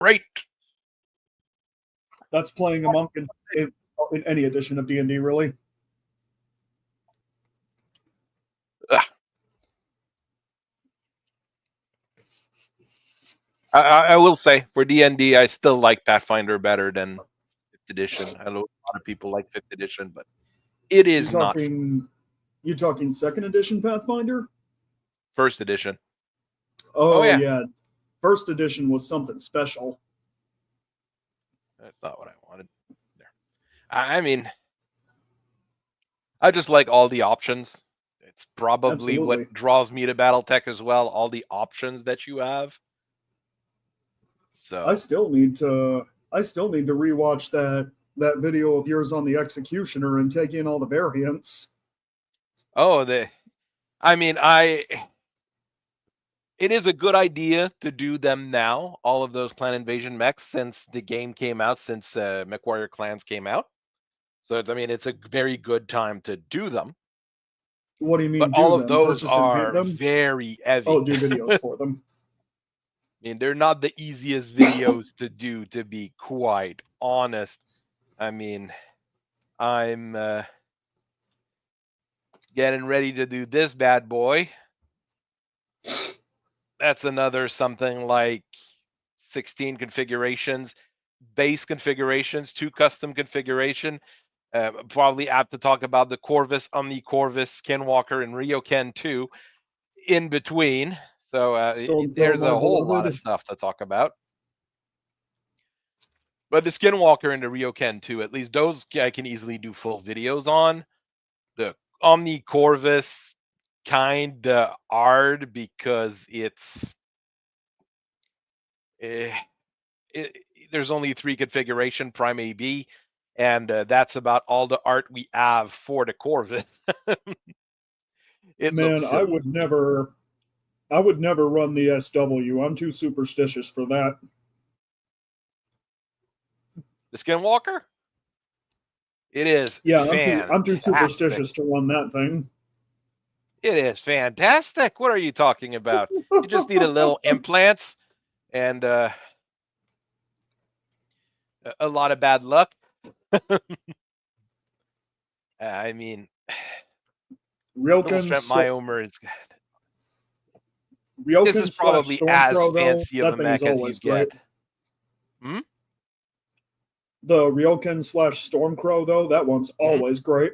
Right. That's playing a monk in any edition of D&D, really. I will say, for D&D, I still like Pathfinder better than 5th edition. I know a lot of people like 5th edition, but it is not You talking 2nd edition Pathfinder? 1st edition. Oh yeah. 1st edition was something special. That's not what I wanted. There. I mean, I just like all the options. It's probably what draws me to Battletech as well. All the options that you have. So I still need to rewatch that video of yours on the Executioner and take in all the variants. Oh, it is a good idea to do them now, all of those Clan Invasion mechs, since the game came out, since Mechwarrior Clans came out. So it's a very good time to do them. What do you mean? But all of those are very heavy. Oh, do videos for them. I mean, they're not the easiest videos to do, to be quite honest. I mean, I'm getting ready to do this bad boy. That's another something like 16 configurations, base configurations, 2 custom configuration. Probably have to talk about the Corvus, Omni-Corvus, Skinwalker, and Ryoken 2 in between. So there's a whole lot of stuff to talk about. But the Skinwalker and the Ryoken 2, at least those I can easily do full videos on. The Omni-Corvus kind of hard because there's only 3 configuration, Prime AB, and that's about all the art we have for the Corvus. Man, I would never run the SW. I'm too superstitious for that. The Skinwalker? It is. Yeah, I'm too superstitious to run that thing. It is fantastic. What are you talking about? You just need a little implants and a lot of bad luck. I mean, Ryoken Myomer is good. Ryoken this is probably as fancy of a mech as you get. The Ryoken / Stormcrow, though, that one's always great.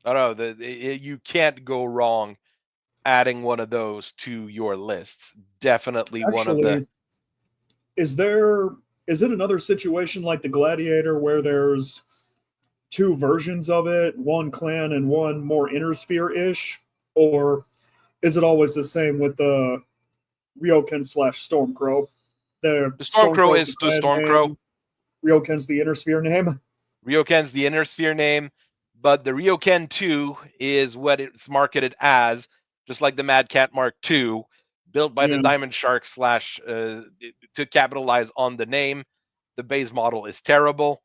Oh no, you can't go wrong adding one of those to your lists. Definitely one of the. Is it another situation like the Gladiator where there's 2 versions of it, one clan and one more inner sphere-ish? Or is it always the same with the Ryoken / Stormcrow? The Stormcrow is the Stormcrow. Ryoken's the inner sphere name. Ryoken's the inner sphere name, but the Ryoken 2 is what it's marketed as, just like the Mad Cat Mark II, built by the Diamond Shark / to capitalize on the name. The base model is terrible.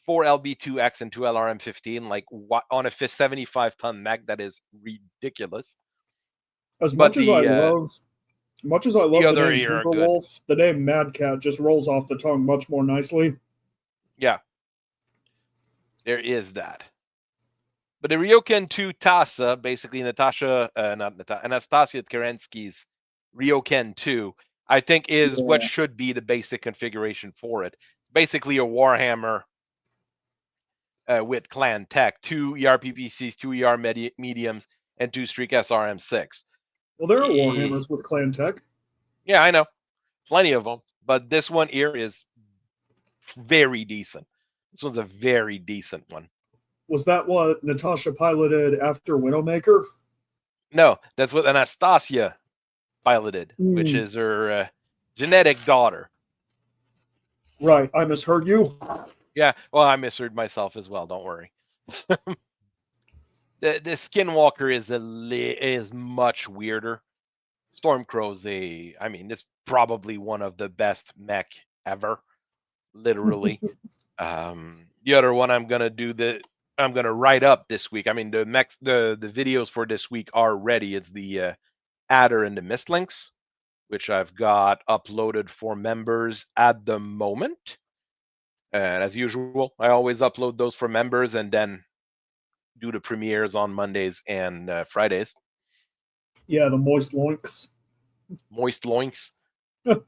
4 LB2X and 2 LRM15, like on a 75-ton mech, that is ridiculous. As much as I love the name Timberwolf, the name Mad Cat just rolls off the tongue much more nicely. Yeah. There is that. But the Ryoken 2 Tasa, basically Anastasia Kerensky's Ryoken 2, I think is what should be the basic configuration for it. It's basically a Warhammer with clan tech, 2 ER PPCs, 2 ER mediums, and 2 Streak SRM6. Well, there are Warhammers with clan tech. Yeah, I know. Plenty of them. But this one here is very decent. This one's a very decent one. Was that what Natasha piloted after Widowmaker? No, that's what Anastasia piloted, which is her genetic daughter. Right, I misheard you. Yeah, well, I misheard myself as well. Don't worry. The Skinwalker is much weirder. Stormcrow's it's probably one of the best mech ever, literally. The other one I'm gonna write up this week. I mean, the videos for this week are ready. It's the Adder and the Mistlynx, which I've got uploaded for members at the moment. And as usual, I always upload those for members and then do the premieres on Mondays and Fridays. Yeah, the moist loinks. Moist loinks. But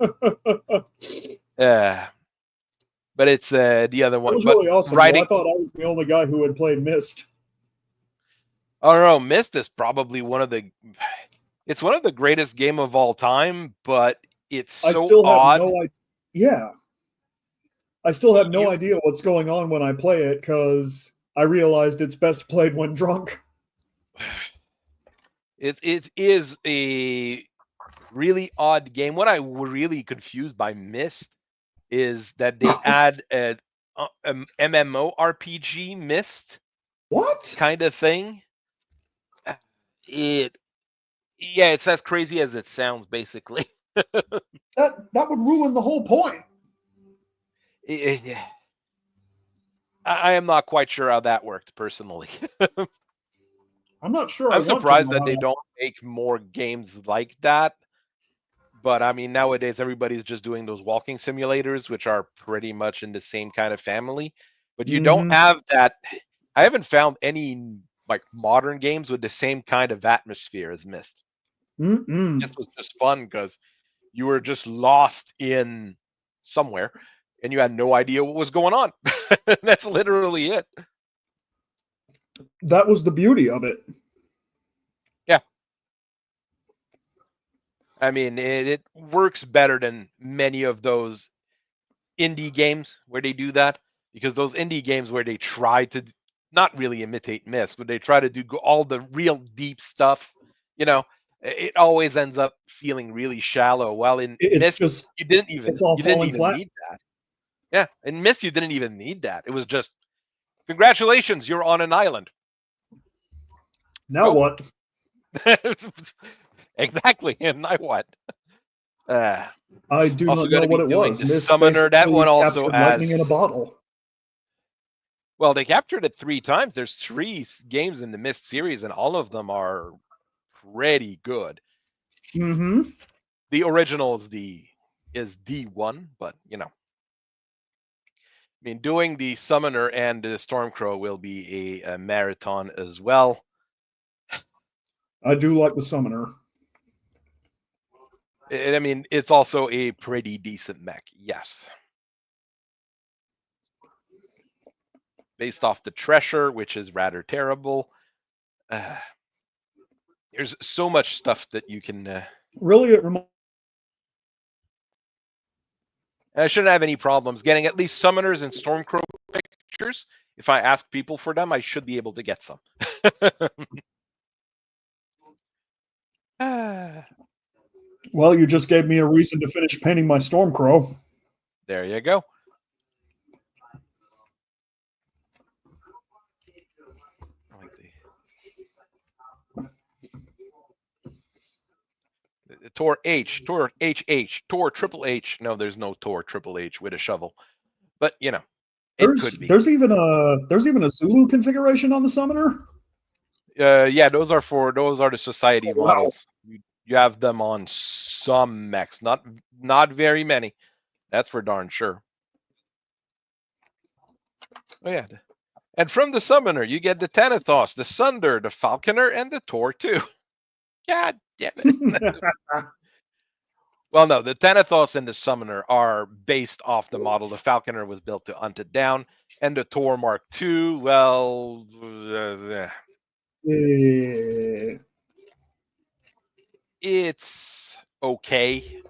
it's the other one. That was But really awesome. writing, I thought I was the only guy who had played Myst. I don't know. Myst is probably one of the. It's one of the greatest game of all time, but it's so I still odd. have no idea. Yeah, I still have no idea what's going on when I play it because I realized it's best played when drunk. It is a really odd game. What I was really confused by Myst is that they add a MMORPG Myst What? kind of thing. It's as crazy as it sounds, basically. That would ruin the whole point. I am not quite sure how that worked personally. I'm not sure. I'm surprised that they don't make more games like that. But I mean, nowadays everybody's just doing those walking simulators, which are pretty much in the same kind of family. But you don't have that. I haven't found any like modern games with the same kind of atmosphere as Myst. This was just fun because you were just lost in somewhere and you had no idea what was going on. That's literally it. That was the beauty of it. Yeah. I mean, it works better than many of those indie games where they do that, because those indie games where they try to not really imitate Myst, but they try to do all the real deep stuff, it always ends up feeling really shallow. While in Myst, you didn't even need that. Yeah, in Myst, you didn't even need that. It was just, congratulations, you're on an island. Now what? Exactly, and now what? I do not know what it was. The Summoner, that one also lightning in a bottle. Well, they captured it 3 times. There's 3 games in the Myst series, and all of them are pretty good. The original is the one, but I mean, doing the Summoner and the Stormcrow will be a marathon as well. I do like the Summoner. I mean, it's also a pretty decent mech, yes. Based off the Treasure, which is rather terrible. There's so much stuff that you can... Really, it reminds... I shouldn't have any problems getting at least Summoners and Stormcrow pictures. If I ask people for them, I should be able to get some. Well, you just gave me a reason to finish painting my Stormcrow. There you go. Tor H, Tor HH, Tor Triple H. No, there's no Tor Triple H with a shovel, but it could be. There's even a Zulu configuration on the Summoner. Yeah, those are the Society models. You have them on some mechs, not very many. That's for darn sure. Oh yeah, and from the Summoner you get the Thanatos, the Sunder, the Falconer, and the Tor too. God damn it. Well, no, the Thanatos and the Summoner are based off the model. The Falconer was built to hunt it down, and the Tor Mark II, well, it's okay.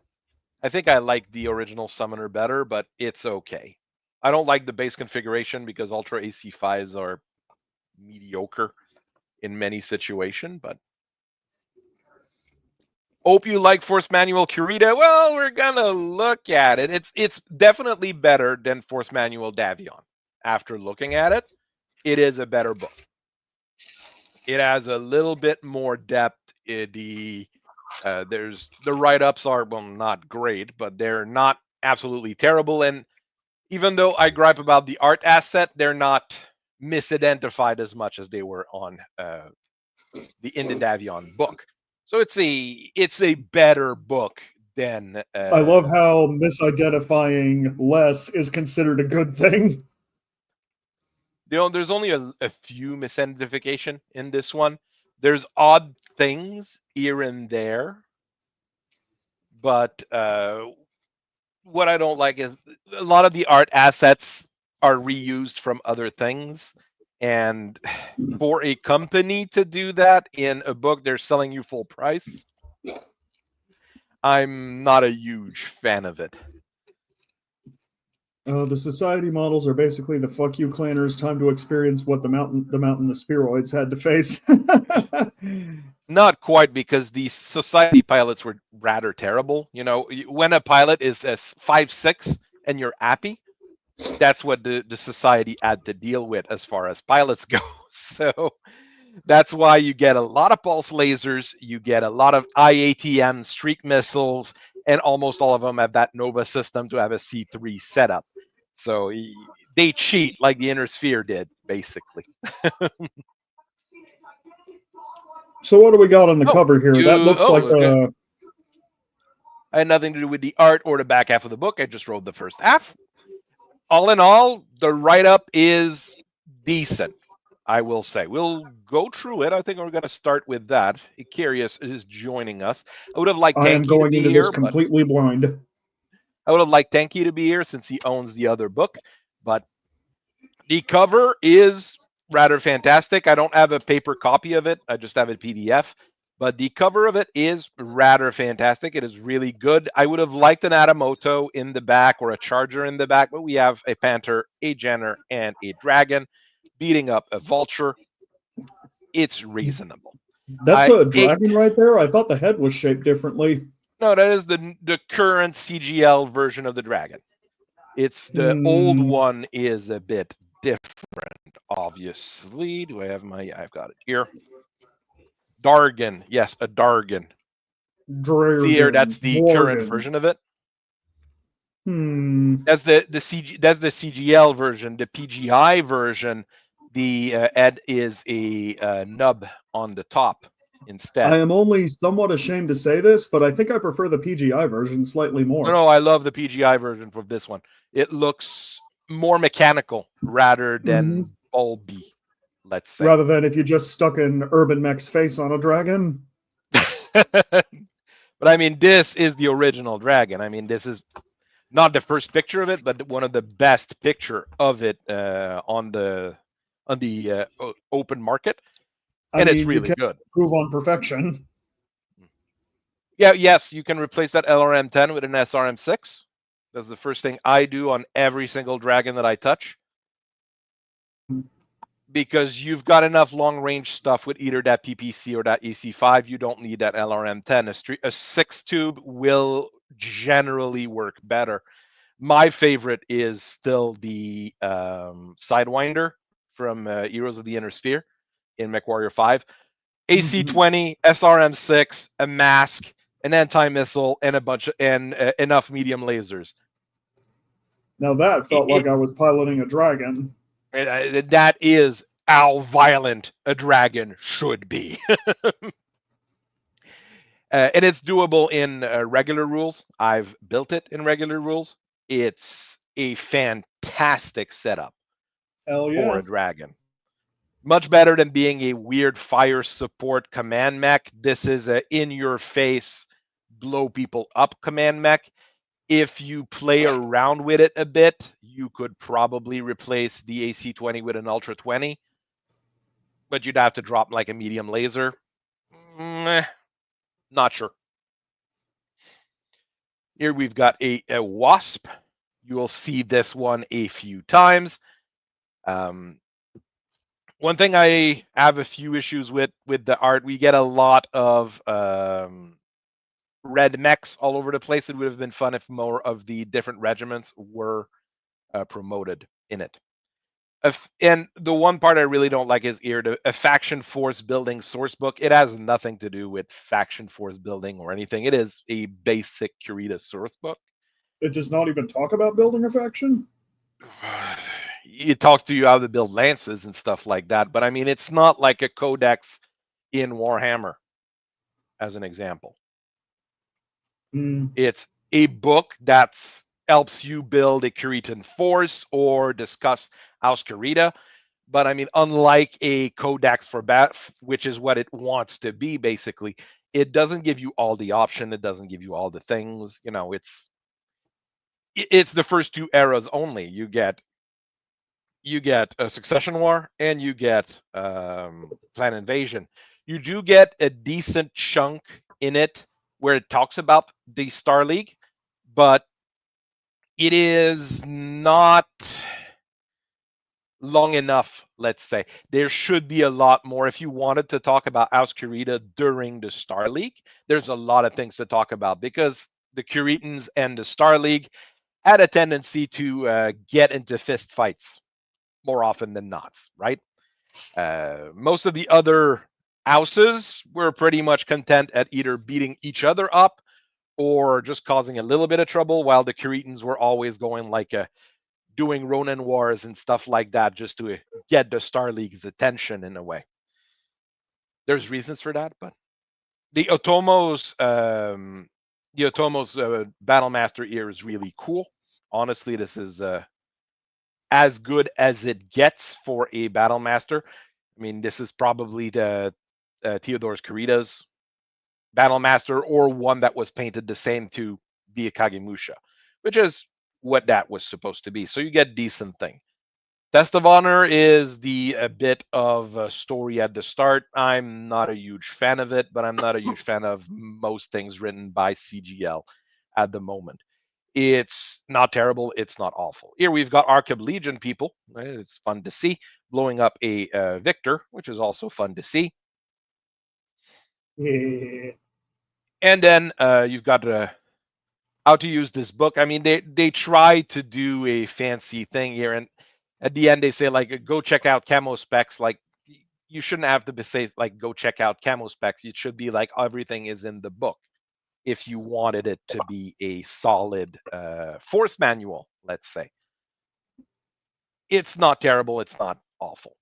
I think I like the original Summoner better, but it's okay. I don't like the base configuration because Ultra AC5s are mediocre in many situations, but hope you like Force Manual Kurita. Well, we're gonna look at it. It's definitely better than Force Manual Davion. After looking at it, it is a better book. It has a little bit more depth. There's the write-ups are, well, not great, but they're not absolutely terrible. And even though I gripe about the art asset, they're not misidentified as much as they were on in the Davion book. So it's a better book then I love how misidentifying less is considered a good thing. there's only a few misidentification in this one. There's odd things here and there, but what I don't like is a lot of the art assets are reused from other things, and for a company to do that in a book they're selling you full price, I'm not a huge fan of it. The society models are basically the fuck you clanners' time to experience what the mountain of spheroids had to face. Not quite, because the society pilots were rather terrible. You know, when a pilot is a 5/6 and you're happy, that's what the society had to deal with as far as pilots go. So that's why you get a lot of pulse lasers, you get a lot of IATM streak missiles, and almost all of them have that Nova system to have a C3 setup. So they cheat like the Inner Sphere did, basically. So what do we got on the cover here? That looks like okay. I had nothing to do with the art or the back half of the book. I just wrote the first half. All in all, the write-up is decent, I will say. We'll go through it. I think we're going to start with that. Curious is joining us. I would have liked I am Tanky to going be into here, this completely blind. I would have liked Tanky to be here since he owns the other book. But the cover is rather fantastic. I don't have a paper copy of it. I just have a PDF. But the cover of it is rather fantastic. It is really good. I would have liked an Adamoto in the back or a Charger in the back, but we have a Panther, a Jenner, and a Dragon beating up a Vulture. It's reasonable. That's a dragon right there? I thought the head was shaped differently. No, that is the current CGL version of the Dragon. It's the old one is a bit different, obviously. Do I have my... I've got it here. Dargan. Yes, a Dargan. See here, that's the current version of it. That's the CGL version. The PGI version, the Ed is a nub on the top instead. I am only somewhat ashamed to say this, but I think I prefer the PGI version slightly more. No, I love the PGI version for this one. It looks more mechanical rather than bulby, let's say. Rather than if you just stuck an Urban Mech's face on a dragon. But I mean, this is the original Dragon. I mean, this is not the first picture of it, but one of the best picture of it on the open market, and it's really good. Prove on perfection. Yeah, yes, you can replace that LRM-10 with an SRM-6. That's the first thing I do on every single Dragon that I touch, because you've got enough long-range stuff with either that PPC or that EC5. You don't need that LRM-10. A 6-tube will generally work better. My favorite is still the Sidewinder from Heroes of the Inner Sphere in Mechwarrior 5. AC-20, SRM-6, a mask, an anti-missile, and a bunch of enough medium lasers. Now that felt like I was piloting a dragon. That is how violent a dragon should be. And it's doable in regular rules. I've built it in regular rules. It's a fantastic setup for a dragon. Much better than being a weird fire support command mech. This is a in-your-face, blow people up command mech. If you play around with it a bit, you could probably replace the AC-20 with an Ultra 20, but you'd have to drop like a medium laser. Not sure. Here we've got a Wasp. You will see this one a few times. One thing I have a few issues with the art, we get a lot of red mechs all over the place. It would have been fun if more of the different regiments were promoted in it. And the one part I really don't like is here, a faction force building source book. It has nothing to do with faction force building or anything. It is a basic Kurita source book. It does not even talk about building a faction? It talks to you how to build lances and stuff like that. But I mean, it's not like a codex in Warhammer, as an example. It's a book that helps you build a Kuritan force or discuss House Kurita. But I mean, unlike a codex for which is what it wants to be, basically, it doesn't give you all the option. It doesn't give you all the things. It's the first two eras only. You get a succession war and you get clan invasion. You do get a decent chunk in it where it talks about the Star League, but it is not long enough. Let's say there should be a lot more. If you wanted to talk about House Kurita during the Star League, there's a lot of things to talk about because the Kuritans and the Star League had a tendency to get into fist fights more often than not, right? Most of the other houses were pretty much content at either beating each other up or just causing a little bit of trouble, while the Kuritans were always going doing Ronin wars and stuff like that just to get the Star League's attention in a way. There's reasons for that, but the Otomo's Battle Master ear is really cool. Honestly, this is as good as it gets for a Battle Master. I mean, this is probably the Theodore's Kurita's Battle Master, or one that was painted the same to be a Kagemusha, which is what that was supposed to be. So you get decent thing. Test of Honor is a bit of a story at the start. I'm not a huge fan of it, but I'm not a huge fan of most things written by CGL at the moment. It's not terrible. It's not awful. Here we've got Arkham Legion people. It's fun to see. Blowing up a Victor, which is also fun to see. Yeah. And then you've got how to use this book. I mean, they try to do a fancy thing here, and at the end they say go check out camo specs. Like, you shouldn't have to say go check out camo specs. It should be everything is in the book if you wanted it to be a solid force manual, let's say. It's not terrible. It's not awful.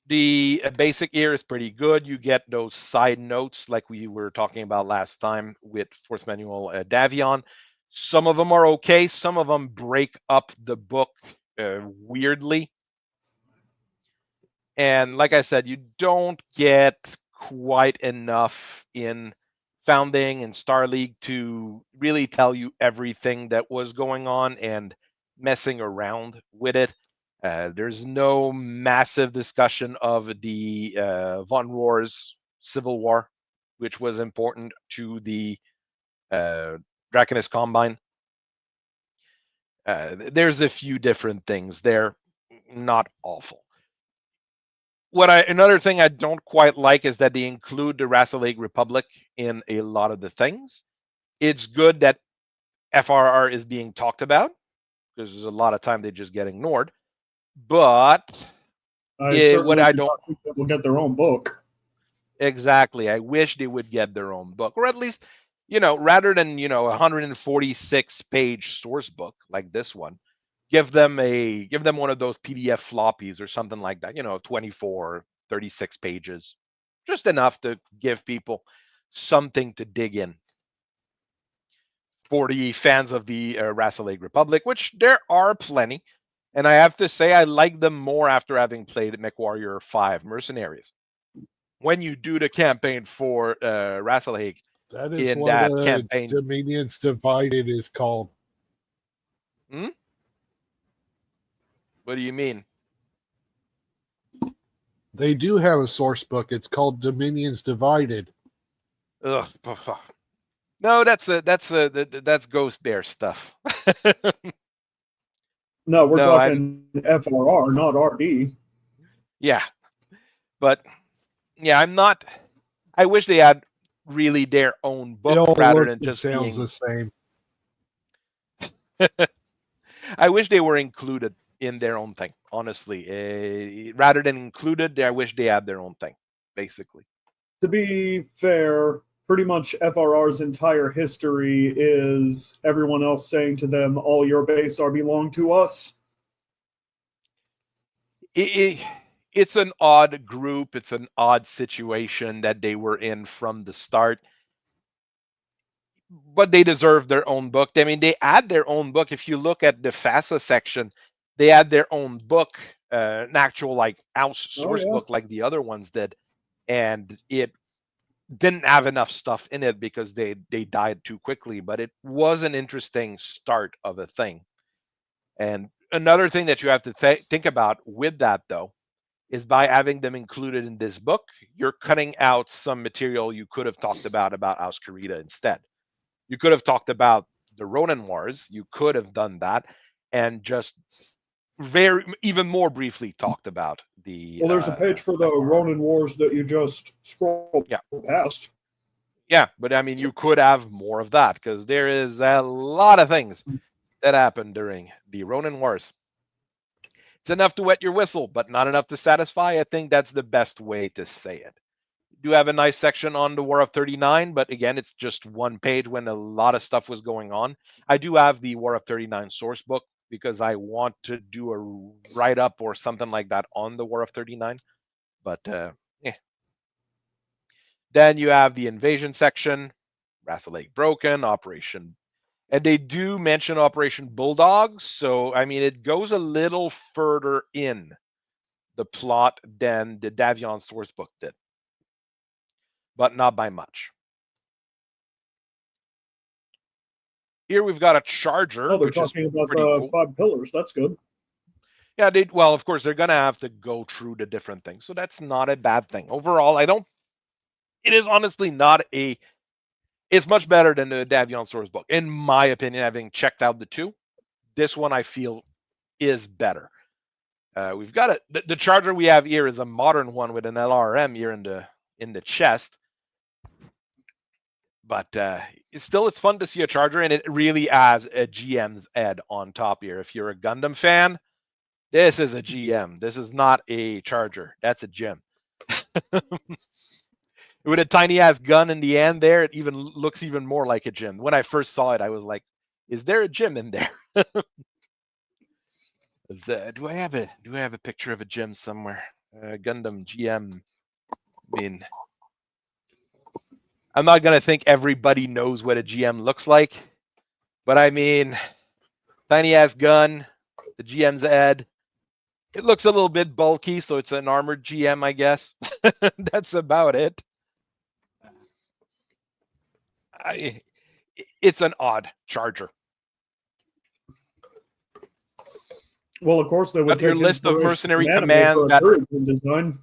The basic here is pretty good. You get those side notes like we were talking about last time with Force Manual Davion. Some of them are okay. Some of them break up the book weirdly. And like I said, you don't get quite enough in Founding and Star League to really tell you everything that was going on and messing around with it. There's no massive discussion of the Von Rohr's Civil War, which was important to the Draconis Combine. There's a few different things there, not awful. Another thing I don't quite like is that they include the Rassilake Republic in a lot of the things. It's good that FRR is being talked about because there's a lot of time they just get ignored. But I certainly do not think they will get their own book. Exactly. I wish they would get their own book, or at least, rather than 146 page source book like this one, give them one of those PDF floppies or something like that. 24, 36 pages, just enough to give people something to dig in. For the fans of the Rassilake Republic, which there are plenty, and I have to say I like them more after having played Mechwarrior 5 Mercenaries. When you do the campaign for Rassilake, that is in what that campaign, Dominions Divided is called. What do you mean? They do have a source book. It's called Dominions Divided. Ugh. No, that's Ghost Bear stuff. No, we're talking FRR, not RD. Yeah, but yeah, I'm not. I wish they had really their own book rather than just sounds the same. I wish they were included in their own thing. Honestly, rather than included, I wish they had their own thing. Basically, to be fair, pretty much FRR's entire history is everyone else saying to them, all your base are belong to us. It's an odd group. It's an odd situation that they were in from the start. but they deserve their own book. I mean, they add their own book. If you look at the FASA section, they add their own book, an actual like ounce source book like the other ones did, and it didn't have enough stuff in it because they died too quickly. But it was an interesting start of a thing. And another thing that you have to think about with that, though, is by having them included in this book, you're cutting out some material you could have talked about House Kurita instead. You could have talked about the Ronin Wars. You could have done that and just even more briefly talked about the. Well, there's a page for the Ronin Wars that you just scroll past. Yeah, but I mean, you could have more of that because there is a lot of things that happened during the Ronin Wars. It's enough to wet your whistle, but not enough to satisfy. I think that's the best way to say it. You do have a nice section on the War of 39, but again, it's just one page when a lot of stuff was going on. I do have the War of 39 source book because I want to do a write-up or something like that on the War of 39. But yeah. Then you have the invasion section, Wrath Lake Broken, Operation. And they do mention Operation Bulldog. So, I mean, it goes a little further in the plot than the Davion source book did, but not by much. Here we've got a charger. Oh, they're talking about the cool 5 pillars. That's good. Yeah, well, of course, they're going to have to go through the different things. So that's not a bad thing. Overall, it is honestly not it's much better than the Davion source book. In my opinion, having checked out the two, this one I feel is better. We've got the charger we have here is a modern one with an LRM here in the chest. But it's fun to see a charger, and it really has a GM's head on top here. If you're a Gundam fan, this is a GM. This is not a charger. That's a GM. With a tiny ass gun in the end there, it even looks even more like a GM. When I first saw it, I was like, "Is there a GM in there?" Do I have a picture of a GM somewhere? Gundam GM. I mean, I'm not gonna think everybody knows what a GM looks like, but I mean, tiny ass gun, the GM's head. It looks a little bit bulky, so it's an armored GM, I guess. That's about it. It's an odd charger. Well, of course, they would take your list of mercenary commands that design.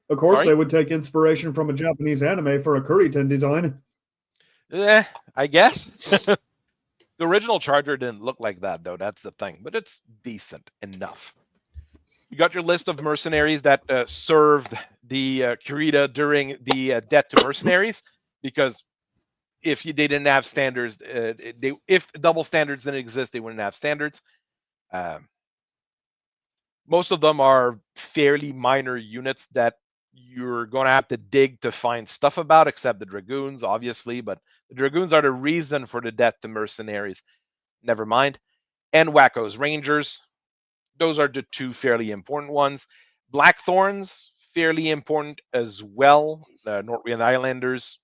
Of course, they would take inspiration from a Japanese anime for a Kuritan design. I guess. The original charger didn't look like that, though. That's the thing. But it's decent enough. You got your list of mercenaries that served the Kurita during the death to mercenaries, because if they didn't have standards, if double standards didn't exist, they wouldn't have standards. Most of them are fairly minor units that you're going to have to dig to find stuff about, except the Dragoons, obviously. But the Dragoons are the reason for the death to mercenaries. Never mind. And Wacko's Rangers. Those are the two fairly important ones. Blackthorns, fairly important as well. Nortwind Islanders.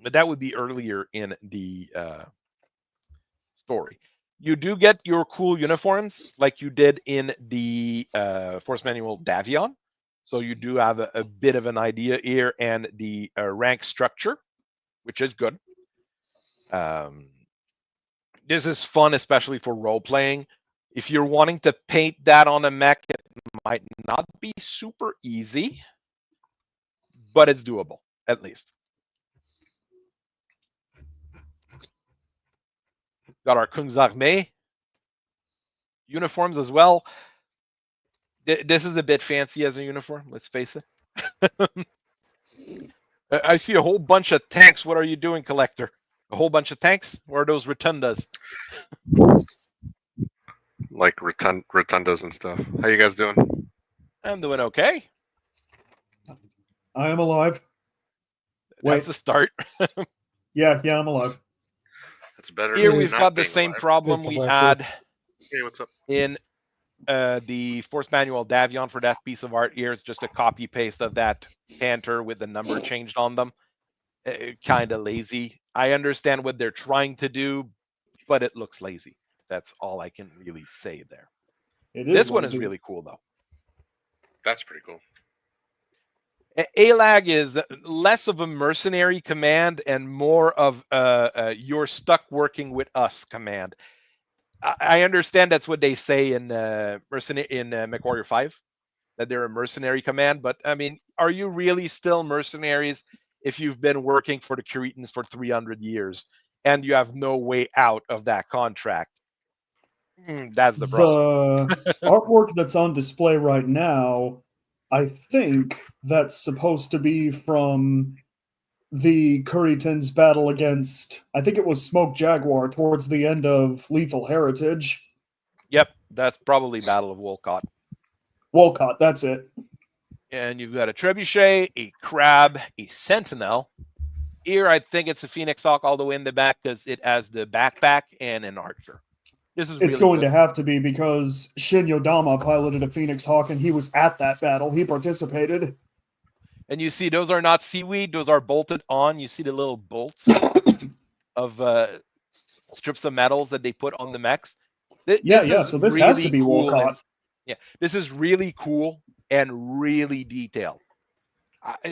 But that would be earlier in the story. You do get your cool uniforms like you did in the Force Manual Davion. So you do have a bit of an idea here, and the rank structure, which is good. This is fun, especially for role-playing. If you're wanting to paint that on a mech, it might not be super easy, but it's doable, at least. Got our Kunzarmee uniforms as well. This is a bit fancy as a uniform, let's face it. I see a whole bunch of tanks. What are you doing, Collector? A whole bunch of tanks? Or are those rotundas? Like rotundas and stuff. How you guys doing? I'm doing okay. I am alive. That's a start. Yeah, I'm alive. That's better. Here we've got the same problem we had Hey, what's up? in the Force Manual Davion for that piece of art here. It's just a copy paste of that Panther with the number changed on them. kind of lazy. I understand what they're trying to do, but it looks lazy. That's all I can really say there. It is This one is lazy. really cool, though. That's pretty cool. ALAG is less of a mercenary command and more of you're stuck working with us command. I understand that's what they say in Mechwarrior 5, that they're a mercenary command, but I mean, are you really still mercenaries if you've been working for the Kuritans for 300 years and you have no way out of that contract? That's the problem. The artwork that's on display right now, I think that's supposed to be from the Kuritans' battle against, I think it was Smoke Jaguar towards the end of Lethal Heritage. Yep, that's probably Battle of Wolcott. Wolcott, that's it. And you've got a Trebuchet, a Crab, a Sentinel. Here, I think it's a Phoenix Hawk all the way in the back because it has the backpack and an Archer. This is It's really going good. to have to be because Shin Yodama piloted a Phoenix Hawk and he was at that battle. He participated. And you see, those are not seaweed; those are bolted on. You see the little bolts of strips of metals that they put on the mechs. Yeah. So this has to be Wolcott. Yeah, this is really cool and really detailed.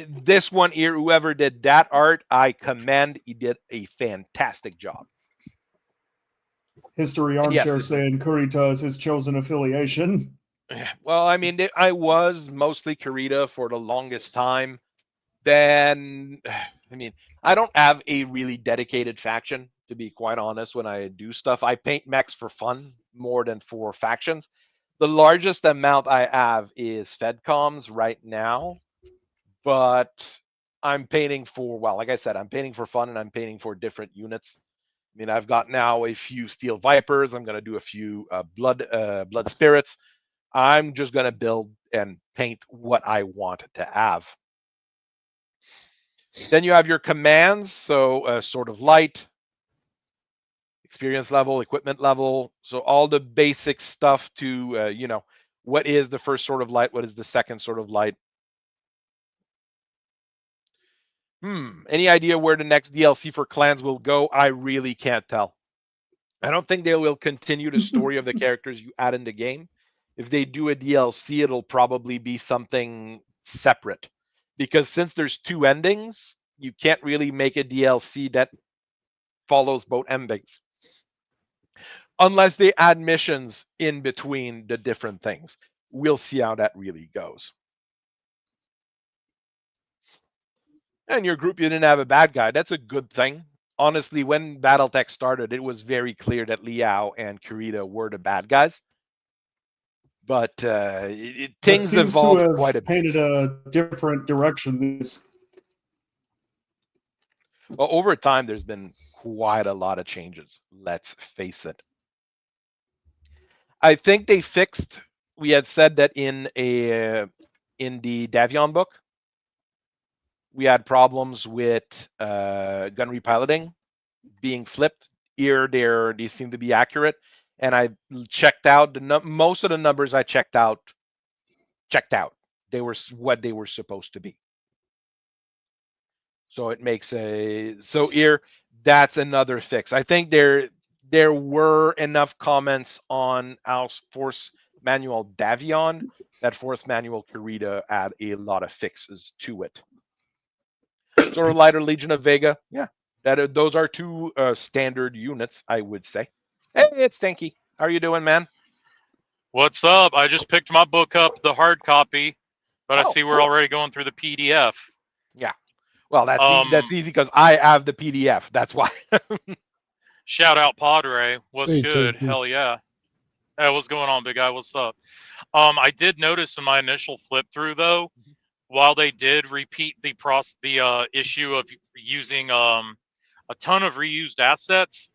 This one here, whoever did that art, I commend. He did a fantastic job. History And yes, Armchair saying Kurita is his chosen affiliation. well, I mean, I was mostly Kurita for the longest time. Then, I mean, I don't have a really dedicated faction, to be quite honest, when I do stuff. I paint mechs for fun more than for factions. The largest amount I have is FedComs right now, but I'm painting for, well, like I said, I'm painting for fun and I'm painting for different units. I mean, I've got now a few Steel Vipers. I'm going to do a few Blood Spirits. I'm just going to build and paint what I want to have. Then you have your commands, so sort of light, experience level, equipment level. So all the basic stuff to, what is the first sort of light? What is the second sort of light? Any idea where the next DLC for clans will go? I really can't tell. I don't think they will continue the story of the characters you add in the game. If they do a DLC, it'll probably be something separate. Because since there's two endings, you can't really make a DLC that follows both endings. Unless they add missions in between the different things. We'll see how that really goes. And your group, you didn't have a bad guy. That's a good thing. Honestly, when Battletech started, it was very clear that Liao and Kurita were the bad guys. But things evolved quite a bit. Painted a different direction. Well, over time, there's been quite a lot of changes. Let's face it. I think they fixed. We had said that in the Davion book, we had problems with gun repiloting being flipped. Here, they seem to be accurate. And I checked out most of the numbers I checked out. They were what they were supposed to be. So it makes so here that's another fix. I think there were enough comments on our Force Manual Davion that Force Manual Kurita add a lot of fixes to it. Sort of lighter Legion of Vega, yeah. Those are two standard units, I would say. Hey, it's Stinky. How are you doing, man? What's up? I just picked my book up, the hard copy, but I see we're cool. already going through the PDF. Yeah. Well, that's easy because I have the PDF. That's why. Shout out Padre. What's Hey, good? Tinky. Hell yeah. Hey, what's going on, big guy? What's up? I did notice in my initial flip through though, while they did repeat the issue of using a ton of reused assets,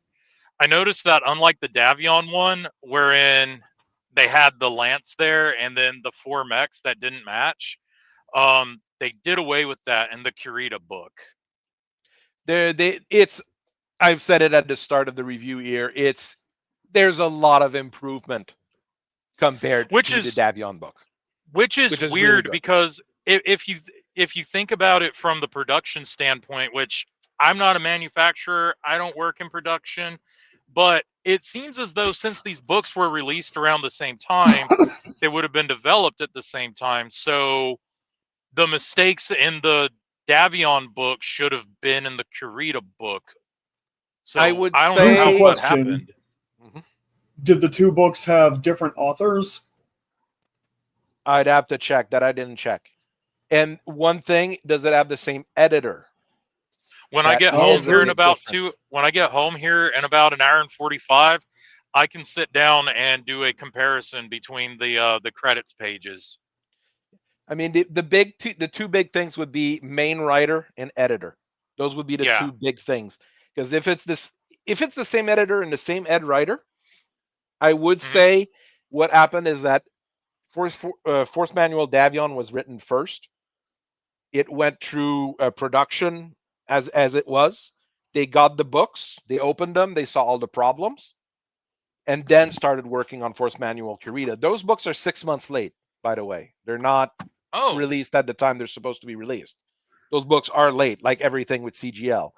I noticed that unlike the Davion one, wherein they had the Lance there and then the 4 mechs that didn't match, they did away with that in the Kurita book. I've said it at the start of the review here. There's a lot of improvement compared to the Davion book, which is weird really because if you if you think about it from the production standpoint, which I'm not a manufacturer, I don't work in production, but it seems as though since these books were released around the same time, they would have been developed at the same time. So the mistakes in the Davion book should have been in the Kurita book. So I would don't say- know how that Question. happened. Did the two books have different authors? I'd have to check that. I didn't check. And one thing, does it have the same editor? When I That get is home a here in big about difference. when I get home here in about an hour and 45, I can sit down and do a comparison between the credits pages. I mean, the two big things would be main writer and editor. Those would be the Yeah. two big things. Because if it's the same editor and the same ed writer, I would say what happened is that Force Manual Davion was written first. It went through production as it was. They got the books, they opened them, they saw all the problems, and then started working on Force Manual Kurita. Those books are 6 months late, by the way. They're not Oh, released at the time they're supposed to be released. Those books are late, like everything with CGL.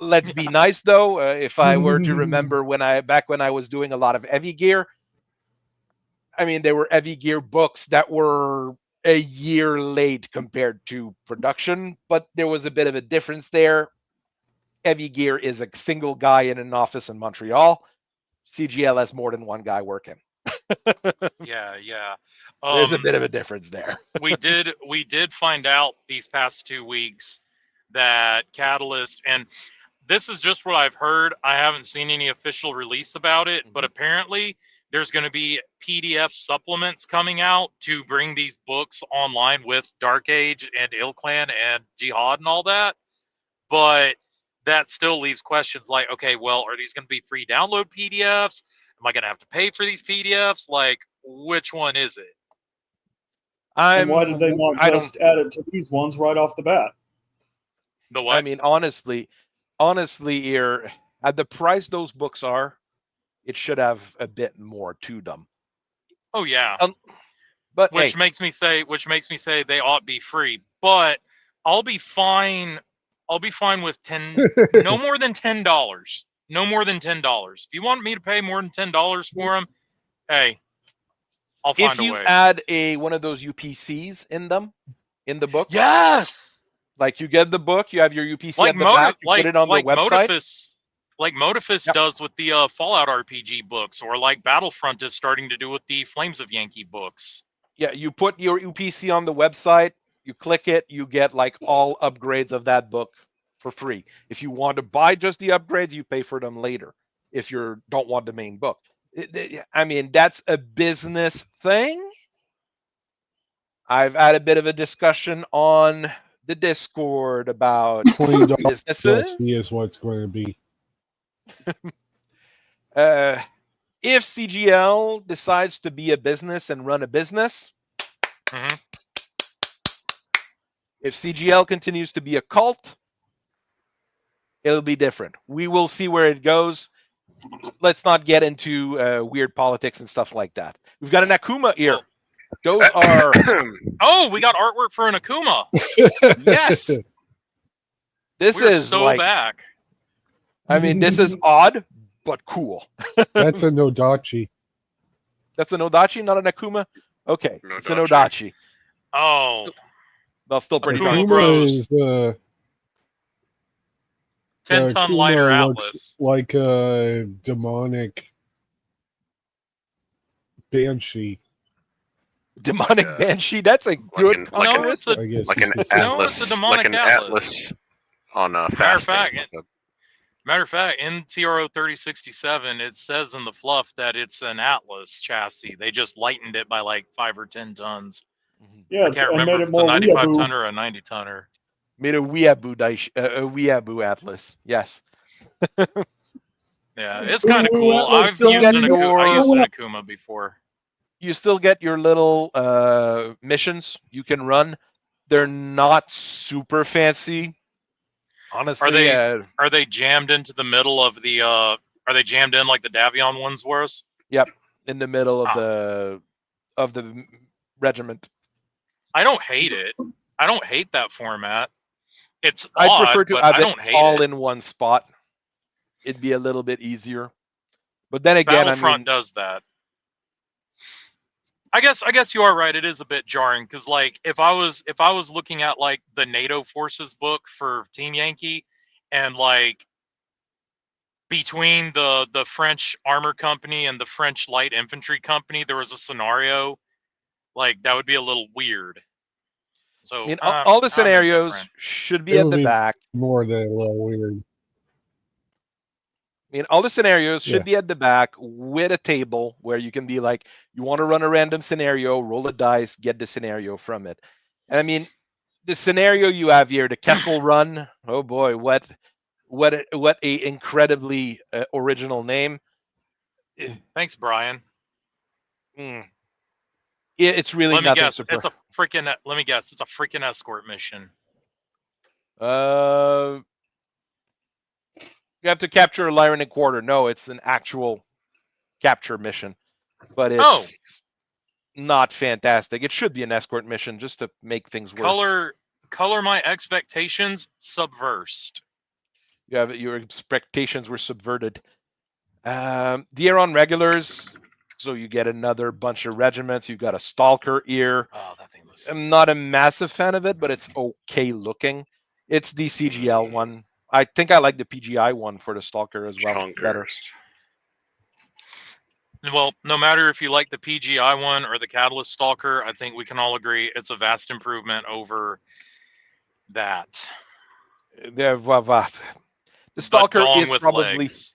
Let's be nice though. If I were to remember back when I was doing a lot of heavy gear, I mean, there were heavy gear books that were a year late compared to production, but there was a bit of a difference there. Heavy gear is a single guy in an office in Montreal. CGL has more than one guy working. yeah. There's a bit of a difference there. we did find out these past 2 weeks that Catalyst, and this is just what I've heard. I haven't seen any official release about it, but apparently there's going to be PDF supplements coming out to bring these books online with Dark Age and Ilclan and Jihad and all that. But that still leaves questions like, okay, well, are these going to be free download PDFs? Am I going to have to pay for these PDFs? Like, which one is it? And why did they not I just add it to these ones right off the bat? The what? I mean, honestly, here at the price those books are, it should have a bit more to them. Oh yeah. But Which hey, makes me say they ought to be free. But I'll be fine. I'll be fine with no more than $10. No more than $10. If you want me to pay more than $10 for them, hey, I'll find if a you way. add one of those UPCs in the book, Yes. like you get the book, you have your UPC Like at the back, you put it on the website. Motifus Yep. does with the Fallout RPG books, or like Battlefront is starting to do with the Flames of Yankee books. Yeah, you put your UPC on the website, you click it, you get like all upgrades of that book for free. If you want to buy just the upgrades, you pay for them later. If you don't want the main book, I mean, that's a business thing. I've had a bit of a discussion on the Discord about $20 businesses. DLC is what it's going to be. If CGL decides to be a business and run a business, Mhm. if CGL continues to be a cult, it'll be different. We will see where it goes. Let's not get into weird politics and stuff like that. We've got an Akuma here. Those are Oh, we got artwork for an Akuma. yes. This We're is so like, back. I mean, this is odd but cool. That's a Nodachi. That's an Odachi, not an Akuma. Okay, it's an Nodachi. Odachi. Oh, That's still pretty Akuma darn cool. Bros. Is 10-ton Akuma lighter looks Atlas. like a demonic banshee. Demonic Like a- Banshee. That's a good like No, an- it's a I guess Like you an could say. No, atlas, it's a demonic like an atlas. atlas on a Matter of fasting. Matter of fact, in TRO 3067, it says in the fluff that it's an Atlas chassis. They just lightened it by like 5 or 10 tons. Yeah, I can't and remember made if it it's a more 95 weeaboo. tonner or a 90 tonner. Made a Weeaboo Atlas. Yes. Yeah, it's kind of Ooh, cool. Atlas I've still used get an your- I used an Akuma before. You still get your little missions you can run. They're not super fancy. Honestly, Are they jammed into the middle of the are they jammed in like the Davion ones was? in the middle of Ah. the regiment. I don't hate it. I don't hate that format. It's I odd, prefer to but have I it don't hate all it. in one spot. It'd be a little bit easier. But then again, I Battlefront mean, does that. I guess you are right. It is a bit jarring because, like, if I was looking at like the NATO forces book for Team Yankee, and like between the French armor company and the French light infantry company, there was a scenario like that would be a little weird. I So mean, all the I'm scenarios indifferent. should be It at would the be back. more than a little weird. I mean, all the scenarios should Yeah. be at the back with a table where you can be like, you want to run a random scenario, roll a dice, get the scenario from it. And I mean, the scenario you have here, the Kessel Run. Oh boy, what a incredibly original name. Thanks, Brian. It's really Let me nothing guess. surprising. Let me guess. It's a freaking escort mission. You have to capture a Lyran and Quarter. No, it's an actual capture mission, but Oh. it's not fantastic. It should be an escort mission just to make things worse. Color my expectations subversed. You have your expectations were subverted. Dieron regulars, so you get another bunch of regiments. You've got a Stalker ear. Oh, that thing looks. I'm not a massive fan of it, but it's okay looking. It's the CGL one. I think I like the PGI one for the Stalker as well. Better. Chunkers. Well, no matter if you like the PGI one or the Catalyst Stalker, I think we can all agree it's a vast improvement over that. The Stalker dong is with probably legs.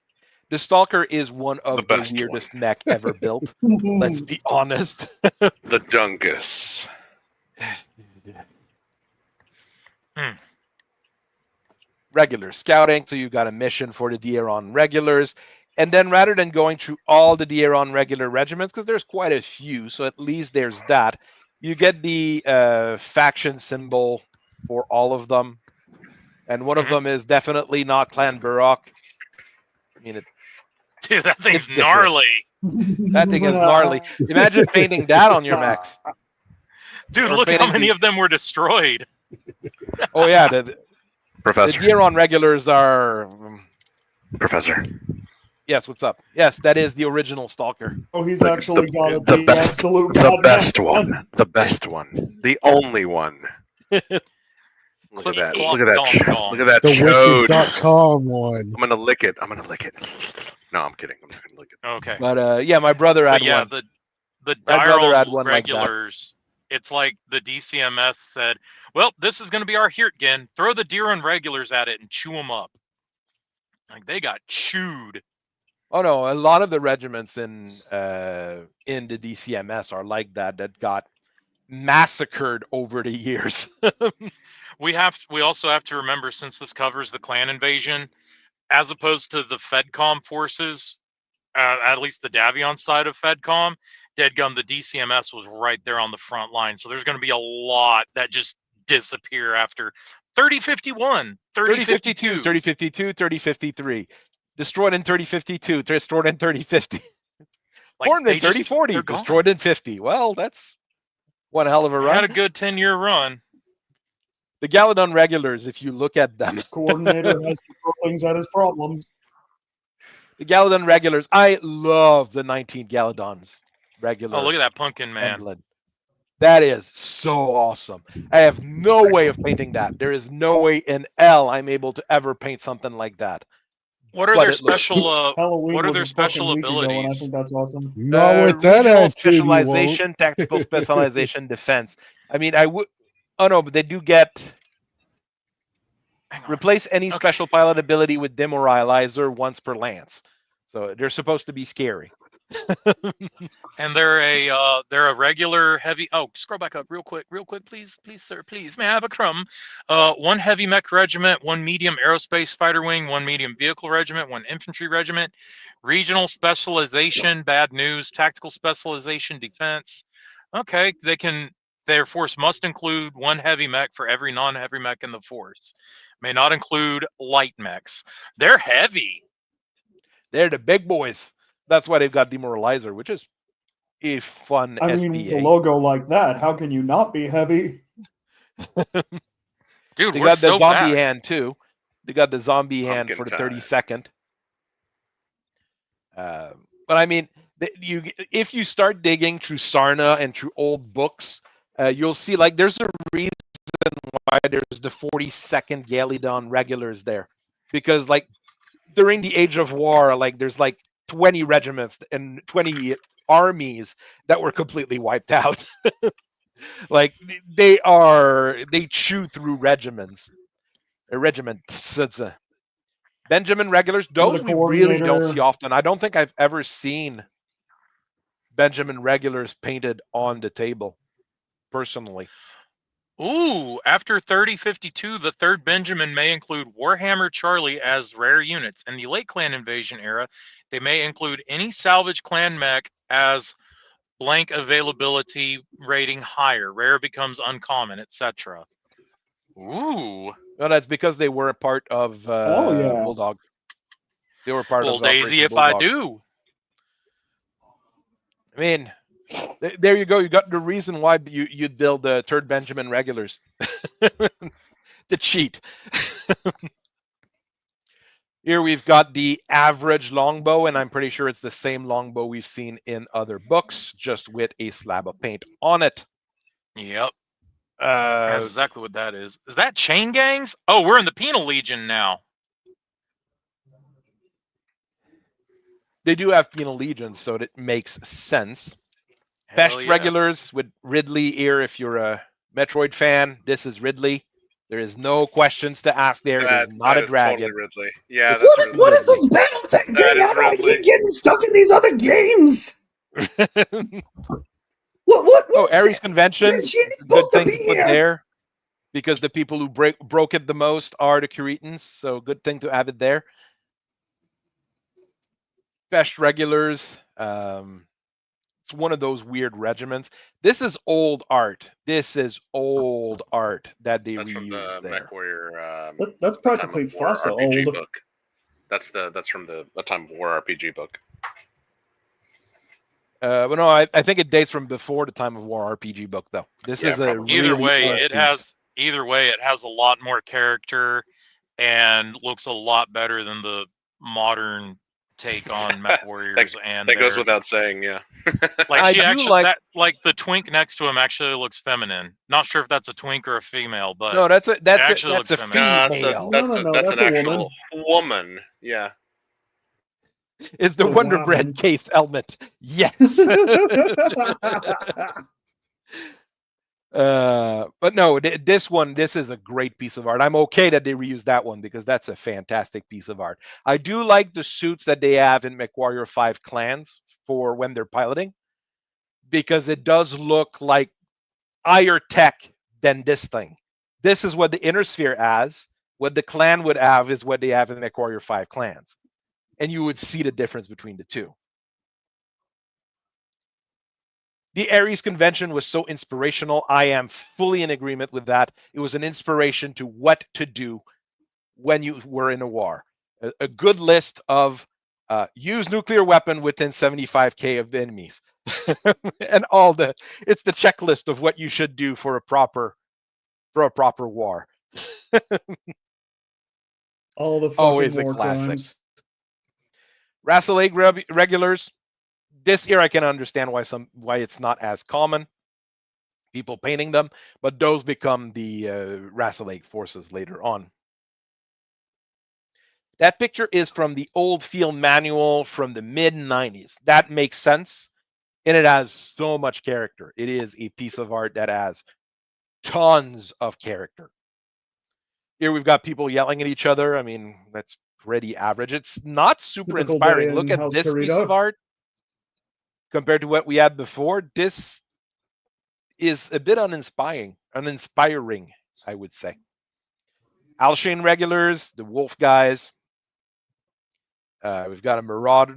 the Stalker is one of the best weirdest one. mech ever built. Let's be honest. The Jungus. Regular scouting, so you got a mission for the Dieron regulars. And then rather than going through all the Dieron regular regiments, because there's quite a few, so at least there's that, you get the faction symbol for all of them. And one of them is definitely not Clan Burrock. I mean, Dude, that thing's different. gnarly. That thing is gnarly. Imagine painting that on your mechs. Dude, Or look how painting many the- of them were destroyed. Oh yeah, the Professor. Dieron regulars are. Professor. Yes, what's up? Yes, that is the original Stalker. Oh, he's The- actually got to the be best- absolute The god best man. one. The best one. The only one. Look at that. Clip, Look at that. clop, dong, Look at that The chode. Wicked.com one. I'm gonna lick it. I'm gonna lick it. No, I'm kidding. I'm not gonna lick it. Okay. But yeah, my brother had But yeah, one. the My brother had Diron one like that. regulars, it's like the DCMS said, well, this is going to be our Hirtgen. Throw the Diron regulars at it and chew them up. Like, they got chewed. Oh no, a lot of the regiments in the DCMS are like that. That got massacred over the years. We also have to remember, since this covers the clan invasion, as opposed to the FedCom forces, at least the Davion side of FedCom, deadgum, the DCMS was right there on the front line. So there's going to be a lot that just disappear after 3051, 3052. 3052, 3053. Destroyed in 3052, destroyed in 3050. Like, Formed in they just- 3040, they're gone. destroyed in 50. Well, that's one hell of a They run. had a good 10-year run. The Galadon regulars, if you look at them, Coordinator has to throw things at his problems. the Galadon regulars, I love the 19 Galadons regular. Oh, look at that pumpkin, man. Emblem. That is so awesome. I have no way of painting that. There is no way in L I'm able to ever paint something like that. What are But their it looks special Halloween what are was their a fucking special week ago, and I abilities? think that's awesome. Not with that regional attitude, you won't. specialization, tactical specialization, defense. I mean, I would. Oh no, but they do get Hang on. replace any Okay. special pilot ability with demoralizer once per lance. So they're supposed to be scary. And they're a regular heavy. Oh, scroll back up real quick, please, sir, please. May I have a crumb? One heavy mech regiment, one medium aerospace fighter wing, one medium vehicle regiment, one infantry regiment, regional specialization, bad news, tactical specialization, defense. Okay, their force must include one heavy mech for every non-heavy mech in the force. May not include light mechs. They're heavy. They're the big boys. That's why they've got demoralizer, which is a fun I SPA. mean, with a logo like that, how can you not be heavy? Dude, They we're got the so zombie bad. hand too. They got the zombie hand Pumpkin for the time. 32nd. But I mean, if you start digging through Sarna and through old books, you'll see like there's a reason why there's the 42nd Galidon regulars there, because like during the Age of War, like there's like 20 regiments and 20 armies that were completely wiped out. Like they chew through regiments. Regiments. Benjamin regulars, those we really don't see often. I don't think I've ever seen Benjamin regulars painted on the table, personally. Ooh, after 3052, the 3rd Benjamin may include Warhammer Charlie as rare units. In the late clan invasion era, they may include any salvage clan mech as blank availability rating higher. Rare becomes uncommon, etc. Ooh. No, that's because they were a part of Bulldog. They were part Well, of Daisy, Operation if Bulldog. I do. I mean, there you go. You got the reason why you'd build the 3rd Benjamin regulars. To cheat. Here we've got the average longbow, and I'm pretty sure it's the same longbow we've seen in other books, just with a slab of paint on it. Yep. That's exactly what that is. Is that chain gangs? Oh, we're in the Penal Legion now. They do have penal legions, so it makes sense. Hell Best yeah. regulars with Ridley here. If you're a Metroid fan, this is Ridley. There is no questions to ask there. It is not a dragon. Totally Ridley. Yeah, It's that's Ridley. What is this Battletech That thing? is How do I Ridley. keep getting stuck in these other games? What Oh, Ares Conventions. She ain't Good supposed to thing be to put here. there, because the people who broke it the most are the Kuritans. So good thing to have it there. Best regulars. It's one of those weird regiments. This is old art. This is old art that they That's from the reused there. Mechwarrior. That's practically Time of War FOSSA RPG old. book. That's from the Time of War RPG book. But no, I think it dates from before the Time of War RPG book, though. This is a probably. really Either way, old it piece. has a lot more character and looks a lot better than the modern take on Mechwarriors. And that goes without saying, yeah. Like I she do actually like the twink next to him actually looks feminine. Not sure if that's a twink or a female, but No, that's a looks female. feminine. That's an a actual woman. Yeah. It's the A Wonder woman. Bread case element. Yes. But no, this is a great piece of art. I'm okay that they reused that one, because that's a fantastic piece of art. I do like the suits that they have in Mechwarrior 5 clans for when they're piloting, because it does look like higher tech than this thing. This is what the Inner Sphere has. What the clan would have is what they have in Mechwarrior 5 clans. And you would see the difference between the two. The Ares convention was so inspirational. I am fully in agreement with that. It was an inspiration to what to do when you were in a war. A good list of use nuclear weapon within 75k of the enemies. And it's the checklist of what you should do for a proper war. All the fucking Always a war classic. crimes. Rassel regulars. This year I can understand why it's not as common, people painting them, but those become the Rassel forces later on. That picture is from the old field manual from the mid-90s. That makes sense, and it has so much character. It is a piece of art that has tons of character. Here we've got people yelling at each other. I mean, that's pretty average. It's not super Typical inspiring. day in Look at House this piece Kurita. of art compared to what we had before. This is a bit uninspiring, I would say. Alshane regulars, the wolf guys. We've got the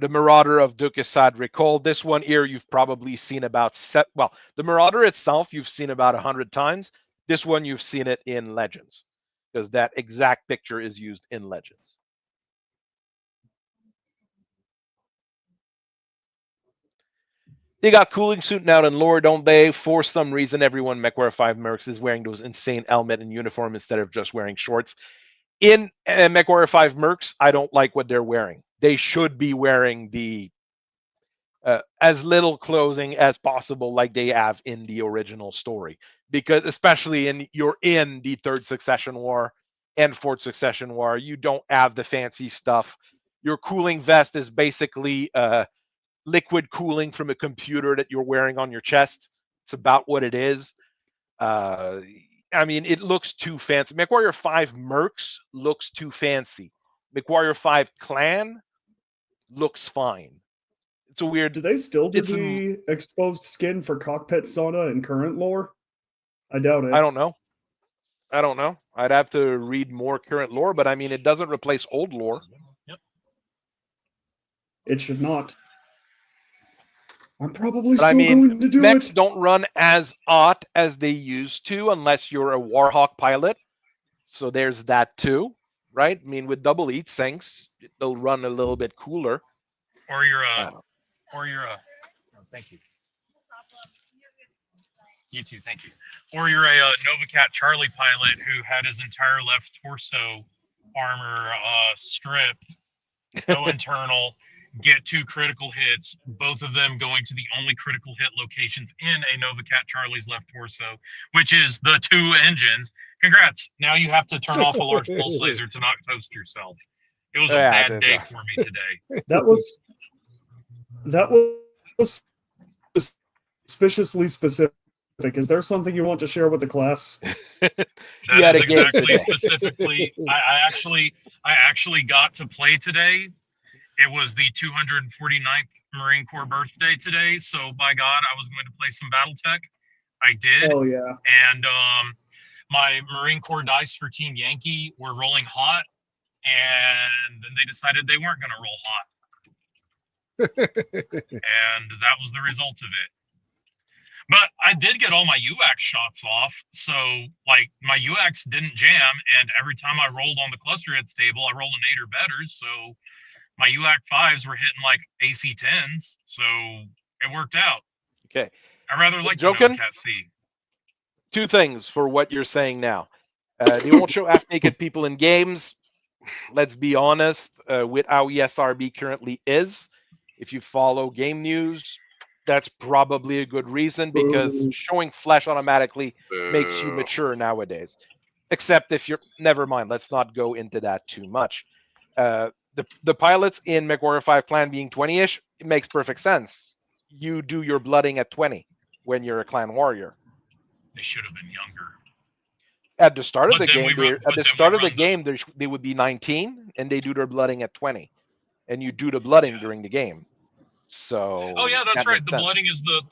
Marauder of Dukassad Recall. This one here you've probably seen about the Marauder itself you've seen about 100 times. This one you've seen it in Legends, because that exact picture is used in Legends. They got cooling suit now in lore, don't they? For some reason, everyone Mechwarrior 5 Mercs is wearing those insane helmet and uniform instead of just wearing shorts. In Mechwarrior 5 Mercs, I don't like what they're wearing. They should be wearing the as little clothing as possible, like they have in the original story, because especially you're in the Third Succession War and Fourth Succession War, you don't have the fancy stuff. Your cooling vest is basically liquid cooling from a computer that you're wearing on your chest. It's about what it is. I mean, it looks too fancy. Mechwarrior 5 Mercs looks too fancy. Mechwarrior 5 Clan looks fine. It's a weird. Do they still do the exposed skin for cockpit sauna in current lore? I doubt it. I don't know. I'd have to read more current lore, but I mean, it doesn't replace old lore. Yep. It should not. I'm probably But still going to do mechs it. don't run as hot as they used to unless you're a Warhawk pilot. So there's that too, right? I mean, with double heat sinks, they'll run a little bit cooler. Or you're thank you. You too, thank you. Or you're a Novacat Charlie pilot who had his entire left torso armor stripped, no internal, get 2 critical hits, both of them going to the only critical hit locations in a Novacat Charlie's left torso, which is the 2 engines. Congrats. Now you have to turn off a large pulse laser to not toast yourself. It was a bad day for me today. That was suspiciously specific. Is there something you want to share with the class? That is exactly specifically. I actually got to play today. It was the 249th Marine Corps birthday today, so by God, I was going to play some Battletech. I did. Oh yeah. And my Marine Corps dice for Team Yankee were rolling hot, and then they decided they weren't going to roll hot. And that was the result of it. But I did get all my UAX shots off, so like my UAX didn't jam, and every time I rolled on the cluster hits table, I rolled an 8 or better, so my UAC 5s were hitting like AC 10s, so it worked out. Okay. I rather like Joking? Cat C. 2 things for what you're saying now. They won't show half-naked people in games. Let's be honest, with how ESRB currently is, if you follow game news, that's probably a good reason, because showing flesh automatically makes you mature nowadays. Except if you're, never mind, let's not go into that too much. The pilots in Mechwarrior 5 Clan being 20-ish, it makes perfect sense. You do your blooding at 20 when you're a clan warrior. They should have been younger. At the start of the game, they would be 19, and they do their blooding at 20, and you do the blooding during the game. So. Oh yeah, that's right. The blooding is the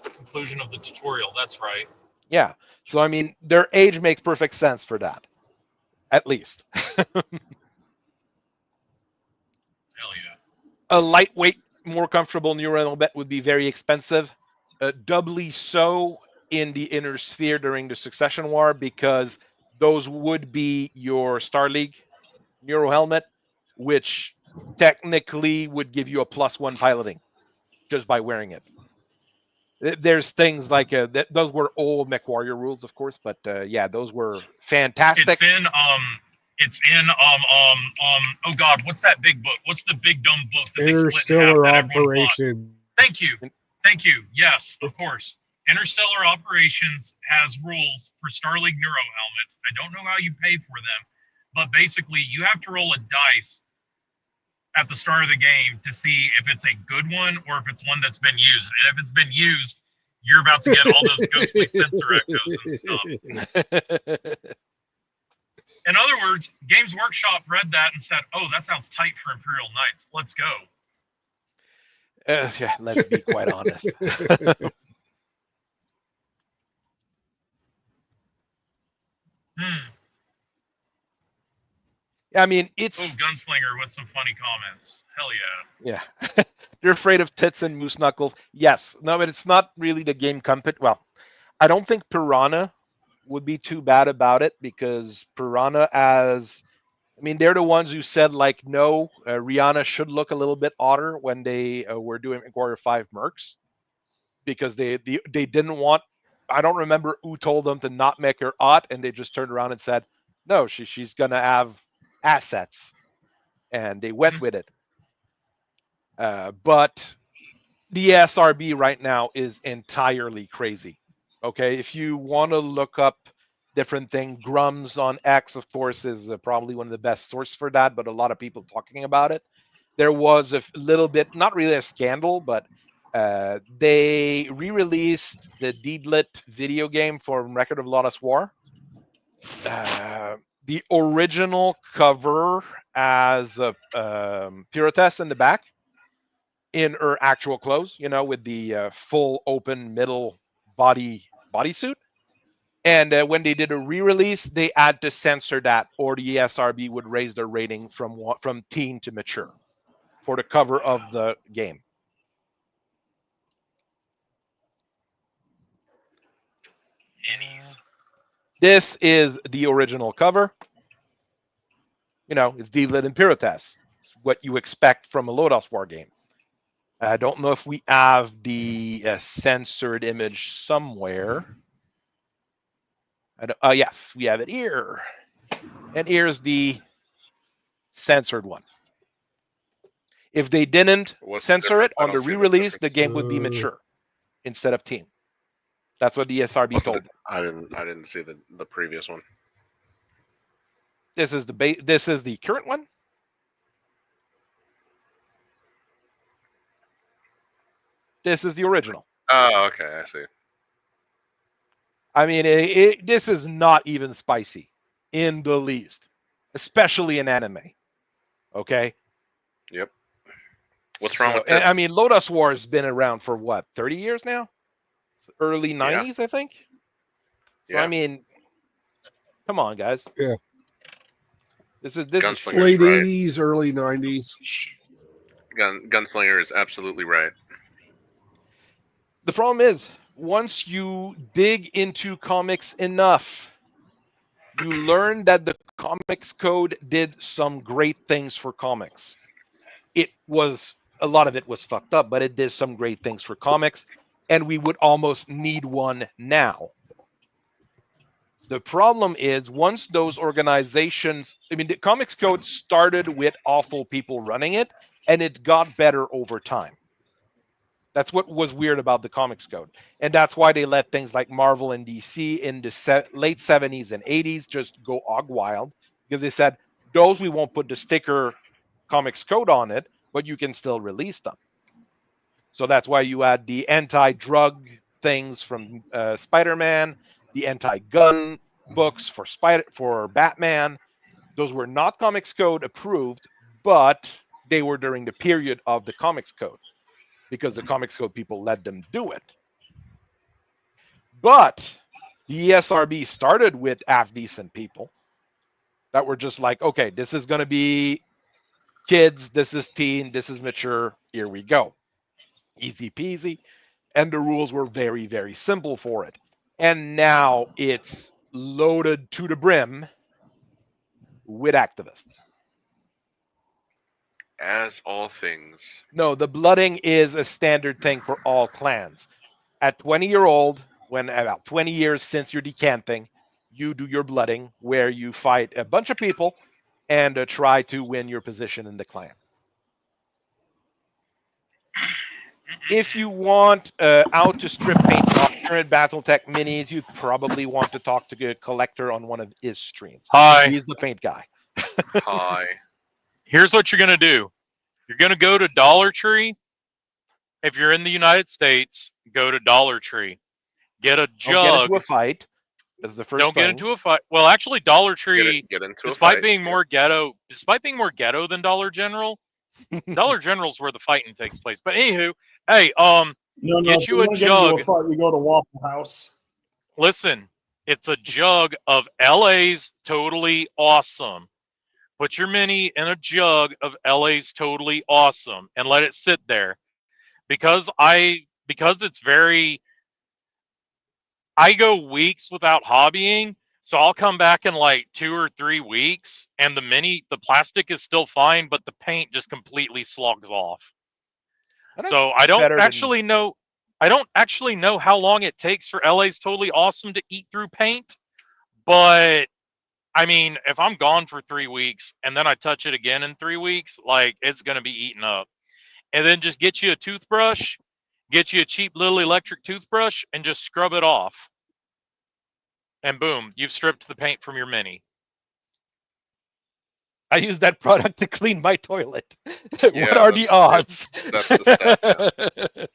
conclusion of the tutorial. That's right. Yeah. So I mean, their age makes perfect sense for that, at least. Hell yeah. A lightweight, more comfortable neural helmet would be very expensive. Doubly so in the inner sphere during the Succession War, because those would be your Star League neural helmet, which technically would give you a +1 piloting just by wearing it. There's things like those were old Mechwarrior rules, of course, but yeah, those were fantastic. It's in oh God, what's that big book? What's the big dumb book that they split in half Interstellar that everyone bought? Operation. Thank you. Yes, of course. Interstellar Operations has rules for Star League Neuro helmets. I don't know how you pay for them, but basically you have to roll a dice at the start of the game to see if it's a good one or if it's one that's been used. And if it's been used, you're about to get all those ghostly sensor echoes and stuff. In other words, Games Workshop read that and said, "Oh, that sounds tight for Imperial Knights. Let's go." Yeah, let's be quite honest. I mean, it's... Oh, Gunslinger with some funny comments. Hell yeah. Yeah. They're afraid of tits and moose knuckles. Yes. No, but it's not really the game company. Well, I don't think Piranha would be too bad about it, because Piranha has... I mean, they're the ones who said, like, no, Rihanna should look a little bit odder when they were doing Mechwarrior 5 Mercs. because they didn't want. I don't remember who told them to not make her aught, and they just turned around and said, "No, she's gonna have assets," and they went with it. But the SRB right now is entirely crazy. Okay, if you want to look up different thing, Grums on X, of course, is probably one of the best source for that, but a lot of people talking about it. There was a little bit, not really a scandal, but they re-released the Deedlit video game for Record of Lawless War. The original cover as a Pyrotess in the back, in her actual clothes, with the full open middle bodysuit. And when they did a re-release, they had to censor that, or the ESRB would raise their rating from teen to mature for the cover of the game. This is the original cover. It's Deedlit and Pyrotess. It's what you expect from a Lodos War game. I don't know if we have the censored image somewhere. Yes, we have it here. And here's the censored one. If they didn't censor it on the re-release, the game would be mature instead of teen. That's what the SRB told them. I didn't see the previous one. This is the current one. This is the original. Oh, okay, I see. I mean, this is not even spicy in the least, especially in anime. Okay. Yep. What's wrong with this? I mean, Lodos War has been around for what, 30 years now? Early 90s, I think. So I mean, come on, guys. Yeah. This is late right. 80s, early 90s. Gunslinger is absolutely right. The problem is, once you dig into comics enough, you learn that the comics code did some great things for comics. A lot of it was fucked up, but it did some great things for comics, and we would almost need one now. The problem is, once those organizations, the comics code started with awful people running it, and it got better over time. That's what was weird about the comics code. And that's why they let things like Marvel and DC in the late 70s and 80s just go hog wild, because they said, those we won't put the sticker comics code on it, but you can still release them. So that's why you had the anti-drug things from Spider-Man, the anti-gun books for Batman. Those were not comics code approved, but they were during the period of the comics code, because the comics code people let them do it. But the ESRB started with half-decent people that were just like, okay, this is going to be kids, this is teen, this is mature, here we go. Easy peasy. And the rules were very, very simple for it. And now it's loaded to the brim with activists. As all things. No, the blooding is a standard thing for all clans. At 20-year-old, when about 20 years since you're decanting, you do your blooding, where you fight a bunch of people and try to win your position in the clan. If you want how to strip paint current Battletech minis, you'd probably want to talk to a collector on one of his streams. Hi. He's the paint guy. Hi. Here's what you're going to do. You're going to go to Dollar Tree. If you're in the United States, go to Dollar Tree. Get a jug. Don't get into a fight. That's the first Don't thing. get into a fight. Well, actually, Dollar Tree, get into despite a fight. being more ghetto than Dollar General, Dollar General's where the fighting takes place. But anywho, hey, get you a jug. We go to Waffle House. Listen, it's a jug of LA's Totally Awesome. Put your mini in a jug of LA's Totally Awesome and let it sit there. Because it's very, I go weeks without hobbying, so I'll come back in like 2 or 3 weeks, and the plastic is still fine, but the paint just completely slogs off. So I don't actually know I don't actually know how long it takes for LA's Totally Awesome to eat through paint, but I mean, if I'm gone for 3 weeks and then I touch it again in 3 weeks, like it's going to be eaten up. And then just get you a toothbrush, get you a cheap little electric toothbrush, and just scrub it off. And boom, you've stripped the paint from your Mini. I use that product to clean my toilet. What Yeah, are the odds? that's the stat.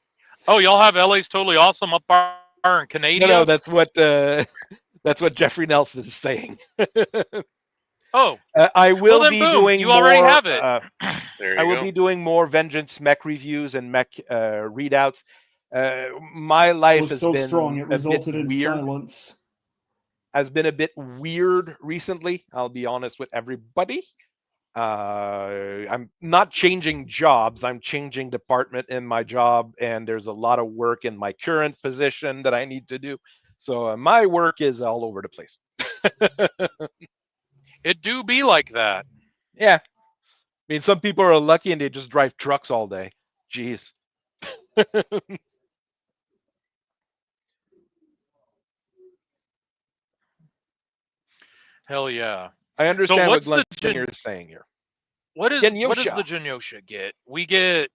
Oh, y'all have LA's Totally Awesome up there in Canada? No, that's what Jeffrey Nelson is saying. Oh, I will then be boom, doing you already more, have it. There you I will go. be doing more Vengeance mech reviews and mech readouts. My life was has so been strong it a bit resulted in weird. silence. Has been a bit weird recently. I'll be honest with everybody. I'm not changing jobs. I'm changing department in my job, and there's a lot of work in my current position that I need to do. So my work is all over the place. It do be like that. Yeah. I mean, some people are lucky and they just drive trucks all day. Jeez. Hell yeah. I understand what what's the Gunslinger is saying here. What does the Genyosha. Genyosha get? We get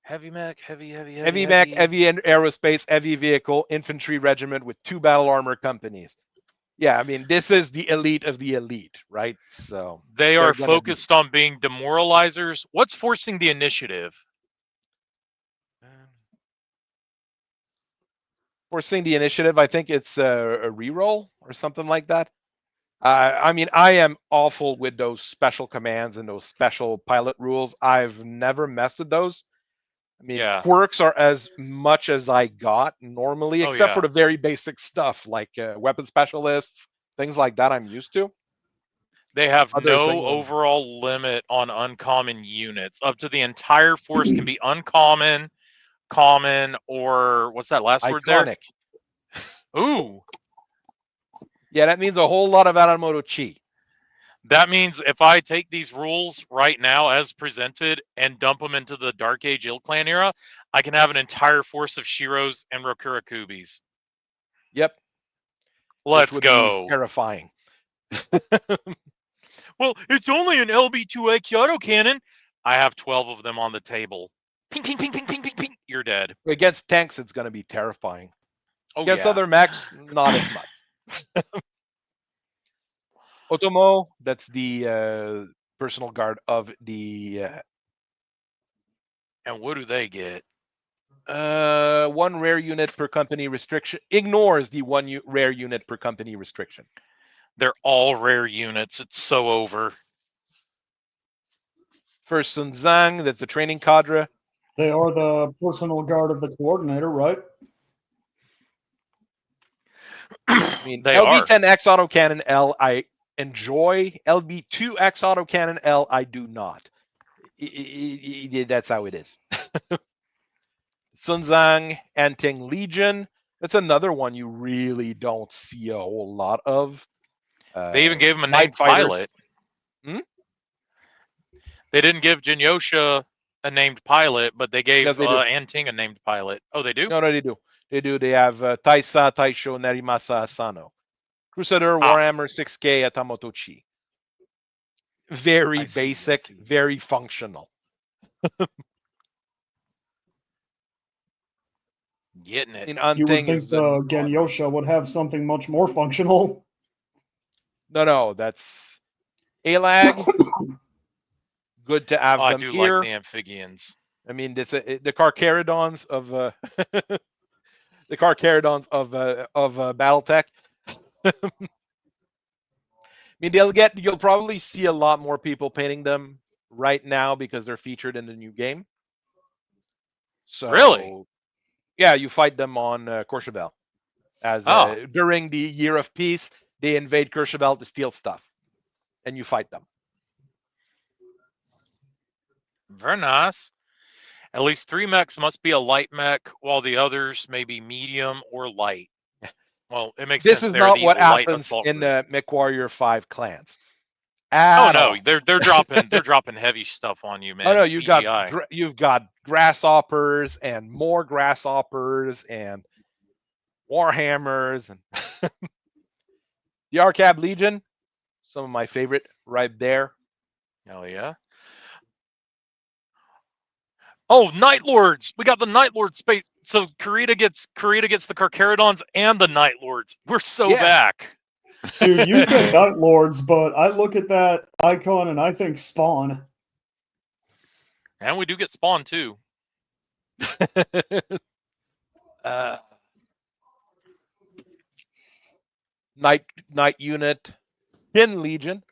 heavy mech, heavy Mech, heavy aerospace, heavy vehicle, infantry regiment with 2 battle armor companies. Yeah, I mean, this is the elite of the elite, right? So They they're are gonna be focused on being demoralizers. What's forcing the initiative? forcing the initiative. I think it's a reroll or something like that. I mean, I am awful with those special commands and those special pilot rules. I've never messed with those. I mean, Yeah. quirks are as much as I got normally, Oh, except yeah. for the very basic stuff like weapon specialists, things like that I'm used to. They have Other no thing- overall limit on uncommon units. Up to the entire force can be uncommon, common, or what's that last word there? Iconic. Ooh. Yeah, that means a whole lot of Aramoto Chi. That means if I take these rules right now as presented and dump them into the Dark Age Ill Clan era, I can have an entire force of Shiros and Rokura Kubis. Yep. Let's which would go. be terrifying. Well, it's only an LB2A Kyoto cannon. I have 12 of them on the table. Ping, ping, ping, ping, ping, ping, ping. You're dead. Against tanks, it's going to be terrifying. Oh, Against yeah. other mechs, not as much. Otomo, that's the personal guard of the And what do they get? 1 rare unit per company restriction. Ignores the 1 rare unit per company restriction. They're all rare units. It's so over. First Sun Zhang, that's the training cadre. They are the personal guard of the coordinator, right? I mean, They are. LB10X autocannon L, I enjoy. LB2X autocannon L, I do not. That's how it is. Sun Zhang, Anting Legion. That's another one you really don't see a whole lot of. They even gave him a Night named Fighters. pilot. Hmm? They didn't give Genyosha a named pilot, but they gave Yes, they do. Anting a named pilot. Oh, they do? No, they do. They do. They have Taisa, Taisho, Nerimasa, Asano. Crusader, Warhammer 6K, Atamoto Chi. Very basic, very functional. Getting it. You would think the Genyosha would have something much more functional. No, that's ALAG. Good to have I them do here. like the amphibians. I mean, it's the Carcharodons of the Carcharodons of Battletech. I mean, you'll probably see a lot more people painting them right now because they're featured in the new game. So, Really? Yeah, you fight them on Courchevel. As during the Year of Peace, they invade Courchevel to steal stuff, and you fight them. Very nice. At least 3 mechs must be a light mech, while the others may be medium or light. Well, it makes This sense. is not what light happens assault in group. the Mechwarrior 5 clans. Oh at no, all. they're dropping heavy stuff on you, man. Oh no, you've got PGI. you've got grasshoppers and more grasshoppers and warhammers and the Arcab Legion. Some of my favorite right there. Hell yeah. Oh, Night Lords! We got the Night Lord space. So Kurita gets the Carcharodons and the Night Lords. We're so Yeah. back. Dude, you said Night Lords, but I look at that icon and I think Spawn. And we do get Spawn too. Night unit, Shin Legion.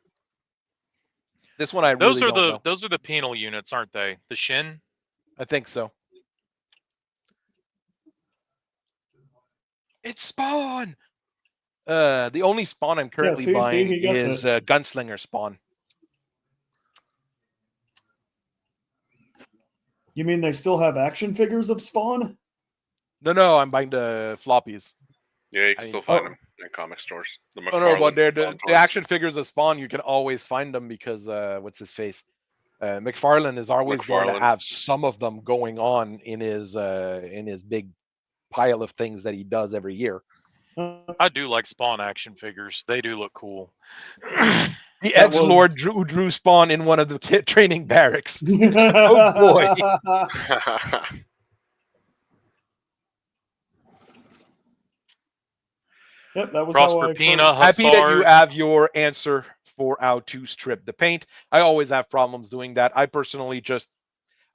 This one I Those really are don't know. those are the penal units, aren't they? The Shin. I think so. It's Spawn. The only Spawn I'm currently see, buying he gets is it. Gunslinger Spawn. You mean they still have action figures of Spawn? No, I'm buying the floppies. Yeah, you can still find them in comic stores. The But they're the Spawn toys. action figures of Spawn. You can always find them because what's his face? McFarlane is always going to McFarlane. have some of them going on in his big pile of things that he does every year. I do like Spawn action figures. They do look cool. The That Edgelord drew Spawn in one of the training barracks. Oh boy! Yep, that was how I Prosperpina, Happy that you Hussards. have your answer for how to strip the paint. I always have problems doing that. I personally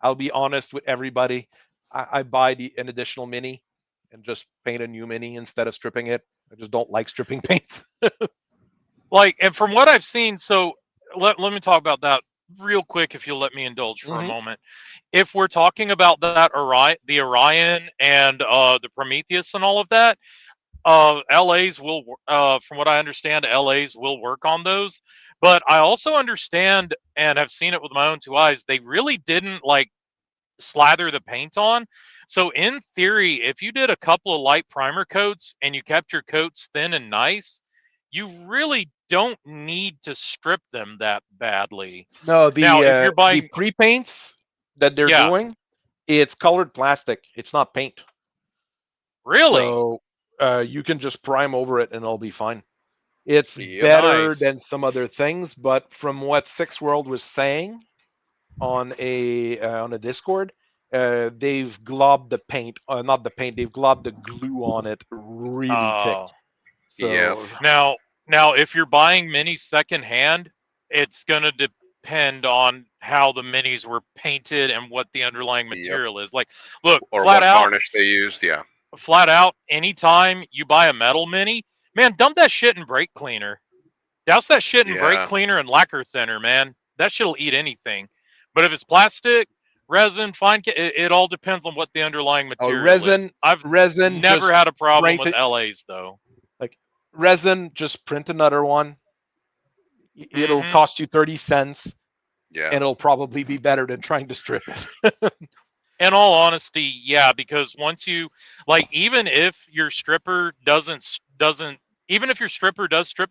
I'll be honest with everybody. I buy an additional mini and just paint a new mini instead of stripping it. I just don't like stripping paints. Like, and from what I've seen, so let me talk about that real quick, if you'll let me indulge for a moment. If we're talking about that the Orion and the Prometheus and all of that, LA's will, from what I understand, LA's will work on those. But I also understand and have seen it with my own two eyes. They really didn't like slather the paint on. So in theory, if you did a couple of light primer coats and you kept your coats thin and nice, you really don't need to strip them that badly. No, Now, if you're buying the pre-paints that they're doing, it's colored plastic. It's not paint. Really? So you can just prime over it and it'll be fine. It's better Nice. than some other things, but from what Six World was saying on a Discord, they've globbed the paint, not the paint, they've globbed the glue on it really thick. So Yeah. Now, if you're buying minis secondhand, it's going to depend on how the minis were painted and what the underlying material is. Like, look, Or flat what out, varnish they used, yeah. flat out, anytime you buy a metal mini, man, dump that shit in brake cleaner. Douse that shit in brake Yeah. cleaner and lacquer thinner, man. That shit'll eat anything. But if it's plastic, resin, fine, it all depends on what the underlying material is. I've resin never just had a problem print with it- LA's though. Like resin, just print another one. It'll cost you 30 cents. Yeah. And it'll probably be better than trying to strip it. In all honesty, yeah, because once you like, even if your stripper does strip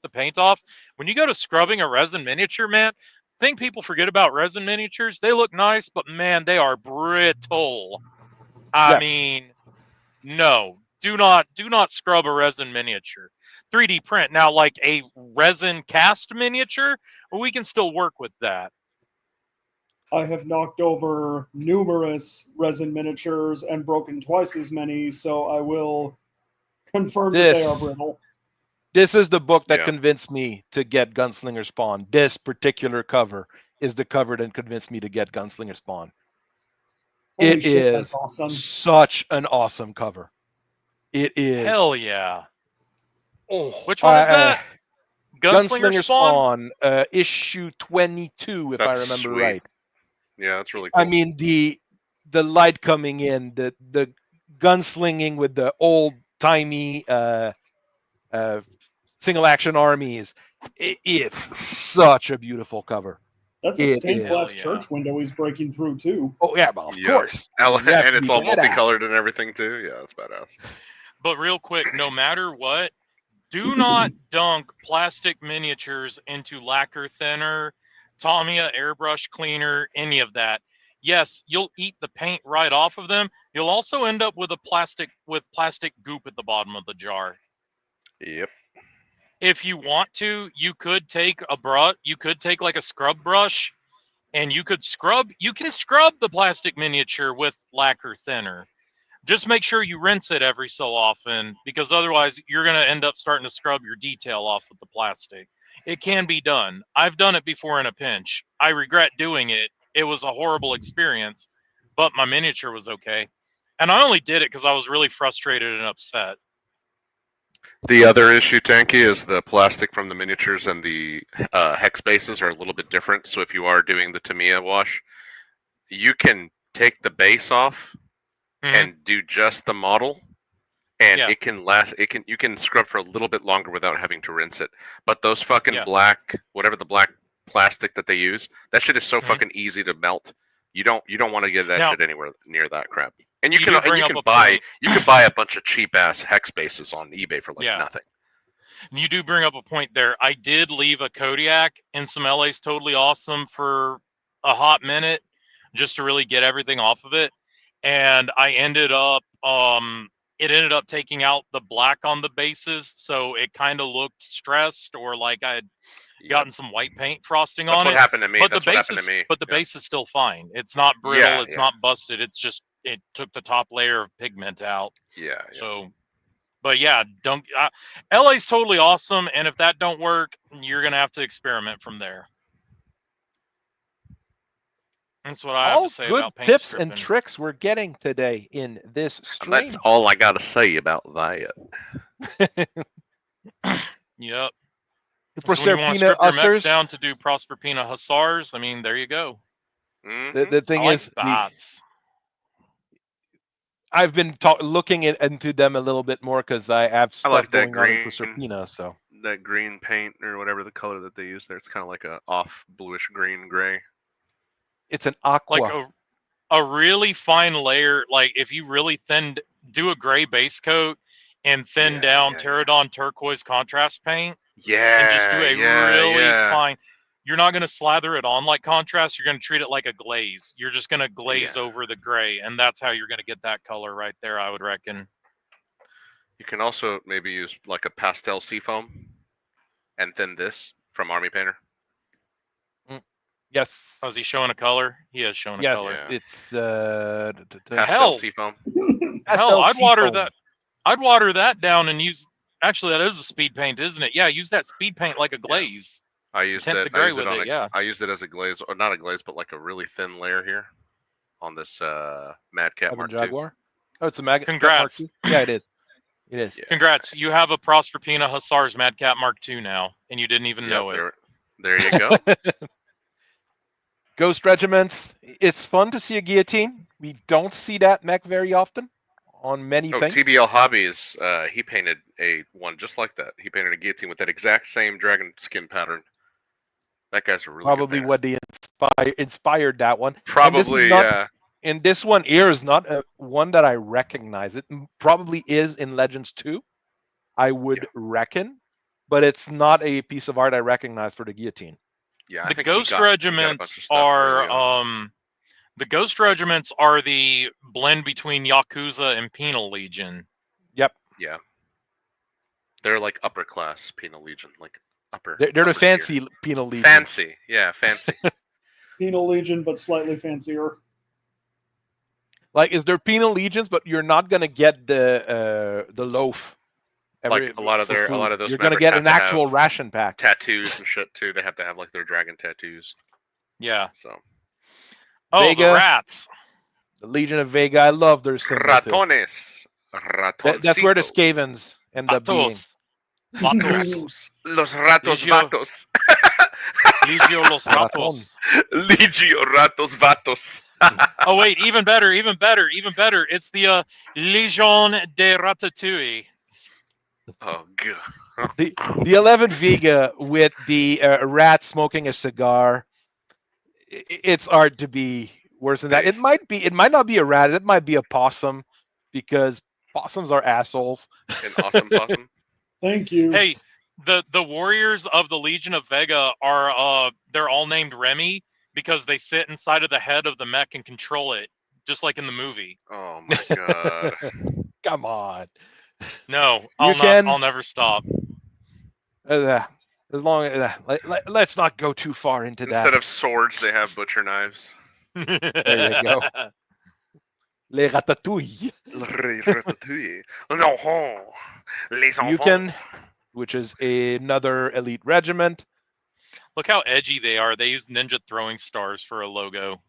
the paint off, when you go to scrubbing a resin miniature, man, thing people forget about resin miniatures, they look nice, but man, they are brittle. I mean, no, do not scrub a resin miniature. 3D print. Now, like a resin cast miniature, we can still work with that. I have knocked over numerous resin miniatures and broken twice as many, so I will confirm that they are brittle. This is the book that Yeah. convinced me to get Gunslinger Spawn. This particular cover is the cover that convinced me to get Gunslinger Spawn. Holy It shit, is that's awesome. such an awesome cover. It is. Hell yeah. Oh, Which one is that? Gunslinger Spawn, issue 22, if That's I remember sweet. right. Yeah, that's really cool. I mean, the light coming in, the gunslinging with the old timey single action armies. It's such a beautiful cover. That's a stained glass yeah. church window he's breaking through too. Oh yeah, well, of course. And You have to it's be all badass. multicolored and everything too. Yeah, that's badass. But real quick, no matter what, Do not dunk plastic miniatures into lacquer thinner, Tamiya airbrush cleaner, any of that. Yes, you'll eat the paint right off of them. You'll also end up with plastic goop at the bottom of the jar. Yep. If you want to, you could take like a scrub brush, and you can scrub the plastic miniature with lacquer thinner. Just make sure you rinse it every so often, because otherwise you're going to end up starting to scrub your detail off with the plastic. It can be done. I've done it before in a pinch. I regret doing it. It was a horrible experience, but my miniature was okay. And I only did it because I was really frustrated and upset. The other issue, Tanky, is the plastic from the miniatures and the hex bases are a little bit different. So if you are doing the Tamiya wash, you can take the base off and do just the model, and it can last. You can scrub for a little bit longer without having to rinse it. But those fucking black, whatever the black plastic that they use, that shit is so fucking easy to melt. You don't want to get that shit anywhere near that crap. And you can buy a bunch of cheap ass hex bases on eBay for like nothing. You do bring up a point there. I did leave a Kodiak in some LA's Totally Awesome for a hot minute, just to really get everything off of it. And I ended up, it ended up taking out the black on the bases, so it kind of looked stressed, or like I had gotten some white paint frosting on it. That's what happened to me. But the base is still fine. It's not brittle. It's not busted. It's just it took the top layer of pigment out. Yeah. So, but yeah, LA's Totally Awesome, and if that don't work, you're gonna have to experiment from there. That's what I have to say about paint tips stripping. and tricks we're getting today in this stream. That's all I gotta say about that. Yep. For so when you want to strip your mechs down to do Proserpina Hussars, I mean, there you go. The thing I is, like I've been looking into them a little bit more because I have stuff like going on in Proserpina. So that green paint or whatever the color that they use there, it's kind of like a off bluish green gray. It's an aqua. Like a really fine layer. Like if you really do a gray base coat and thin down Pterodon turquoise contrast paint. Yeah. And just do a really fine. You're not going to slather it on like contrast. You're going to treat it like a glaze. You're just going to glaze over the gray, and that's how you're going to get that color right there, I would reckon. You can also maybe use like a pastel seafoam and thin this from Army Painter. Yes. Oh, is he showing a color? He is showing a color. It's pastel seafoam. Hell, I'd water that. I'd water that down and use. Actually, that is a speed paint, isn't it? Yeah, use that speed paint like a glaze. I used that. I used it as a glaze, or not a glaze, but like a really thin layer here on this Mad Cat Mark Jaguar. II. Oh, it's a Mad Congrats. Cat Mark II? Yeah, it is. It is. Yeah. Congrats. You have a Proserpina Hussars Mad Cat Mark II now, and you didn't even know it. There you go. Ghost regiments. It's fun to see a guillotine. We don't see that mech very often on many things. TBL Hobbies, he painted a one just like that. He painted a guillotine with that exact same dragon skin pattern. That guy's a really probably good what they inspired that one. Probably, yeah. And this one here is not one that I recognize. It probably is in Legends 2, I would reckon, but it's not a piece of art I recognize for the guillotine. Yeah, the Ghost Regiments are the Ghost Regiments are the blend between Yakuza and Penal Legion. Yep. Yeah. They're like upper class Penal Legion, like upper. They're the fancy Penal Legion. Fancy, yeah, fancy. Penal Legion, but slightly fancier. Like, is there Penal Legions, but you're not gonna get the loaf. Like a lot of those. You're gonna get an actual ration pack. Tattoos and shit too. They have to have like their dragon tattoos. Yeah. So. Oh, Vega, the rats. The Legion of Vega. I love their symbol Ratones. That's where the Skavens end up being. Vatos. Los ratos vatos. Ligio los ratos. Ligio ratos vatos. Oh wait, even better. It's the Legion de Ratatouille. Oh god. The 11 Vega with the rat smoking a cigar. It's hard to be worse than that. It might not be a rat. It might be a possum, because possums are assholes. An awesome possum. Thank you. Hey, the warriors of the Legion of Vega are they're all named Remy because they sit inside of the head of the mech and control it, just like in the movie. Oh my god. Come on. No, You can. I'll never stop. As long as let's not go too far into Instead that. of swords, they have butcher knives. There you go. Les ratatouilles. Ratatouille. No, les You enfants. can, which is another elite regiment. Look how edgy they are. They use ninja throwing stars for a logo.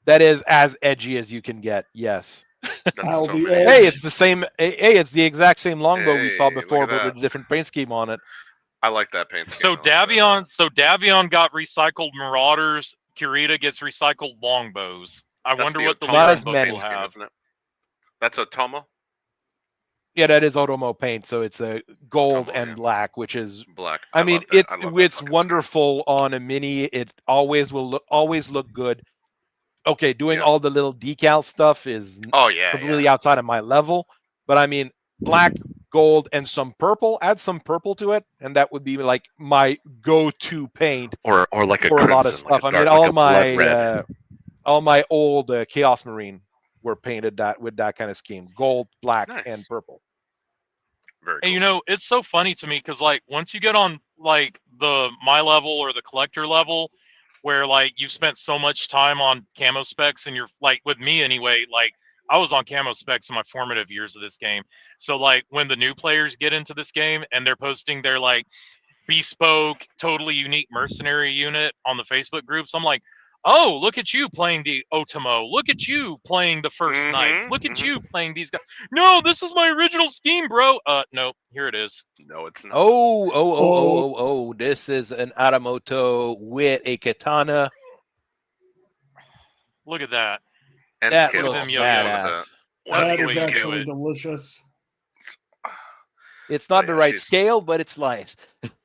That is as edgy as you can get. Yes. That's Ow, so the many. edge. Hey, it's the same. Hey, it's the exact same longbow we saw Hey, look before, at but that. with a different paint scheme on it. I like that paint scheme. So I like that. Davion got recycled Marauders. Kurita gets recycled longbows. I That's wonder what the Otomo Not Legion as book many. will paint scheme, have. isn't it? That's Otomo? Yeah, that is Otomo paint, so it's a gold Otomo, and yeah. black, which is. Black. I mean, love that. I love that it's fucking wonderful on a mini. It always will always look good. Okay, doing Yeah. all the little decal stuff is scheme. Oh yeah, completely yeah. outside of my level. But I mean, black, gold, and some purple. Add some purple to it, and that would be like my go-to paint Or like a for crimson, a lot of stuff. like I mean, all my old Chaos Marine were painted that with that kind of scheme: gold, black, Nice. and purple. Very And cool. it's so funny to me because like once you get on like the my level or the collector level, where like you've spent so much time on camo specs and you're like with me anyway, like I was on camo specs in my formative years of this game. So like when the new players get into this game and they're posting their like bespoke, totally unique mercenary unit on the Facebook groups, I'm like, oh, look at you playing the Otomo. Look at you playing the First Knights. Look at you playing these guys. No, this is my original scheme, bro. No, here it is. No, it's not. Oh! This is an Aramoto with a katana. Look at that. And That scale look at looks them yo-yos. badass. That's That the way is you do actually it. delicious. It's not Oh, the yeah, right she's- scale, but it's nice.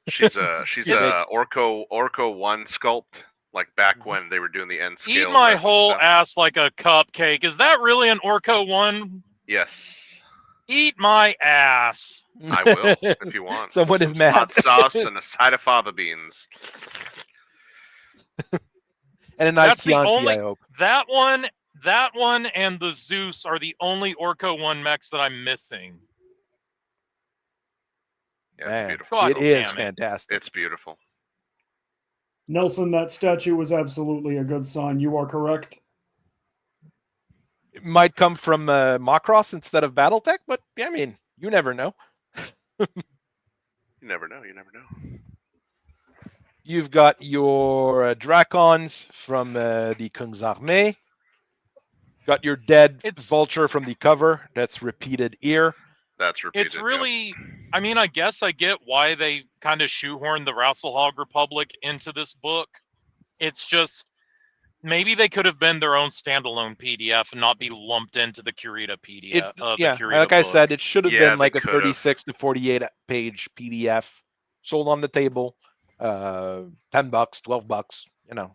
She's It's- a Orco 1 sculpt, like back when they were doing the end scale. Eat my resin whole stuff. ass like a cupcake. Is that really an Orco 1? Yes, Eat my ass. I will if you want. Someone Some is mad. hot sauce and a side of fava beans. And a nice That's the Chianti, only- I hope. That one and the Zeus are the only Orco 1 mechs that I'm missing. Yeah, it's Man, beautiful. God it is damn it. fantastic. It's beautiful. Nelson, that statue was absolutely a good sign. You are correct. It might come from Macross instead of Battletech, but yeah, I mean, you never know. You never know. You never know. You've got your Dracons from the Kungsarmee. Got your dead It's- vulture from the cover. That's repeated ear. That's repeated. It's really, I mean, I guess I get why they kind of shoehorned the Rausselhog Republic into this book. It's just, maybe they could have been their own standalone PDF and not be lumped into the Kurita PDF. Yeah, the Kurita like I book. said, it should have Yeah, been they like a could've. 36 to 48 page PDF sold on the table. $10, $12,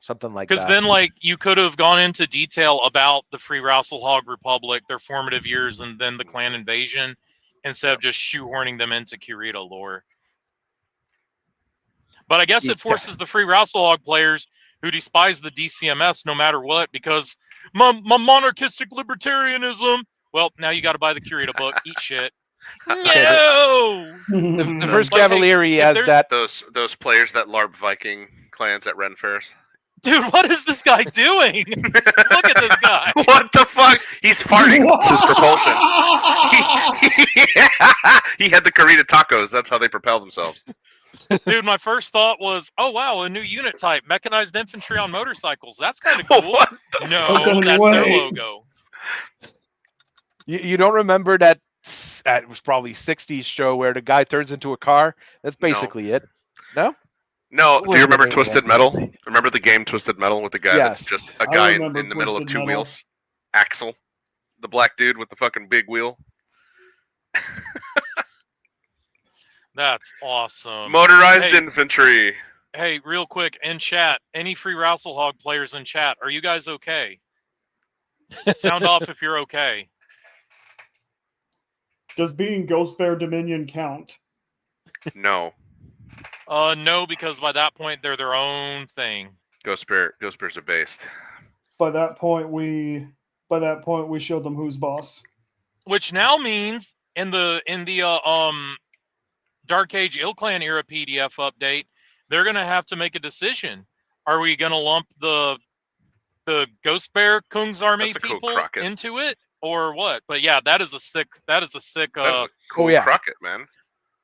something like that. Because then, like, you could have gone into detail about the Free Rausselhog Republic, their formative years, and then the clan invasion, instead of just shoehorning them into Kurita lore. But I guess it forces the Free Rausselhog players who despise the DCMS no matter what, because my monarchistic libertarianism. Well, now you got to buy the Kurita book. Eat shit. No. The first But, hey, Cavalieri if has there's- that. Those players that LARP Viking clans at Ren Fairs. Dude, what is this guy doing? Look at this guy. What the fuck? He's farting. It's his propulsion. He had the Kurita tacos. That's how they propel themselves. Dude, my first thought was, oh wow, a new unit type, mechanized infantry on motorcycles. That's kind of cool. What the No, fuck? that's their Wait. logo. You don't remember that? It was probably 60s show where the guy turns into a car. That's No. basically it. No. No, What do was you the remember name of Twisted that Metal? thing? Remember the game Twisted Metal with the guy that's Yes. just a I guy remember in the middle of Twisted two Metal. wheels? Axel, the black dude with the fucking big wheel. That's awesome. Motorized hey. infantry. Hey, real quick, in chat, any Free Rausselhog players in chat, are you guys okay? Sound off if you're okay. Does being Ghost Bear Dominion count? No. No, because by that point they're their own thing. Ghost Spears are based. By that point, we showed them who's boss. Which now means in the Dark Age Ill Clan era PDF update, they're gonna have to make a decision. Are we gonna lump the Ghost Bear Kung's Army That's a cool people Crockett. into it or what? But yeah, that is a sick. That's a cool yeah. Crockett, man.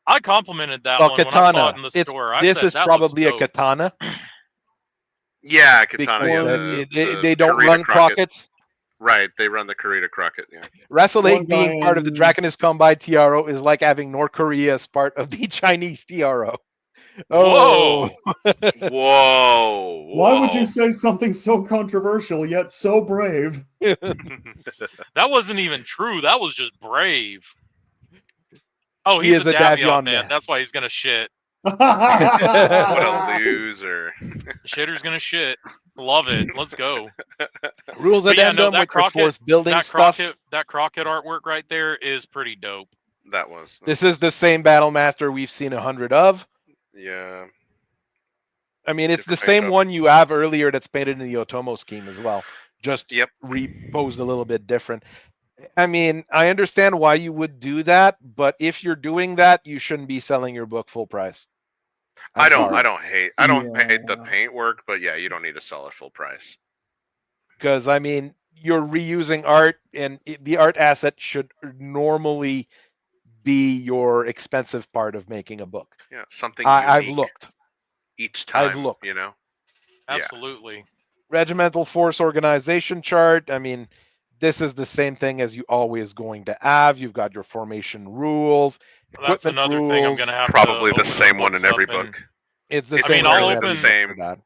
I complimented that Well, one when I saw it katana. in the store. I This said, is that probably a looks dope. katana. Yeah, Katana. Because Yeah, they don't Kurita run Crockett. Crockets. Right, they run the Kurita Crockett. Yeah. Wrestle One 8 being guy part of the in- Draconis Combine TRO is like having North Korea as part of the Chinese TRO. Whoa. Whoa. Why would you say something so controversial yet so brave? That wasn't even true. That was just brave. Oh, He he's is a a Davion Davion man. man. That's why he's gonna shit. What a loser. Shitter's gonna shit. Love it. Let's go. Rules But yeah, addendum no, that with Crockett- the force building That stuff. Crockett artwork right there is pretty dope. That was. This is the same Battle Master we've seen 100 of. Yeah. I mean, it's the Different same paint job. one you have earlier that's painted in the Otomo scheme as well. Just Yep. reposed a little bit different. I mean, I understand why you would do that, but if you're doing that, you shouldn't be selling your book full price. I don't hate the Yeah. paint work, but yeah, you don't need to sell it full price. Because I mean, you're reusing art, and the art asset should normally be your expensive part of making a book. Yeah, something I've unique looked. each time. I've looked. You know. Yeah. Absolutely. Regimental force organization chart. I mean, this is the same thing as you always going to have. You've got your formation rules, That's equipment another rules. thing I'm gonna have Probably to the open same one books in every up and- book. It's the It's same. I'll way open- every same. for that.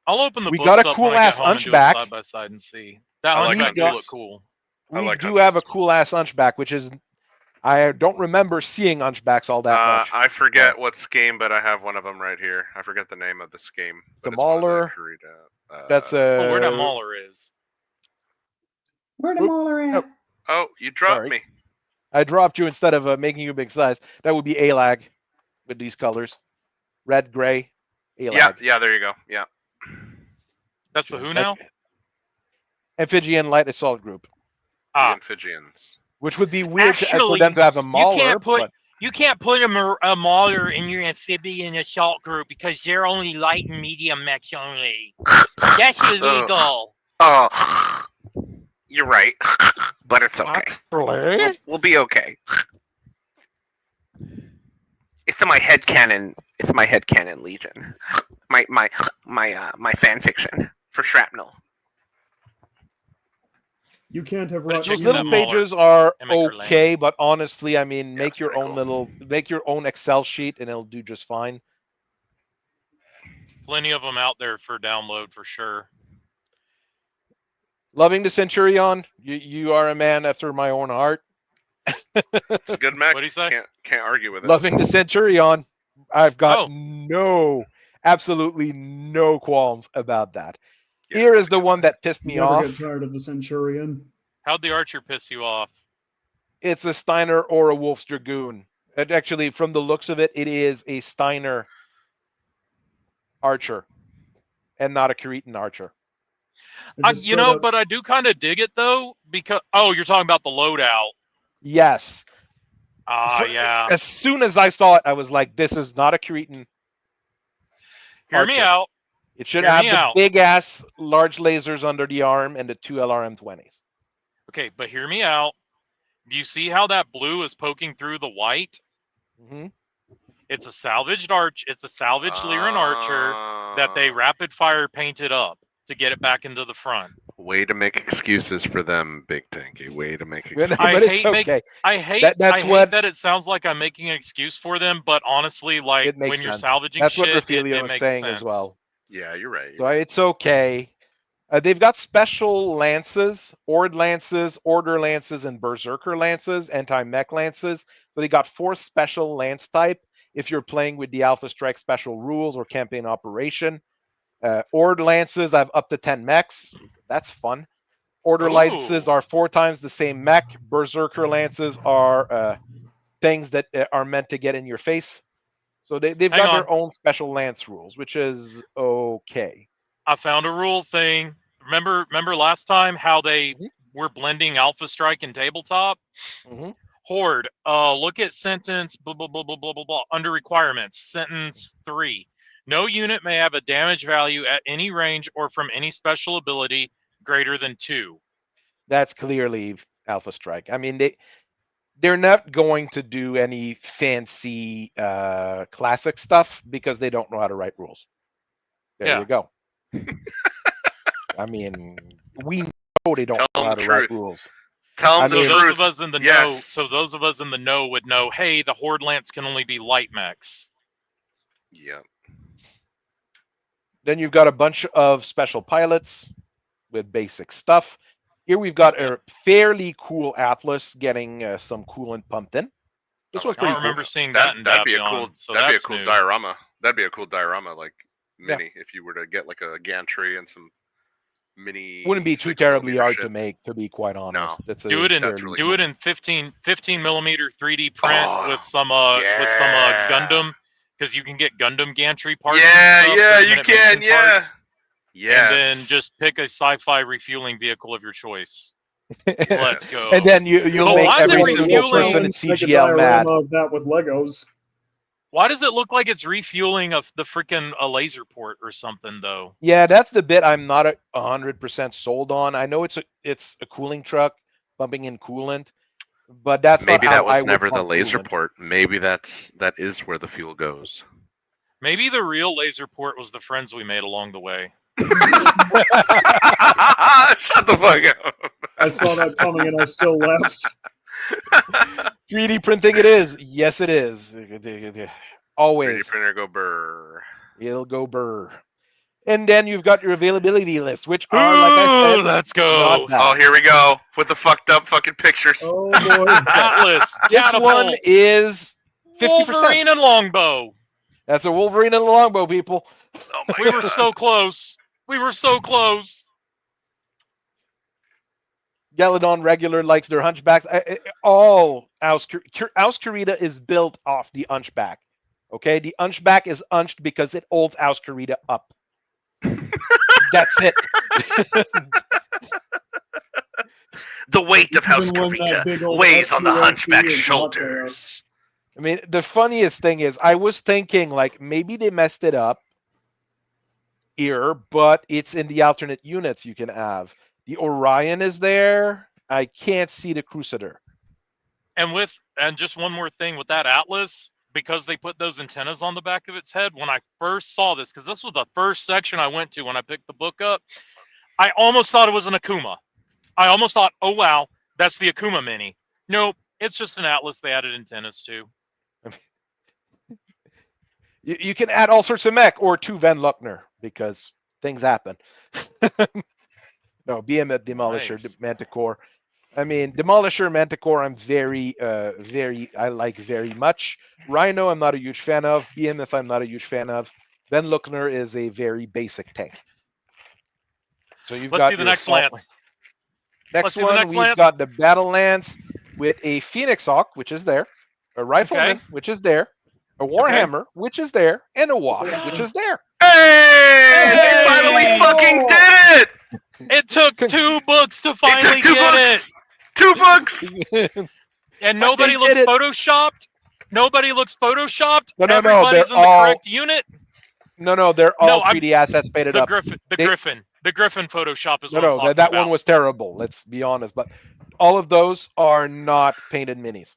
I'll open the We books got a up cool when I ass get home and do a hunchback. side by side and see. That I like hunchback do hunches. look cool. I We like do have a hunches. cool ass hunchback, which is I don't remember seeing hunchbacks all that much. I forget what scheme, but I have one of them right here. I forget the name of the scheme. The but it's one of the Mauler. Kurita, That's Oh, where that Mauler is. Where the Oop. Mauler at? Oh, you dropped Sorry. me. I dropped you instead of making you big size. That would be A-lag with these colors. Red, gray, A-lag. Yeah, there you go. Yeah. That's the who now? Amphibian Light Assault Group, The Ah, Amphibians. which would be weird for Actually, them to have a Mauler. put- You can't put a Mauler in your amphibian assault group because they're only light and medium mechs only. That's illegal. Oh, you're right, but it's okay. Actually, We'll be okay. It's my headcanon. It's my headcanon Legion. My fan fiction for Shrapnel. You can't have But run. it's those just little that Mauler pages are and make her lame. okay, but honestly, I mean, Yeah, make it's your pretty own cool. make your own Excel sheet, and it'll do just fine. plenty of them out there for download for sure. Loving the Centurion, you are a man after my own heart. It's a good mech. What'd he say? Can't argue with it. Loving the Centurion, I've got Oh. absolutely no qualms about that. Yeah, Here it's is the one that pissed me Never off. get tired of the Centurion. How'd the Archer piss you off? It's a Steiner or a Wolf's Dragoon. It actually, from the looks of it, it is a Steiner Archer and not a Kuritan Archer. It just You straight know, up- but I do kind of dig it though because you're talking about the loadout. Yes. Ah, yeah. As soon as I saw it, I was like, this is not a Kuritan. Hear me Archer. out. It should Hear have me the out. big ass large lasers under the arm and the 2 LRM-20s. Okay, but hear me out. Do you see how that blue is poking through the white? hmm It's a salvaged arch. It's a salvaged Lyran Archer that they Ah. rapid fire painted up to get it back into the front. Way to make excuses for them, Big Tanky. Way to make But excuses. I it's hate okay. I hate That's I hate what- that it sounds like I'm making an excuse for them, but honestly, like It makes when you're sense. salvaging That's shit, what Raphaelia it was makes saying sense. as well. Yeah, you're right. So it's okay. They've got special lances, Ord lances, Order lances, and Berserker lances, anti-mech lances. So they got 4 special lance type if you're playing with the Alpha Strike special rules or campaign operation. Ord lances have up to 10 mechs. That's fun. Order lances Ooh. are 4 times the same mech. Berserker lances are things that are meant to get in your face. So they've Hang got on. their own special lance rules, which is okay. I found a rule thing. Remember last time how they Mhm. were blending Alpha Strike and Tabletop? Mhm. Horde. Look at sentence blah blah blah blah blah blah blah under requirements. Sentence 3. No unit may have a damage value at any range or from any special ability greater than 2. That's clearly Alpha Strike. I mean, they're not going to do any fancy classic stuff because they don't know how to write rules. There Yeah. you go. I mean, we know they don't Tell know them how the to write truth. rules. Tell them I So mean- the those truth. of us in the know, Yes. so those of us in the know would know, hey, the Horde Lance can only be light mechs. Yeah. Then you've got a bunch of special pilots with basic stuff. Here we've got a fairly cool Atlas getting some coolant pumped in. This Oh, one's I pretty don't cool. remember seeing that in That'd be a Davion, cool. so that'd be a that's cool new. diorama. That'd be a cool diorama, like Yeah. mini. If you were to get like a gantry and some mini. Wouldn't be too 6 terribly millimeter hard shit. to make, to be quite honest. That's Do it in That's really do it in 15 millimeter 3D print Oh, with some yeah. Gundam, because you can get Gundam gantry parts. Yeah, and stuff, yeah, 30-minute you can, mission yeah. parts, Yes. And then just pick a sci-fi refueling vehicle of your choice. Let's go. And then you'll But make why is it every single refueling? person in Make a CGL mad. diorama of that with Legos. Why does it look like it's refueling of the freaking a laser port or something though? Yeah, that's the bit I'm not 100% sold on. I know it's a cooling truck pumping in coolant, but that's Maybe not how that was I would never the pump laser coolant. port. Maybe that is where the fuel goes. Maybe the real laser port was the friends we made along the way. Shut the fuck up. I saw that coming and I still left. 3D printing it is. Yes, it is. 3D Always. printer go burr. It'll go burr. And then you've got your availability list, which are, like I Ooh, said, let's go. not bad. Oh, here we go with the fucked up fucking pictures. Oh boy. Atlas, This one catapult, is 50%. Wolverine, and longbow. That's a Wolverine and a longbow, people. Oh my We were God. so close. We were so close. Galadon regular likes their hunchbacks. All Aus Kurita is built off the hunchback. Okay, the hunchback is hunched because it holds Aus Kurita up. That's it. The weight of House Even when that big Kurita old weighs on the SUSC hunchback's is not there. shoulders. I mean, the funniest thing is, I was thinking like maybe they messed it up here, but it's in the alternate units you can have. The Orion is there. I can't see the Crusader. And just one more thing with that Atlas, because they put those antennas on the back of its head. When I first saw this, because this was the first section I went to when I picked the book up, I almost thought it was an Akuma. I almost thought, oh wow, that's the Akuma Mini. Nope, it's just an Atlas they added antennas to. You can add all sorts of mech or 2 Van Luckner because things happen. No, Behemoth, Demolisher, Nice. Manticore. I mean, Demolisher, Manticore, I'm I like very much. Rhino, I'm not a huge fan of. Behemoth, I'm not a huge fan of. Van Luckner is a very basic tank. So you've Let's got see the your next assault- Lance. Next see the one, next we've Lance. got the Battle Lance with a Phoenix Hawk, which is there, a Rifleman, Okay. which is there, a Warhammer, which is there, and a Wasp, which is there. Hey! They finally Hey! fucking did it! It took 2 books to It finally took 2 get it. books! 2 books! And But nobody they looks did it. photoshopped. Nobody looks photoshopped. No, Everybody's they're in the all- correct unit. No, they're No, all I'm- 3D assets painted The up. Griffin, the They- Griffin Photoshop is No, what I'm no, talking that about. one was terrible. Let's be honest. But all of those are not painted minis.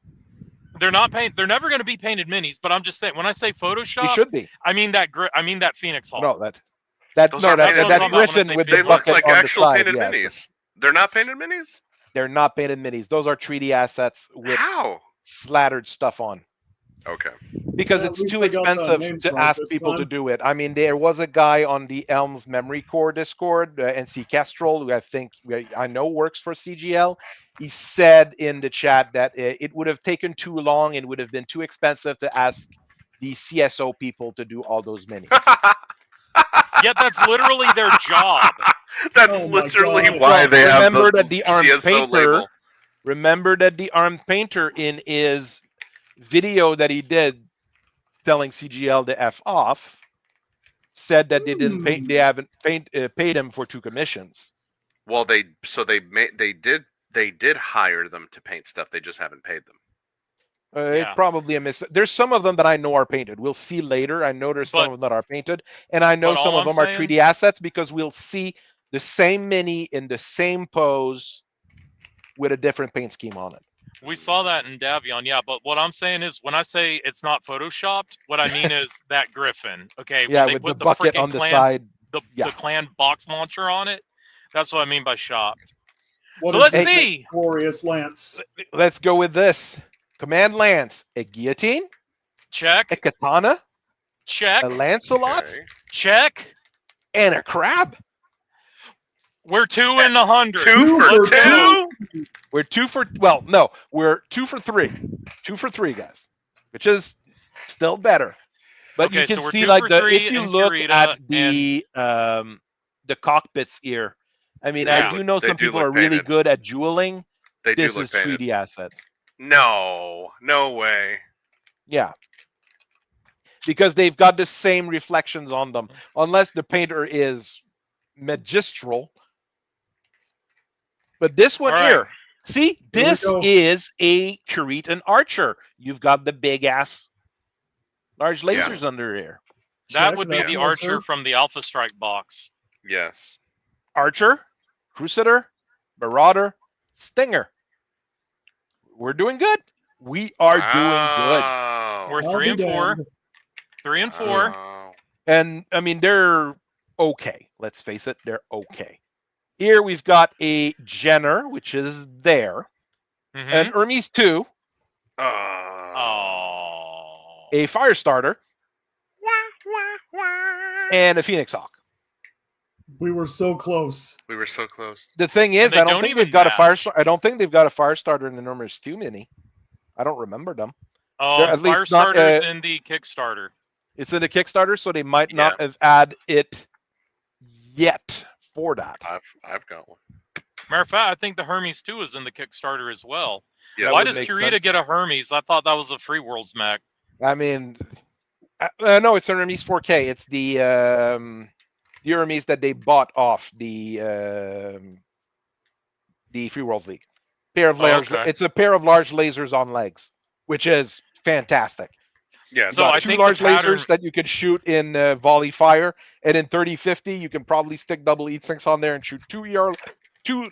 They're not paint. They're never going to be painted minis. But I'm just saying, when I say They Photoshop, should be. I mean that Phoenix Hawk. No, that Those no, are that, painted that minis. Griffin with They the They look bucket like on the actual side. painted Yes. minis. They're not painted minis? They're not painted minis. Those are 3D assets with How? slattered stuff on. Okay. Because Yeah, at it's least too they got the expensive names to right ask this people to time. do it. I mean, there was a guy on the Elms Memory Core Discord, NC Kestrel, who I know works for CGL. He said in the chat that it would have taken too long and would have been too expensive to ask the CSO people to do all those minis. Yet that's literally their job. That's Oh my literally God. why Well, they have remember the that the armed CSO painter- label. Remember that the armed painter in his video that he did telling CGL to F off, said that they didn't pay, they haven't paid him for 2 commissions. Well, they did hire them to paint stuff. They just haven't paid them. It's probably a miss. There's some of them that I know are painted. We'll see later. I know there's some of them that are painted, and I know some of them are 3D assets because we'll see the same mini in the same pose with a different paint scheme on it. We saw that in Davion, yeah. But what I'm saying is, when I say it's not photoshopped, what I mean is that Griffin. Okay. Yeah, when they with put the bucket on the side. the clan box launcher on it. That's what I mean by shopped. What so is let's the see. Glorious Lance. Let's go with this. Command Lance, a guillotine, Check. a katana, Check. a Lancelot, Okay. Check. and a crab. We're 2 in 100. 2 for 2. We're 2 for, well, no, we're 2 for 3. 2 for 3, guys, which is still better. But Okay, you can so we're see 2 like for 3 if you in look Kurita at the cockpits here, I mean, I do know some people are really good at jeweling. They This do look is painted. 3D assets. No way. Yeah. Because they've got the same reflections on them. Unless the painter is magistral. But this one here, see, this is a Kuritan archer. You've got the big ass large lasers under here. That would be the archer from the Alpha Strike box. Yes. Archer, Crusader, Marauder, Stinger. We're doing good. We are doing good. We're 3 and 4. 3 and 4. And I mean, they're okay. Let's face it, they're okay. Here we've got a Jenner, which is there, an Hermes 2, a Firestarter, and a Phoenix Hawk. We were so close. We were so close. The thing is, I don't think they've got a Firestarter. I don't think they've got a Firestarter in the Hermes 2 mini. I don't remember them. Firestarter's in the Kickstarter. It's in the Kickstarter, so they might not have added it yet for that. I've got one. Matter of fact, I think the Hermes 2 is in the Kickstarter as well. Yeah, why does Kurita get a Hermes? I thought that was a Free Worlds mech. I mean, no, it's an Hermes 4K. It's the Hermes that they bought off the Free Worlds League. It's a pair of large lasers on legs, which is fantastic. Yeah, so I think large lasers that you can shoot in volley fire, and in 30-50 you can probably stick double heat sinks on there and shoot two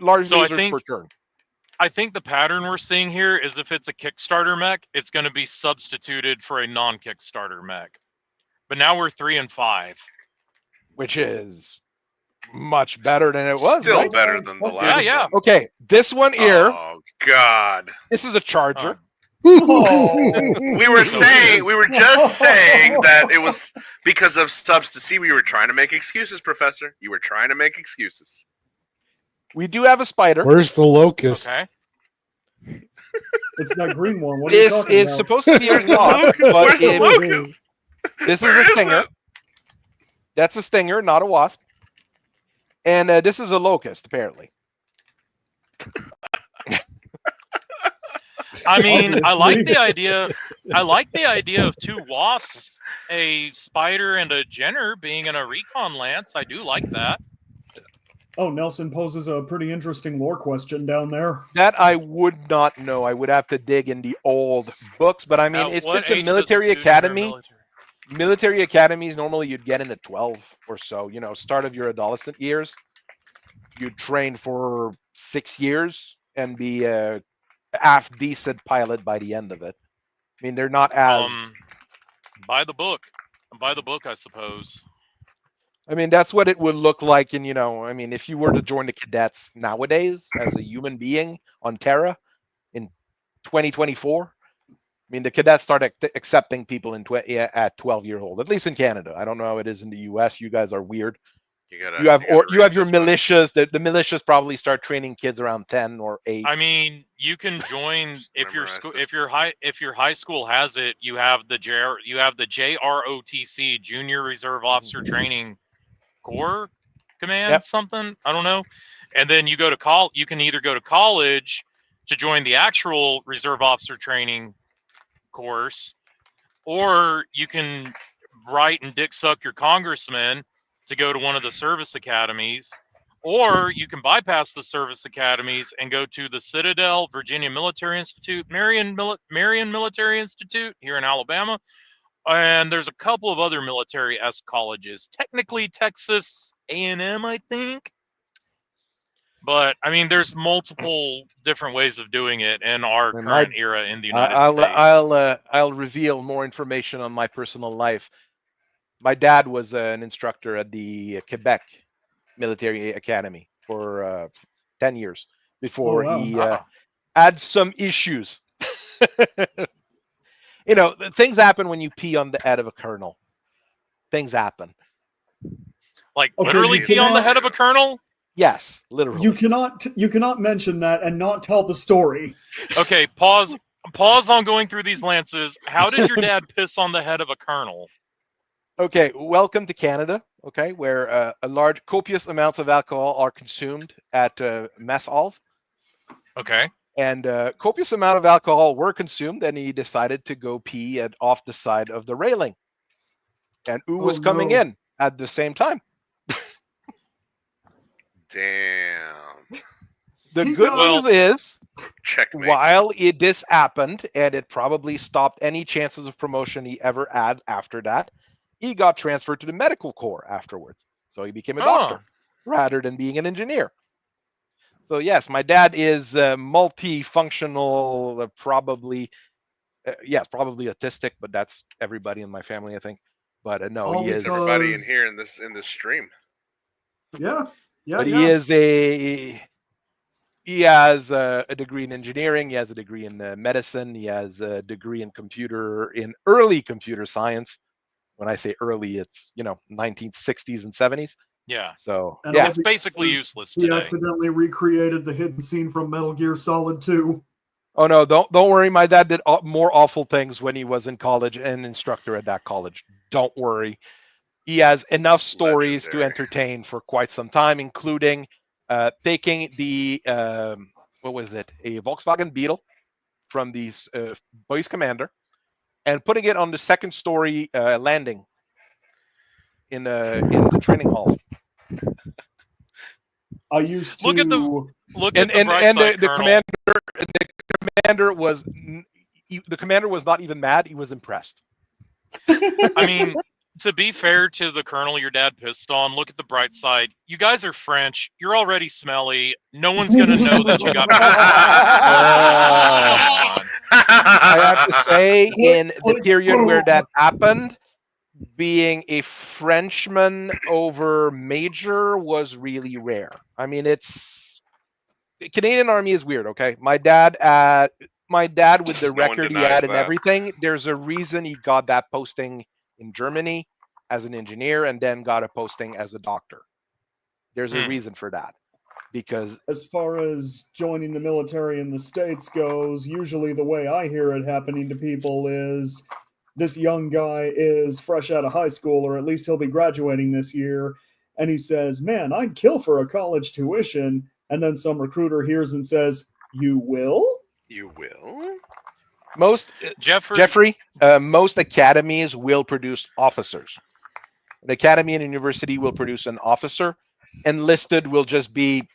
large lasers per turn. I think the pattern we're seeing here is if it's a Kickstarter mech, it's going to be substituted for a non-Kickstarter mech. But now we're 3 and 5, which is much better than it was. Still right? better than the last. Yeah. Okay, this one here. Oh God! This is a Charger. We were just saying that it was because of subs to see. We were trying to make excuses, Professor. You were trying to make excuses. We do have a Spider. Where's the locust? Okay. It's that green one. What are you talking This is about? supposed to be a wasp, but this is a Stinger. That's a Stinger, not a Wasp. And this is a Locust, apparently. I mean, I like the idea. I like the idea of 2 Wasps, a Spider and a Jenner being in a Recon Lance. I do like that. Oh, Nelson poses a pretty interesting lore question down there. That I would not know. I would have to dig in the old books. But I mean, if it's a military academy, military academies, normally you'd get into 12 or so. You know, start of your adolescent years. You'd train for 6 years and be a half-decent pilot by the end of it. I mean, they're not as... By the book. By the book, I suppose. I mean, that's what it would look like. And, you know, I mean, if you were to join the cadets nowadays as a human being on Terra in 2024, I mean, the cadets start accepting people at 12 years old, at least in Canada. I don't know how it is in the US. You guys are weird. You have your militias. The militias probably start training kids around 10 or 8. I mean, you can join if your high school has it. You have the JROTC, Junior Reserve Officer Training Corps Command, something, I don't know. And then you go to you can either go to college to join the actual Reserve Officer Training course, or you can write and dick suck your congressman to go to one of the service academies, or you can bypass the service academies and go to the Citadel, Virginia Military Institute, Marion Military Institute here in Alabama, and there's a couple of other military-esque colleges. Technically, Texas A&M, I think. But I mean, there's multiple different ways of doing it in our And current era in the United States. I'll reveal more information on my personal life. My dad was an instructor at the Quebec Military Academy for 10 years before wow. he had some issues. You know, things happen when you pee on the head of a colonel. Things happen. Like Okay, literally you pee on the cannot- head of a colonel? Yes, literally. You cannot mention that and not tell the story. Okay, pause on going through these lances. How did your dad piss on the head of a colonel? Okay, welcome to Canada, okay, where a large, copious amounts of alcohol are consumed at mess halls. Okay. And copious amount of alcohol were consumed, and he decided to go pee off the side of the railing. And who was coming no. in at the same time? Damn. The He good got- news is, Checkmate. while this happened, and it probably stopped any chances of promotion he ever had after that, he got transferred to the medical corps afterwards. So he became a doctor rather than being an engineer. So yes, my dad is multifunctional, probably, yes, probably autistic, but that's everybody in my family, I think. But no, All he is. because- Everybody in here in this stream. Yeah. Yeah. But yeah. he has a degree in engineering. He has a degree in medicine. He has a degree in early computer science. When I say early, it's 1960s and 70s. Yeah. So And yeah, It's basically useless He today. accidentally recreated the hidden scene from Metal Gear Solid 2. oh no, don't worry. My dad did more awful things when he was in college and instructor at that college. Don't worry. He has enough stories to Legendary. entertain for quite some time, including taking the what was it, a Volkswagen Beetle from the Boys Commander, and putting it on the second story landing in the training halls. I used to. Look at the And bright side, the Colonel. commander was not even mad. He was impressed. I mean, to be fair to the colonel your dad pissed on, look at the bright side. You guys are French. You're already smelly. No one's gonna know that you got pissed on. I have to say, in the period where that happened, being a Frenchman over major was really rare. I mean, the Canadian Army is weird. Okay, my dad with the No one record he denies had and that. everything, there's a reason he got that posting in Germany as an engineer and then got a posting as a doctor. There's a reason for that, because As far as joining the military in the States goes, usually the way I hear it happening to people is this young guy is fresh out of high school, or at least he'll be graduating this year, and he says, "Man, I'd kill for a college tuition." And then some recruiter hears and says, "You will?" You will? most Jeffrey, most academies will produce officers. An academy and university will produce an officer. Enlisted will just be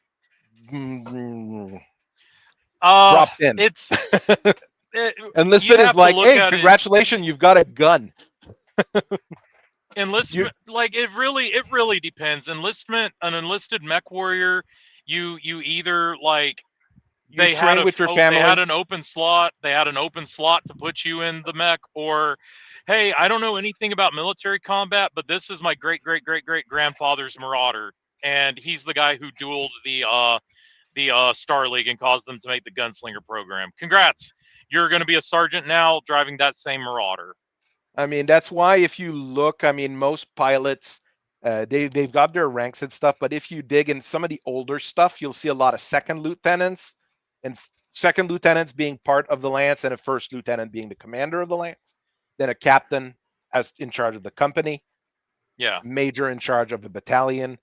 dropped in. Enlisted you is have to like, look hey, at it- congratulations, you've got a gun. enlistment, like it really depends. An enlisted Mechwarrior, you either like You they train had with your family. They had an open slot. They had an open slot to put you in the mech, or hey, I don't know anything about military combat, but this is my great grandfather's Marauder, and he's the guy who dueled the Star League and caused them to make the Gunslinger program. Congrats, you're going to be a sergeant now, driving that same Marauder. I mean, that's why if you look, I mean, most pilots, they've got their ranks and stuff, but if you dig in some of the older stuff, you'll see a lot of second lieutenants, and second lieutenants being part of the lance, and a first lieutenant being the commander of the lance, then a captain as in charge of the company, Yeah. major in charge of the battalion.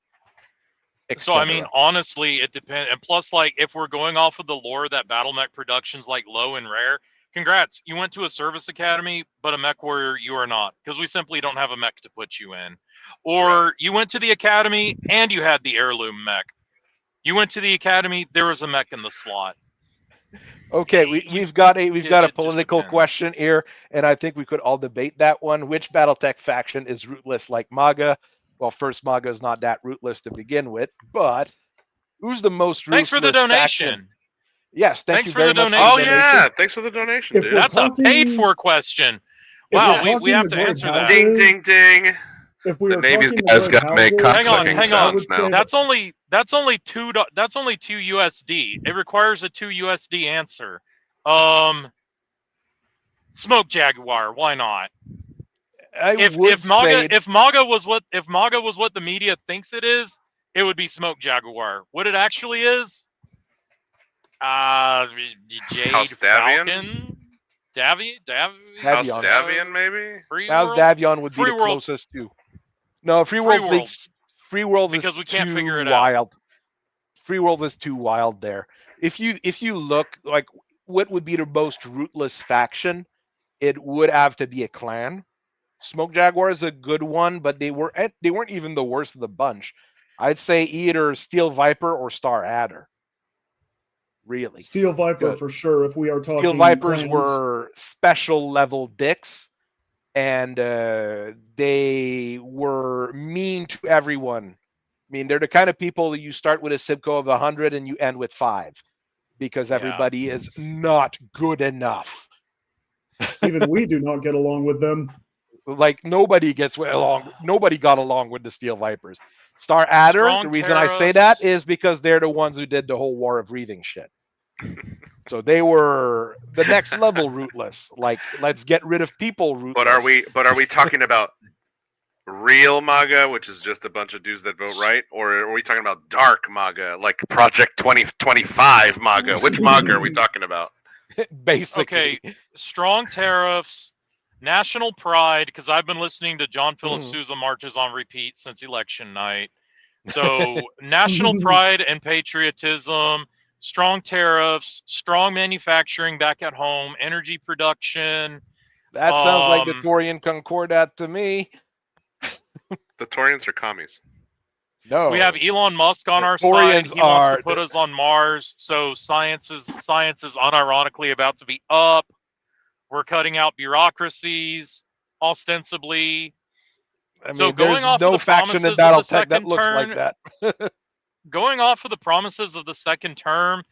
So I mean, etc. honestly, it depends. And plus, like, if we're going off of the lore that Battletech Productions like low and rare, Congrats. You went to a service academy, but a mech warrior you are not, because we simply don't have a mech to put you in. Or you went to the academy and you had the heirloom mech. You went to the academy, there was a mech in the slot. Okay, we've got a it just political depends. question here, and I think we could all debate that one. Which BattleTech faction is rootless like MAGA? Well, first, MAGA is not that rootless to begin with, but who's the most ruthless Thanks for the donation. faction? Yes, thank Thanks you for very the much donation. Oh for the yeah, donation. thanks for the donation, If dude. we're That's a paid for question. if Wow, we're we talking have the to great answer that. houses, Ding ding ding. If we The are Navy's talking guys the great gotta make houses, cock-sucking Hang on. I sounds would say now. That's only $2. That's only $2 USD. It requires a $2 USD answer. Smoke Jaguar. Why not? If MAGA was what the media thinks it is, it would be Smoke Jaguar. What it actually is, Jade House Davion? Falcon, Davion, House Davion. Davion, maybe? Free House World, Davion would be Free the Worlds. closest to. No, Free Free Worlds Worlds. leads. Free Worlds Because is we can't too figure it out. wild. Free Worlds is too wild there. If you look like what would be the most rootless faction, it would have to be a clan. Smoke Jaguar is a good one, but they weren't even the worst of the bunch. I'd say either Steel Viper or Star Adder. Really, Steel Viper Good. for sure. If we are talking Steel Vipers clans. were special level dicks, and they were mean to everyone. I mean, they're the kind of people that you start with a Simcoe of 100 and you end with 5 because Yeah. everybody is not good enough. Even we do not get along with them. Like nobody got along with the Steel Vipers. Star Adder, Strong the reason I say that tariffs. is because they're the ones who did the whole War of Reading shit. So they were the next level rootless. Like, let's get rid of people rootless. But are we talking about real MAGA, which is just a bunch of dudes that vote right, or are we talking about dark MAGA, like Project 2025 MAGA? Which MAGA are we talking about? Basically. Okay, strong tariffs, national pride, because I've been listening to John Philip Sousa marches on repeat since election night. So national pride and patriotism, strong tariffs, strong manufacturing back at home, energy production. That sounds like the Torian Concordat to me. The Torians are commies. No. We have Elon Musk on our Torians side. He wants to are- put us on Mars. So science is unironically about to be up. We're cutting out bureaucracies, ostensibly. I mean, So going there's off of no the faction in promises of the Battletech that second looks turn, like that. going off of the promises of the second term,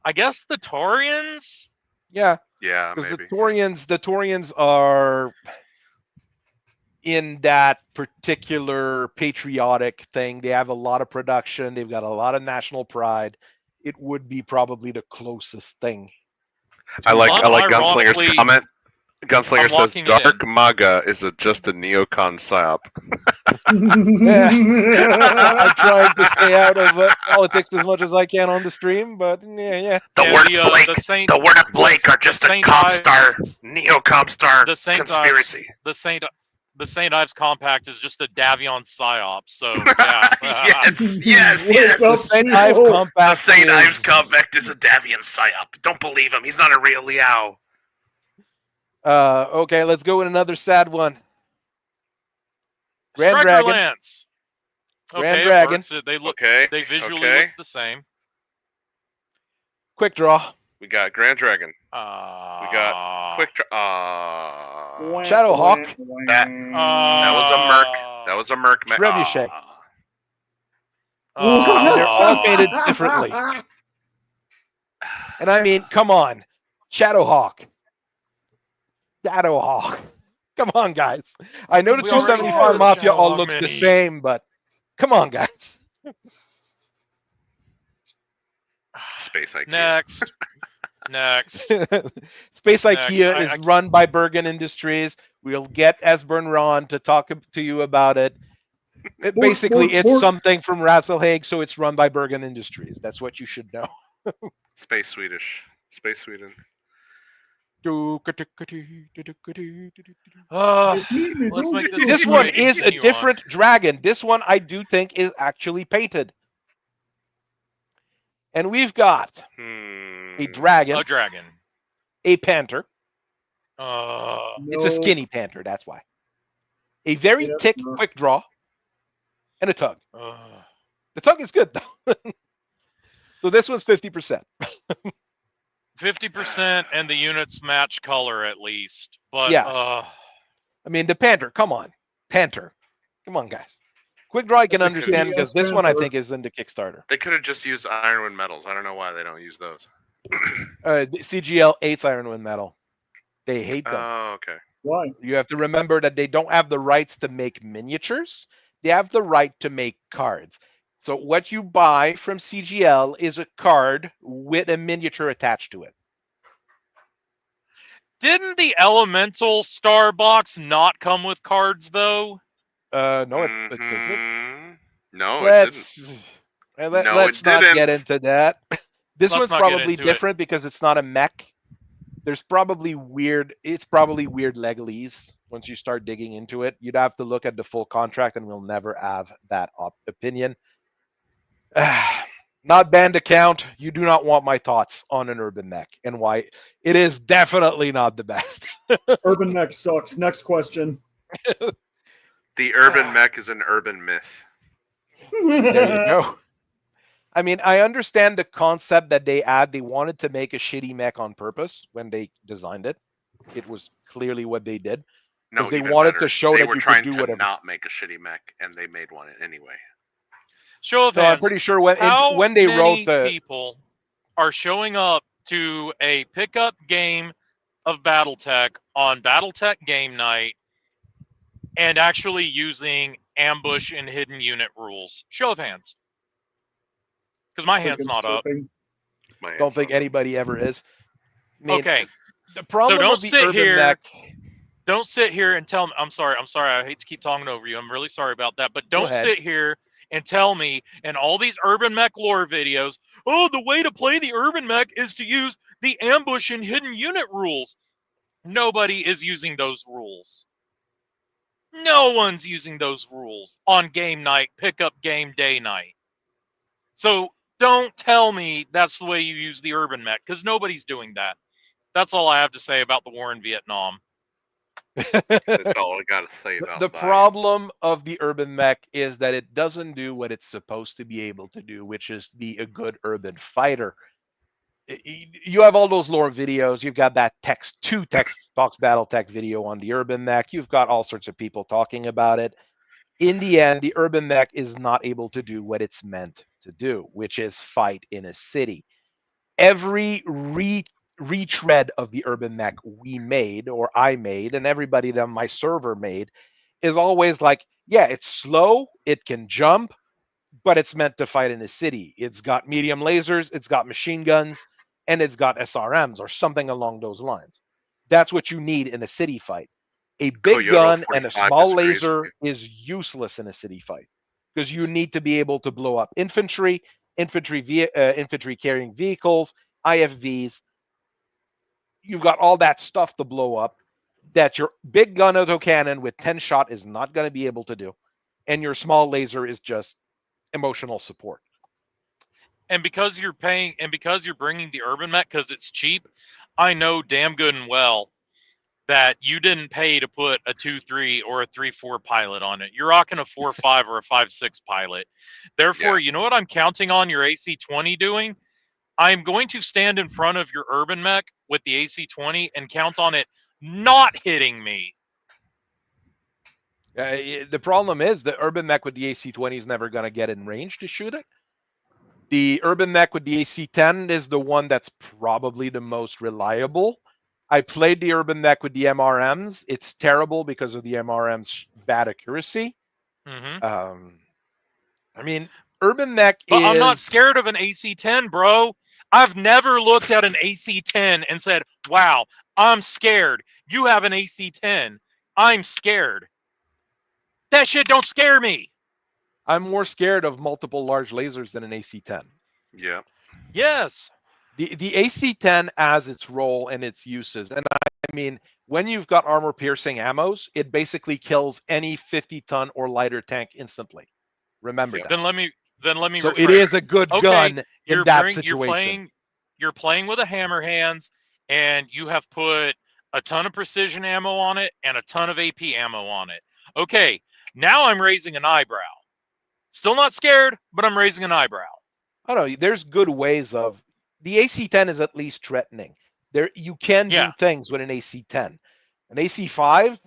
I guess the Torians. Yeah, Yeah, because maybe. the Torians are in that particular patriotic thing. They have a lot of production. They've got a lot of national pride. It would be probably the closest thing. I like Gunslinger's Unironically, comment. Gunslinger I'm says locking it dark MAGA is just a neocon psyop. I'm trying to stay out of politics as much as I can on the stream, but yeah. The And words the, Blake, the Saint- the word of Blake are just a Saint Comstar, Ives- neo-Comstar the Saint conspiracy. Ives, the St. Ives Compact is just a Davion psyop. So yeah, yes. Wake The up, St. Ives Seal. The Compact. St. Ives is- Compact is a Davion psyop. Don't believe him. He's not a real Liao. Okay, let's go with another sad one. Grand Striker Dragon. Lance. Grand Okay, Dragon. It works. They look. Okay. They visually okay. look the same. Quick draw. We got Grand Dragon. got Quick. Shadowhawk. That was a merc. That was a merc. Trebuchet. They're all painted differently. And I mean, come on. Shadowhawk. Shadowhawk. Come on, guys. I know the We already 275 heard Mafia so all looks the many. same, but come on, guys. Space IQ. Next. Space Next. IKEA is run by Bergen Industries. We'll get Esbern Ron to talk to you about it. Basically, it's something from Rasselhaig, so it's run by Bergen Industries. That's what you should know. Space Swedish. Space Sweden. Let's make This one is a different dragon. This one I do think is actually painted. And we've got a dragon, A dragon. a panther, It's a skinny Panther, that's why. A very Yes, thick sir. quick draw and a tug. The tug is good though. So this one's 50%. 50% and the units match color at least. But Yes. I mean, the Panther, come on. Panther. Come on, guys. Quick draw I can That's a understand CDS because this one I Panther. think is in the Kickstarter. They could have just used Ironwind metals. I don't know why they don't use those. CGL hates Ironwind metal. They hate them. Oh, okay. Why? You have to remember that they don't have the rights to make miniatures. They have the right to make cards. So what you buy from CGL is a card with a miniature attached to it. didn't the Elemental Star box not come with cards though? No, it doesn't. Mhm. No, it Let's No, let's it not get didn't. into that. This Let's one's not get probably into it. different because it's not a mech. There's probably weird. It's probably weird legalese once you start digging into it. You'd have to look at the full contract, and we'll never have that opinion. Not band account. You do not want my thoughts on an urban mech and why it is definitely not the best. Urban mech sucks. Next question. The urban mech is an urban myth. There you go. I mean, I understand the concept that they wanted to make a shitty mech on purpose when they designed it. It was clearly what they did. No, Because they even wanted better. to show they that were you could trying do to whatever. not make a shitty mech, and they made one anyway. Show of So hands. I'm pretty sure when How they many wrote the people are showing up to a pickup game of Battletech on Battletech game night and actually using ambush and hidden unit rules? Show of hands. Because my hand's not up. My don't answer. think anybody ever is. I mean, Okay. The problem don't with the sit urban here- mech. Don't sit here and tell me. I'm sorry. I hate to keep talking over you. I'm really sorry about that. But don't ahead. sit here and tell me in all these urban mech lore videos, oh, the way to play the urban mech is to use the ambush and hidden unit rules. Nobody is using those rules. No one's using those rules on game night, pickup game day night. So don't tell me that's the way you use the urban mech, because nobody's doing that. That's all I have to say about the war in Vietnam. That's all I gotta say about The that. problem of the urban mech is that it doesn't do what it's supposed to be able to do, which is be a good urban fighter. You have all those lore videos. You've got that text box Battletech video on the urban mech. You've got all sorts of people talking about it. In the end, the urban mech is not able to do what it's meant to do, which is fight in a city. Every retread of the urban mech we made, or I made, and everybody on my server made, is always like, yeah, it's slow, it can jump, but it's meant to fight in a city. It's got medium lasers, it's got machine guns, and it's got SRMs or something along those lines. That's what you need in a city fight. A big Coyote gun and a 45 small disagrees with laser you. is useless in a city fight because you need to be able to blow up infantry carrying vehicles, IFVs. You've got all that stuff to blow up that your big gun autocannon with 10 shot is not going to be able to do. And your small laser is just emotional support. And because you're paying, and because you're bringing the urban mech because it's cheap, I know damn good and well that you didn't pay to put a 2-3 or a 3-4 pilot on it. You're rocking a 4-5 or a 5-6 pilot. Therefore, you know what I'm counting on your AC-20 doing? I'm going to stand in front of your urban mech with the AC-20 and count on it not hitting me. The problem is the urban mech with the AC-20 is never going to get in range to shoot it. The urban mech with the AC-10 is the one that's probably the most reliable. I played the urban mech with the MRMs. It's terrible because of the MRM's bad accuracy. Mm-hmm. I mean, urban mech But is... I'm not scared of an AC-10, bro. I've never looked at an AC-10 and said, wow, I'm scared. You have an AC-10. I'm scared. That shit don't scare me. I'm more scared of multiple large lasers than an AC-10. Yeah. Yes. The AC-10 has its role and its uses. And I mean, when you've got armor-piercing ammos, it basically kills any 50-ton or lighter tank instantly. Remember that. Then let me So rephrase. it is a good gun in that You're situation. playing with a hammer hands, and you have put a ton of precision ammo on it, and a ton of AP ammo on it. Okay, now I'm raising an eyebrow. Still not scared, but I'm raising an eyebrow. I don't know. There's good ways of the AC-10 is at least threatening. There, you can Yeah. do things with an AC-10. An AC-5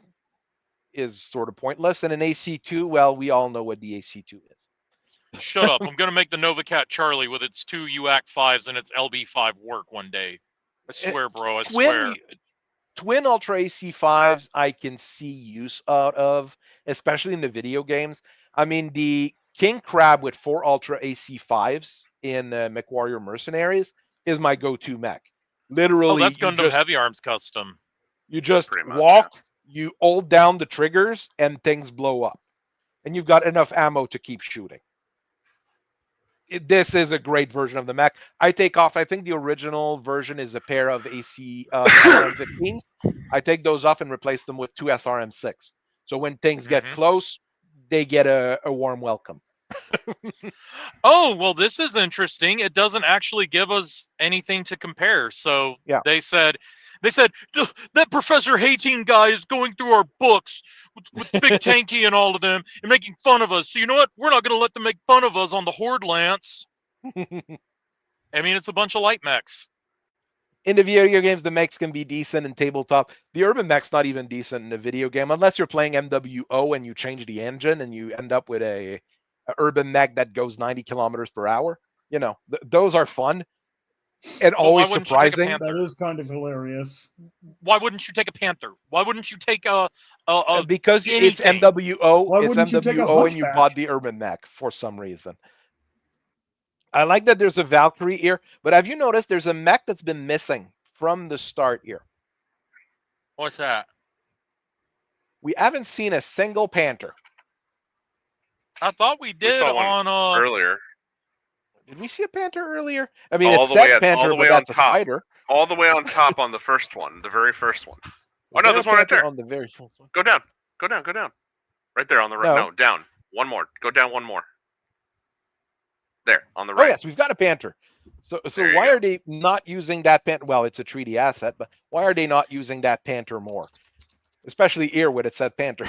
is sort of pointless, and an AC-2, well, we all know what the AC-2 is. Shut up. I'm going to make the Novacat Charlie with its 2 UAC 5s and its LB5 work one day. I swear, bro. I swear. Twin Ultra AC-5s I can see use out of, especially in the video games. I mean, the King Crab with 4 Ultra AC-5s in Mechwarrior Mercenaries is my go-to mech. Literally, Oh, that's Gundam Heavy Arms Custom. you just Pretty much, walk, you hold down the triggers, and things blow up. And you've got enough ammo to keep shooting. This is a great version of the mech. I think the original version is a pair of AC SRM-15s. I take those off and replace them with 2 SRM-6. So when things get close, they get a warm welcome. Oh, well, this is interesting. It doesn't actually give us anything to compare. So Yeah. they said, that Professor Hating guy is going through our books with Big Tanky and all of them and making fun of us. So you know what? We're not going to let them make fun of us on the Horde Lance. I mean, it's a bunch of light mechs. In the video games, the mechs can be decent in tabletop. The urban mech's not even decent in a video game, unless you're playing MWO and you change the engine and you end up with a urban mech that goes 90 kilometers per hour. You know, those are fun and Well, always why wouldn't you take a surprising. Panther? That is kind of hilarious. Why wouldn't you take a Panther? Why wouldn't you take Because it's anything? MWO, Why it's wouldn't you take a MWO, and you Hunchback? bought the urban mech for some reason. I like that there's a Valkyrie here, but have you noticed there's a mech that's been missing from the start here? What's that? We haven't seen a single Panther. I thought we We did saw one on earlier. Did we see a Panther earlier? I mean, All it the way says all Panther, the but way on that's a top. spider. All the way on top on the first one, the very first one. Oh, Is no, there there's a one right Panther there. on the very first one? Go down. Go down. Go down. Right there on the right. No. No, down. One more. Go down one more. There, on the Oh right. yes, we've got a Panther. So There you why go. are they not using that Panther? Well, it's a 3D asset, but why are they not using that Panther more? Especially here with it said Panther.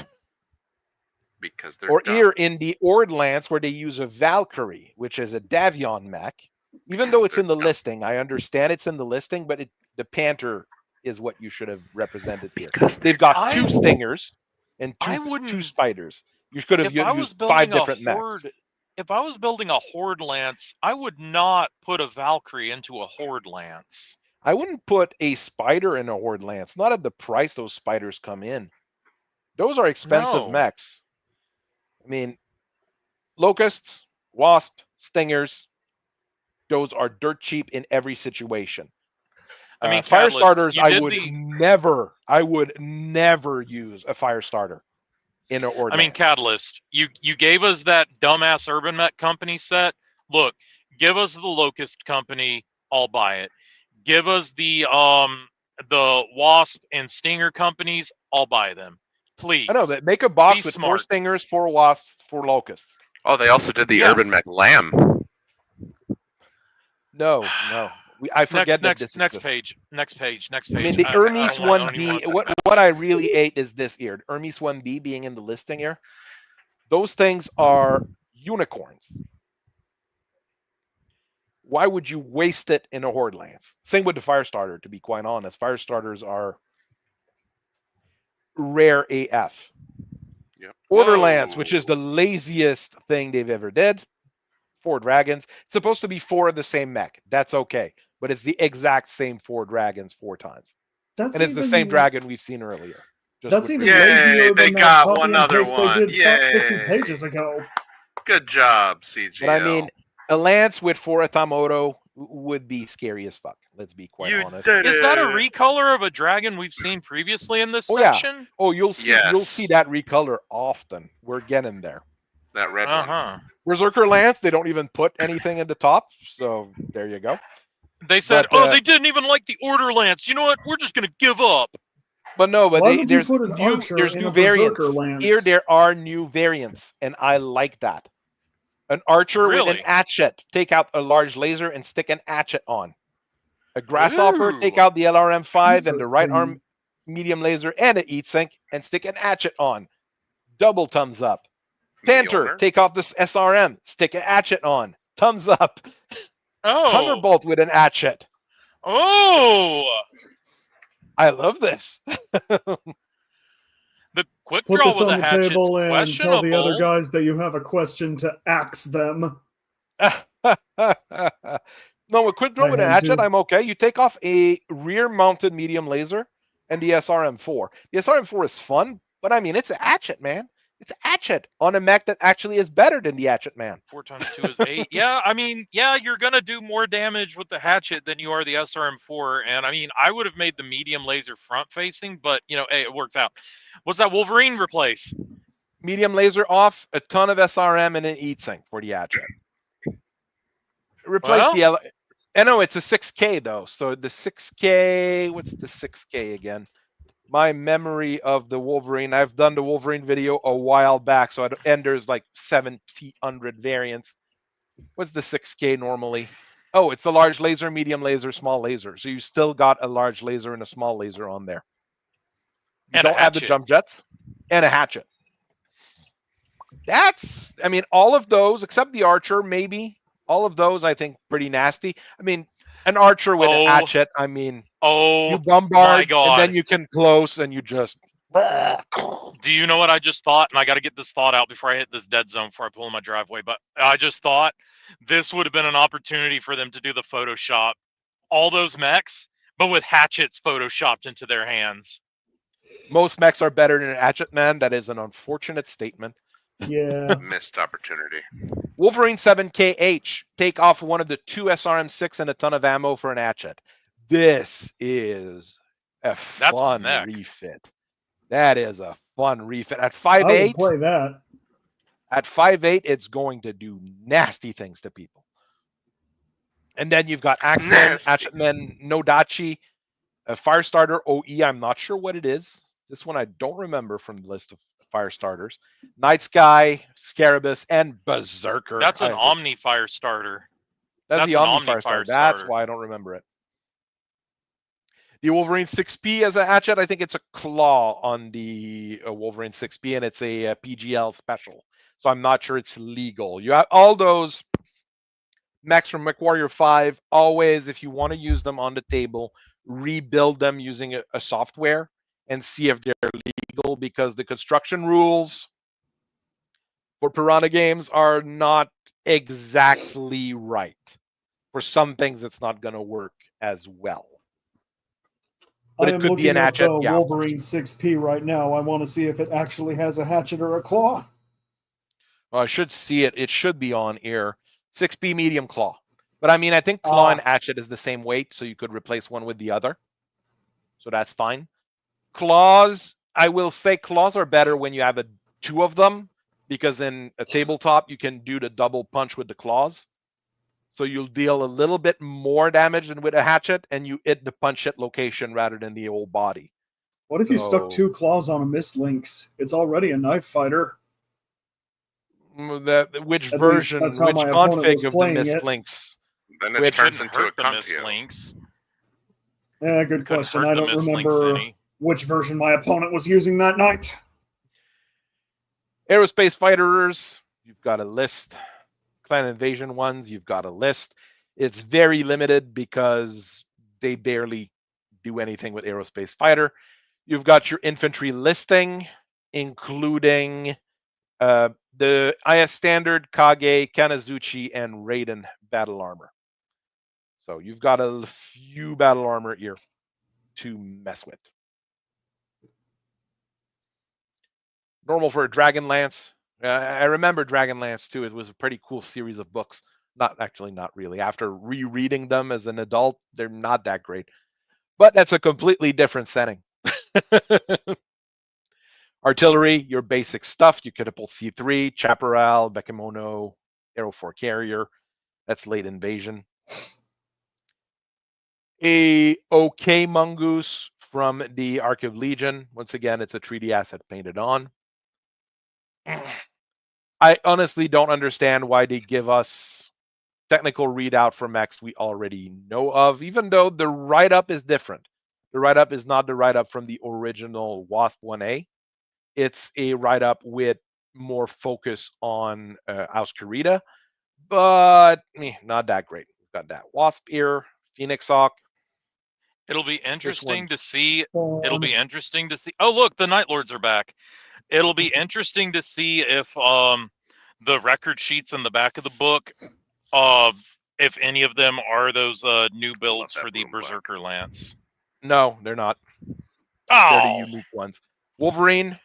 Because they're Or dumb. here in the Ordlance where they use a Valkyrie, which is a Davion mech. Even though it's in the listing, I understand it's in the listing, but the Panther is what you should have represented here. They've got 2 Stingers and two Spiders. You could have if I was used 5 building a different mechs. Horde, if I was building a Horde Lance, I would not put a Valkyrie into a Horde Lance. I wouldn't put a Spider in a Horde Lance, not at the price those Spiders come in. Those are expensive No. mechs. I mean, Locusts, Wasp, Stingers, those are dirt cheap in every situation. I mean, fire Catalyst, starters, you I did would the- never use a fire starter in an Ordnance. I mean, Catalyst, you gave us that dumbass Urban Mech Company set. Look, give us the Locust Company, I'll buy it. Give us the Wasp and Stinger companies, I'll buy them. Please. I know that make a box Be with 4 smart. Stingers, 4 Wasps, 4 Locusts. Oh, they also did the Yeah. Urban Mech Lamb. No. I forget that this next exists. page. Next page. I mean, the I Hermes don't want 1B, anyone- what I really hate is this here. Hermes 1B being in the listing here. Those things are unicorns. Why would you waste it in a Horde Lance? Same with the fire starter, to be quite honest. Fire starters are rare AF. Yep. Order Lance, which is Whoa. the laziest thing they've ever did. 4 dragons. It's supposed to be 4 of the same mech. That's okay. But it's the exact same 4 dragons 4 times. That's And it's the same dragon we've seen earlier. Just That's with even Yay, lazier they than got that copy one and other paste one. they did 50 Yay. pages ago. Good job, CGL. But I mean, a lance with 4 Atamoto would be scary as fuck. Let's be quite you honest. did Is that a it. recolor of a dragon we've seen previously in this Oh, yeah. section? Oh, you'll see Yes. that recolor often. We're getting there. That red one. Uh-huh. Berserker Lance, they don't even put anything in the top, so there you go. They said, But, they didn't even like the Order Lance. You know what? We're just going to give up. But no, but Why would you there's put an archer there's in new a berserker variants. lance? Here there are new variants, and I like that. An archer with Really? an hatchet. Take out a large laser and stick an hatchet on. A grasshopper, take Ooh. out the LRM5 and the right arm. Interesting. medium laser, and an heat sink, and stick an hatchet on. Double thumbs up. Panther, Mjolnir? take off this SRM, stick a hatchet on. Thumbs up. Oh, Thunderbolt with an hatchet. oh, I love this. the quick Put draw this with on a the hatchet's table and questionable. tell the other guys that you have a question to axe them. No, with quick draw I with a had hatchet, to. I'm okay. You take off a rear-mounted medium laser and the SRM4. The SRM4 is fun, but I mean, it's a hatchet, man. It's a hatchet on a mech that actually is better than the hatchet man. 4 times 2 is 8. Yeah, I mean, yeah, you're gonna do more damage with the hatchet than you are the SRM4. And I mean, I would have made the medium laser front facing, but you know, hey, it works out. What's that Wolverine replace? Medium laser off, a ton of SRM, and an heat sink for the hatchet. Replace Well, the I know it's a 6K though. So the 6K, what's the 6K again? My memory of the Wolverine, I've done the Wolverine video a while back, so and there's like 700 variants. What's the 6K normally? Oh, it's a large laser, medium laser, small laser. So you still got a large laser and a small laser on there. You And a don't have the hatchet. jump jets and a hatchet. That's, I mean, all of those except the archer, maybe. All of those, I think, pretty nasty. I mean, an archer with an hatchet, I mean, Oh you my bombard, God. and then you can close, and you just. Do you know what I just thought? And I got to get this thought out before I hit this dead zone before I pull in my driveway. But I just thought this would have been an opportunity for them to do the Photoshop, all those mechs, but with hatchets photoshopped into their hands. Most mechs are better than an hatchet man. That is an unfortunate statement. Yeah. Missed opportunity. Wolverine 7KH. Take off one of the 2 SRM6 and a ton of ammo for an hatchet. This is a That's a fun mech. refit. That is a fun refit. At I would 5'8", play that. at 5'8", it's going to do nasty things to people. And then you've got Axemen, Nasty. Hatchetmen, Nodachi, a Firestarter OE. I'm not sure what it is. This one I don't remember from the list of fire starters. Night Sky, Scarabus, and Berserker. That's an Omni fire starter. That's the an Omni Omni Fire Fire Starter. That's starter. why I don't remember it. The Wolverine 6P as a hatchet, I think it's a claw on the Wolverine 6P, and it's a PGL special. So I'm not sure it's legal. You have all those mechs from Mechwarrior 5. Always, if you want to use them on the table, rebuild them using a software and see if they're legal, because the construction rules for Piranha games are not exactly right. For some things, it's not going to work as well. But I it am could be an looking up hatchet. the Yeah, of course. Wolverine 6P right now. I want to see if it actually has a hatchet or a claw. Well, I should see it. It should be on here. 6B medium claw. But I mean, I think claw and hatchet is the same weight, so you could replace one with the other. So that's fine. Claws, I will say claws are better when you have 2 of them, because in a tabletop, you can do the double punch with the claws. So you'll deal a little bit more damage than with a hatchet, and you hit the punch hit location rather than the old body. What if you stuck 2 claws on a Mistlynx? It's already a knife fighter. Which At least version, that's how which my opponent was config of the playing it. Mistlynx? Then it Which turns Shouldn't into a hurt the Cuntio. Mislinks. Yeah, good Couldn't question. hurt I the don't Mislinks remember any. which version my opponent was using that night. Aerospace fighters, you've got a list. Clan Invasion ones, you've got a list. It's very limited because they barely do anything with aerospace fighter. You've got your infantry listing, including the IS Standard, Kage, Kanazuchi, and Raiden battle armor. So you've got a few battle armor here to mess with. Normal for a Dragonlance. I remember Dragonlance too. It was a pretty cool series of books. Not really. After rereading them as an adult, they're not that great. But that's a completely different setting. Artillery, your basic stuff. You could pull C3, Chaparral, Bekemono, Aero 4 Carrier. That's late invasion. A OK Mongoose from the Arc of Legion. Once again, it's a 3D asset painted on. I honestly don't understand why they give us technical readout for mechs we already know of, even though the write-up is different. The write-up is not the write-up from the original Wasp 1A. It's a write-up with more focus on House Kurita, but not that great. We've got that Wasp ear, Phoenix Hawk. It'll be interesting one. to see. It'll be interesting to see. Oh, look, the Night Lords are back. It'll be interesting to see if the record sheets in the back of the book, if any of them are those new builds for the Berserker Lance. No, they're not. Oh, They're the unique ones. Wolverine,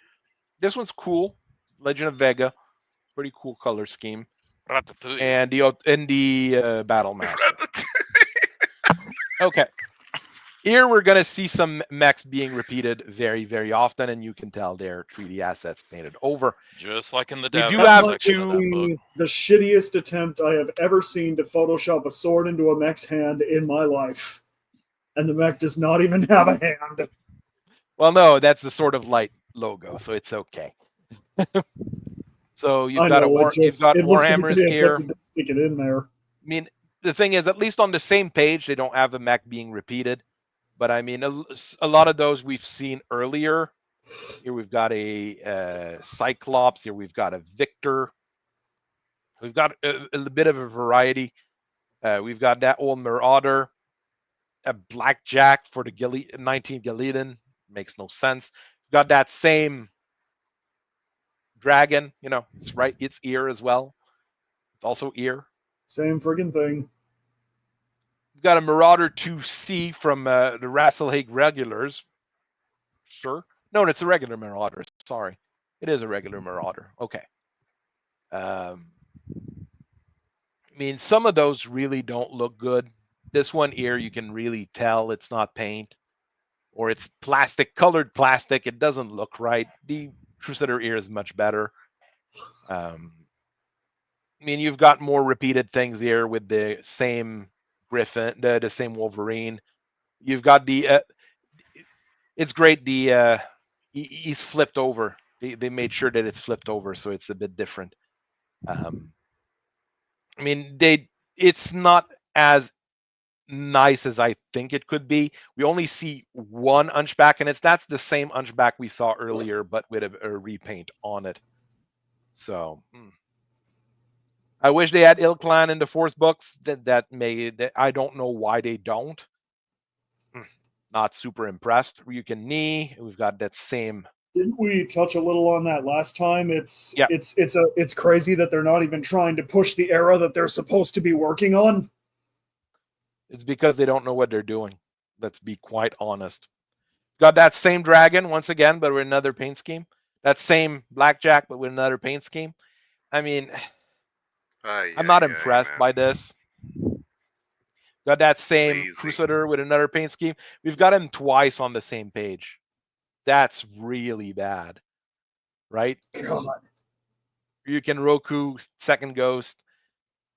this one's cool. Legend of Vega, pretty cool color scheme. Ratatouille. And the Battle Master. Okay. Here we're gonna see some mechs being repeated very, very often, and you can tell they're 3D assets painted over. Just like in the We do Davenport have section of that book. the shittiest attempt I have ever seen to Photoshop a sword into a mech's hand in my life. And the mech does not even have a hand. Well, no, that's the Sword of Light logo, so it's okay. So you've got Warhammer's ear. To stick it in there. I mean, the thing is, at least on the same page, they don't have the mech being repeated. But I mean, a lot of those we've seen earlier. Here we've got a Cyclops. Here we've got a Victor. We've got a bit of a variety. We've got that old Marauder, a Blackjack for the 19 Gillidan. Makes no sense. We've got that same dragon. You know, it's right. It's ear as well. It's also ear. Same friggin' thing. We've got a Marauder 2C from the Rasselhaig regulars. Sure. No, it's a regular Marauder. Sorry. It is a regular Marauder. Okay. I mean, some of those really don't look good. This one here, you can really tell it's not paint. Or it's plastic, colored plastic. It doesn't look right. The Crusader ear is much better. I mean, you've got more repeated things here with the same Griffin, the same Wolverine. You've got the it's great. The he's flipped over. They made sure that it's flipped over, so it's a bit different. I mean, it's not as nice as I think it could be. We only see one Hunchback, and that's the same Hunchback we saw earlier, but with a repaint on it. So I wish they had Ilklan in the Force books. That I don't know why they don't. Not super impressed. Ryuken Ni, we've got that same. Didn't we touch a little on that last time? It's crazy that they're not even trying to push the era that they're supposed to be working on. It's because they don't know what they're doing. Let's be quite honest. Got that same dragon once again, but with another paint scheme. That same Blackjack, but with another paint scheme. I mean, I'm not impressed by this. Got that same Crusader with another paint scheme. We've got him twice on the same page. That's really bad, right? God. Ryuken Roku, second Ghost.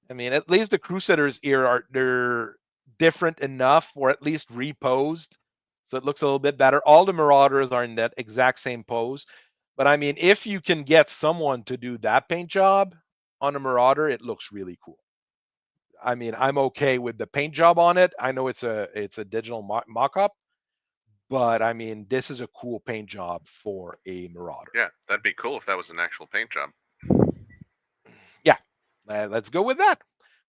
I mean, at least the Crusaders here they're different enough, or at least reposed, so it looks a little bit better. All the Marauders are in that exact same pose. But I mean, if you can get someone to do that paint job on a Marauder, it looks really cool. I mean, I'm okay with the paint job on it. I know it's a digital mock-up, but I mean, this is a cool paint job for a Marauder. Yeah, that'd be cool if that was an actual paint job. Yeah, let's go with that.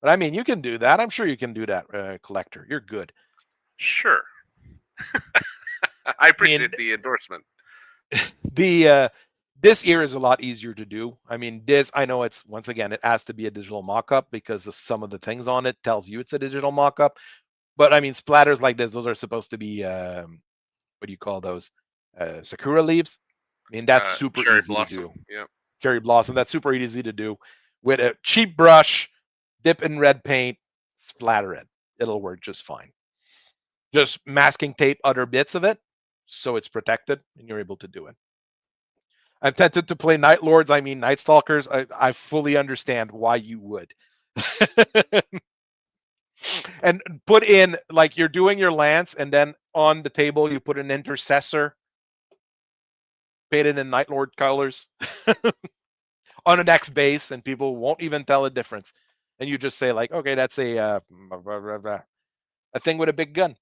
But I mean, you can do that. I'm sure you can do that, Collector. You're good. Sure. I appreciate the endorsement. This ear is a lot easier to do. I mean, I know it's, once again, it has to be a digital mock-up because of some of the things on it tells you it's a digital mock-up. But I mean, splatters like this, those are supposed to be, what do you call those? Sakura leaves. I mean, that's super easy to do. Yeah. Cherry Blossom, that's super easy to do. With a cheap brush, dip in red paint, splatter it. It'll work just fine. Just masking tape other bits of it so it's protected and you're able to do it. I'm tempted to play Night Lords, I mean Night Stalkers. I fully understand why you would. And put in, like, you're doing your lance, and then on the table you put an intercessor painted in Night Lord colors on an X base, and people won't even tell a difference. And you just say, like, okay, that's a thing with a big gun.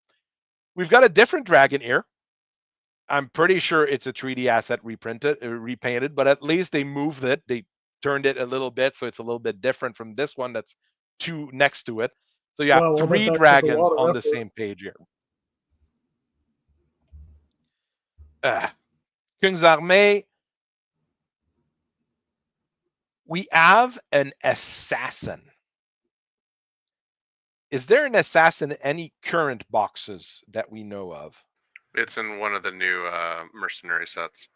We've got a different dragon here. I'm pretty sure it's a 3D asset repainted, but at least they moved it. They turned it a little bit, so it's a little bit different from this one that's two next to it. So you have Well, I bet 3 that took a dragons lot of on the effort. same page here. King's Armée. We have an assassin. Is there an assassin in any current boxes that we know of? It's in one of the new mercenary sets.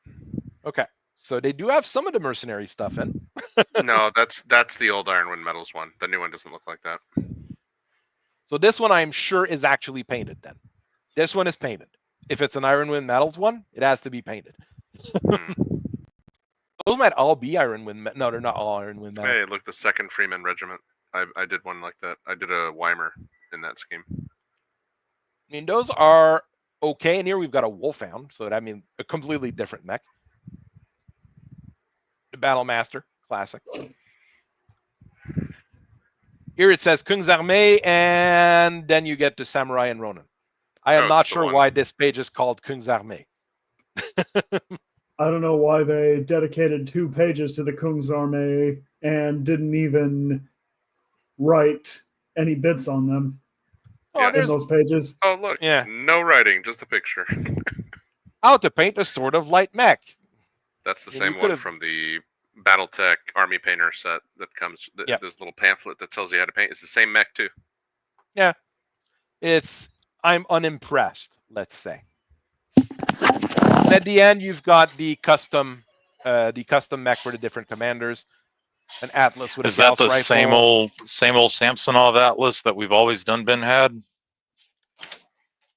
Okay, so they do have some of the mercenary stuff in. No, that's the old Ironwind Metals one. The new one doesn't look like that. So this one I'm sure is actually painted then. This one is painted. If it's an Ironwind Metals one, it has to be painted. Those might all be Ironwind. No, they're not all Ironwind Metals. Hey, look, the 2nd Freeman Regiment. I did one like that. I did a Weimar in that scheme. I mean, those are okay. And here we've got a Wolfhound, so I mean, a completely different mech. The Battle Master, classic. Here it says King's Armée, and then you get to Samurai and Ronin. I am not sure why this page is called King's Armée. I don't know why they dedicated 2 pages to the Kungsarmee and didn't even write any bits on them in those pages. Oh, look. Yeah. No writing, just a picture. How to paint a sort of light mech. That's the same one from the Battletech Army Painter set that comes. This little pamphlet that tells you how to paint. It's the same mech, too. Yeah. I'm unimpressed, let's say. And at the end, you've got the custom mech for the different commanders. An Atlas with Is a Gauss that the rifle. same old Samsonov Atlas that we've always been had?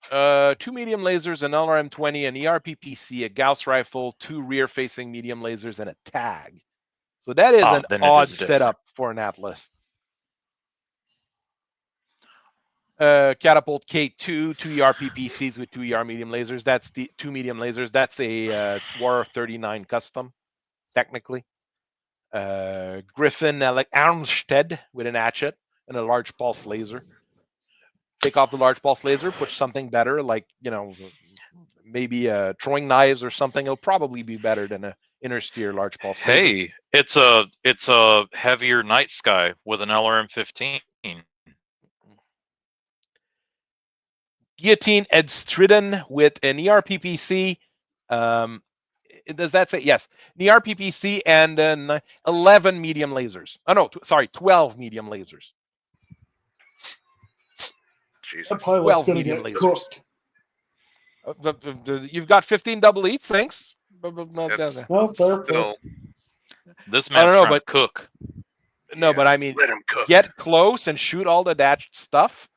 2 medium lasers, an LRM-20, an ERPPC, a Gauss rifle, 2 rear-facing medium lasers, and a tag. So that is an odd setup for an Atlas. Catapult K2, 2 ERPPCs with 2 ER medium lasers. That's the 2 medium lasers. That's a War 39 custom, technically. Griffin like Armstead with an hatchet and a large pulse laser. Take off the large pulse laser, put something better, like maybe throwing knives or something. It'll probably be better than a inner sphere large pulse laser. Hey, it's a heavier night sky with an LRM-15. Guillotine Edstriden with an ERPPC. Does that say yes? The ERPPC and an 11 medium lasers. Oh no, sorry, 12 medium lasers. Jesus. That pilot's going to get cooked. You've got 15 double heat sinks. Well, fair. This man's trying to cook. No, but I mean, let him cook. Get close and shoot all of that stuff.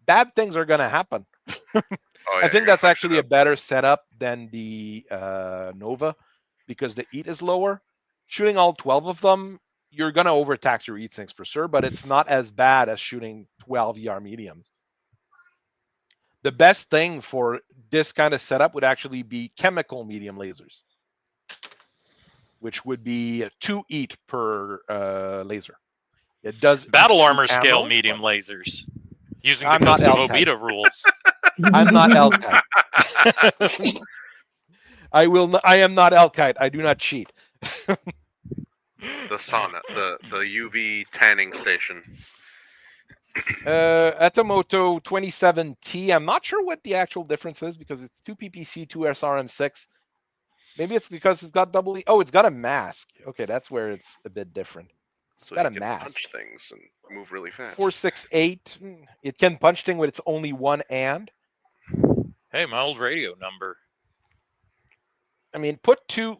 Bad things are going to happen. I think that's actually a better setup than the Nova because the heat is lower. Shooting all 12 of them, you're going to overtax your heat sinks for sure, but it's not as bad as shooting 12 ER mediums. The best thing for this kind of setup would actually be chemical medium lasers, which would be 2 heat per laser. It does battle armor scale medium lasers using the custom Obita rules. I'm not Elkite. I am not Elkite. I do not cheat. The sauna, the UV tanning station. Etamoto 27T. I'm not sure what the actual difference is because it's 2 PPC, 2 SRM6. Maybe it's because it's got double E. Oh, it's got a mask. Okay, that's where it's a bit different. So got you a can mask. punch things and move really fast. 468. It can punch thing with its only one and. Hey, my old radio number. I mean, put two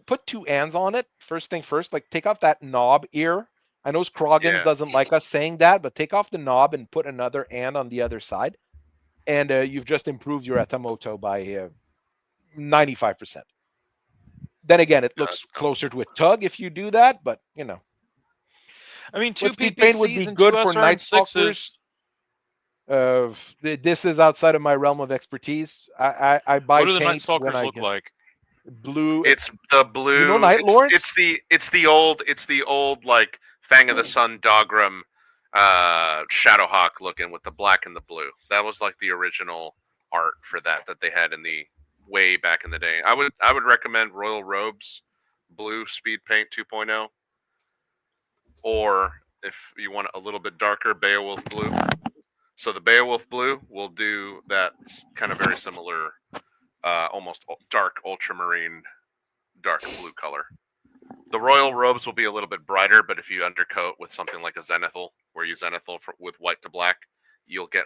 ands on it. First thing first, like take off that knob ear. I know Scroggins doesn't like us saying that, but take off the knob and put another and on the other side, and you've just improved your Etamoto by 95%. Then again, it looks closer to a tug if you do that, but you know. I mean, 2 PPCs would be and good 2 for Night Stalkers. This is outside of my realm of expertise. I buy what do the paint Night Stalkers when look like? Blue. It's the blue. You know Night Lords? It's the old like Fang of the Sun Dogram Shadowhawk looking with the black and the blue. That was like the original art for that they had in the way back in the day. I would recommend Royal Robes Blue Speed Paint 2.0, or if you want a little bit darker, Beowulf Blue. So the Beowulf Blue will do that kind of very similar, almost dark ultramarine, dark blue color. The Royal Robes will be a little bit brighter, but if you undercoat with something like a Zenithal, where you Zenithal with white to black, you'll get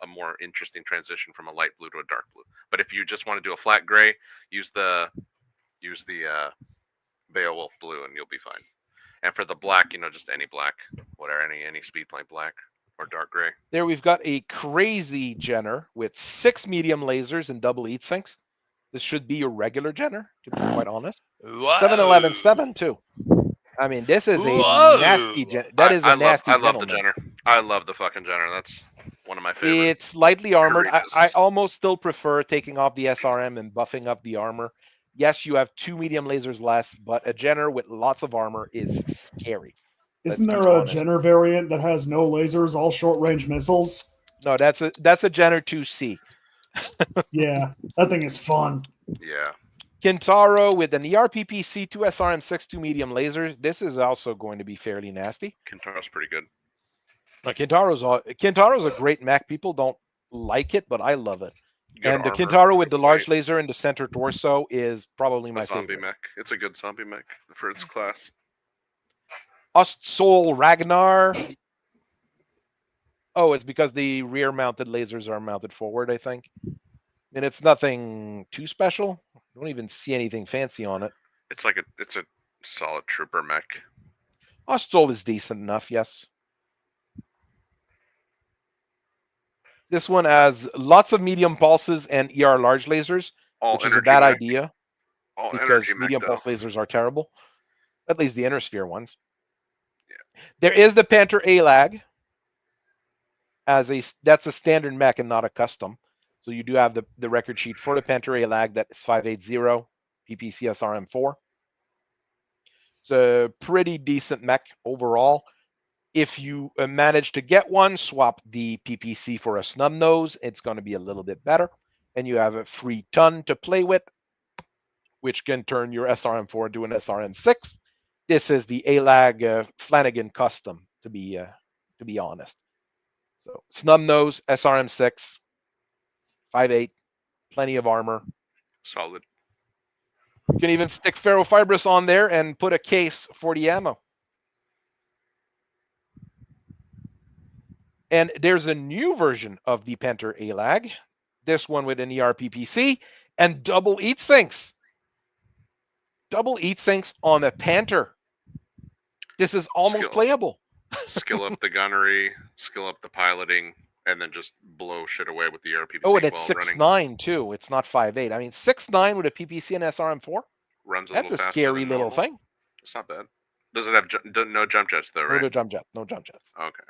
a more interesting transition from a light blue to a dark blue. But if you just want to do a flat gray, use the Beowulf Blue, and you'll be fine. And for the black, just any black, whatever, any speed paint black or dark gray. There we've got a crazy Jenner with 6 medium lasers and double heat sinks. This should be your regular Jenner, to be quite honest. 711-7 too. I mean, this is a nasty Jenner. That is a nasty I love gentleman. the Jenner. I love the fucking Jenner. That's one of my favorites. It's lightly armored. I Courageous. almost still prefer taking off the SRM and buffing up the armor. Yes, you have 2 medium lasers less, but a Jenner with lots of armor is scary. Isn't Let's there be a honest. Jenner variant that has no lasers, all short-range missiles? No, that's a Jenner 2C. Yeah, that thing is fun. Yeah. Kintaro with an ERPP-C2 SRM6 2 medium lasers. This is also going to be fairly nasty. Kintaro's pretty good. Kintaro's a great mech. People don't like it, but I love it. Good And the armor Kintaro with for the large weight. laser in the center torso is probably my The zombie favorite. mech. It's a good zombie mech for its class. Ostsol Ragnar. Oh, it's because the rear-mounted lasers are mounted forward, I think. And it's nothing too special. I don't even see anything fancy on it. It's a solid trooper mech. Ostsol is decent enough, yes. This one has lots of medium pulses and ER large lasers, All which is a energy bad mech. idea All because energy mech, medium though. pulse lasers are terrible. At least the inner sphere ones. Yeah. There is the Panther ALAG. That's a standard mech and not a custom. So you do have the record sheet for the Panther ALAG that is 580 PPC SRM4. It's a pretty decent mech overall. If you manage to get one, swap the PPC for a snub nose. It's going to be a little bit better. And you have a free ton to play with, which can turn your SRM4 into an SRM6. This is the ALAG Flanagan custom, to be honest. So snub nose, SRM6, 5.8, plenty of armor. Solid. You can even stick ferrofibrous on there and put a case for the ammo. And there's a new version of the Panther ALAG. This one with an ERPPC and double heat sinks. Double heat sinks on a Panther. This is almost playable. Skill up the gunnery, skill up the piloting, and then just blow shit away with the RPPC. Oh, and it's while running. 6.9 too. It's not 5.8. I mean, 6.9 with a PPC and SRM4. Runs a That's little a faster scary than little normal. thing. It's not bad. Does it have no jump jets though, right? No jump jet. No jump jets. Okay.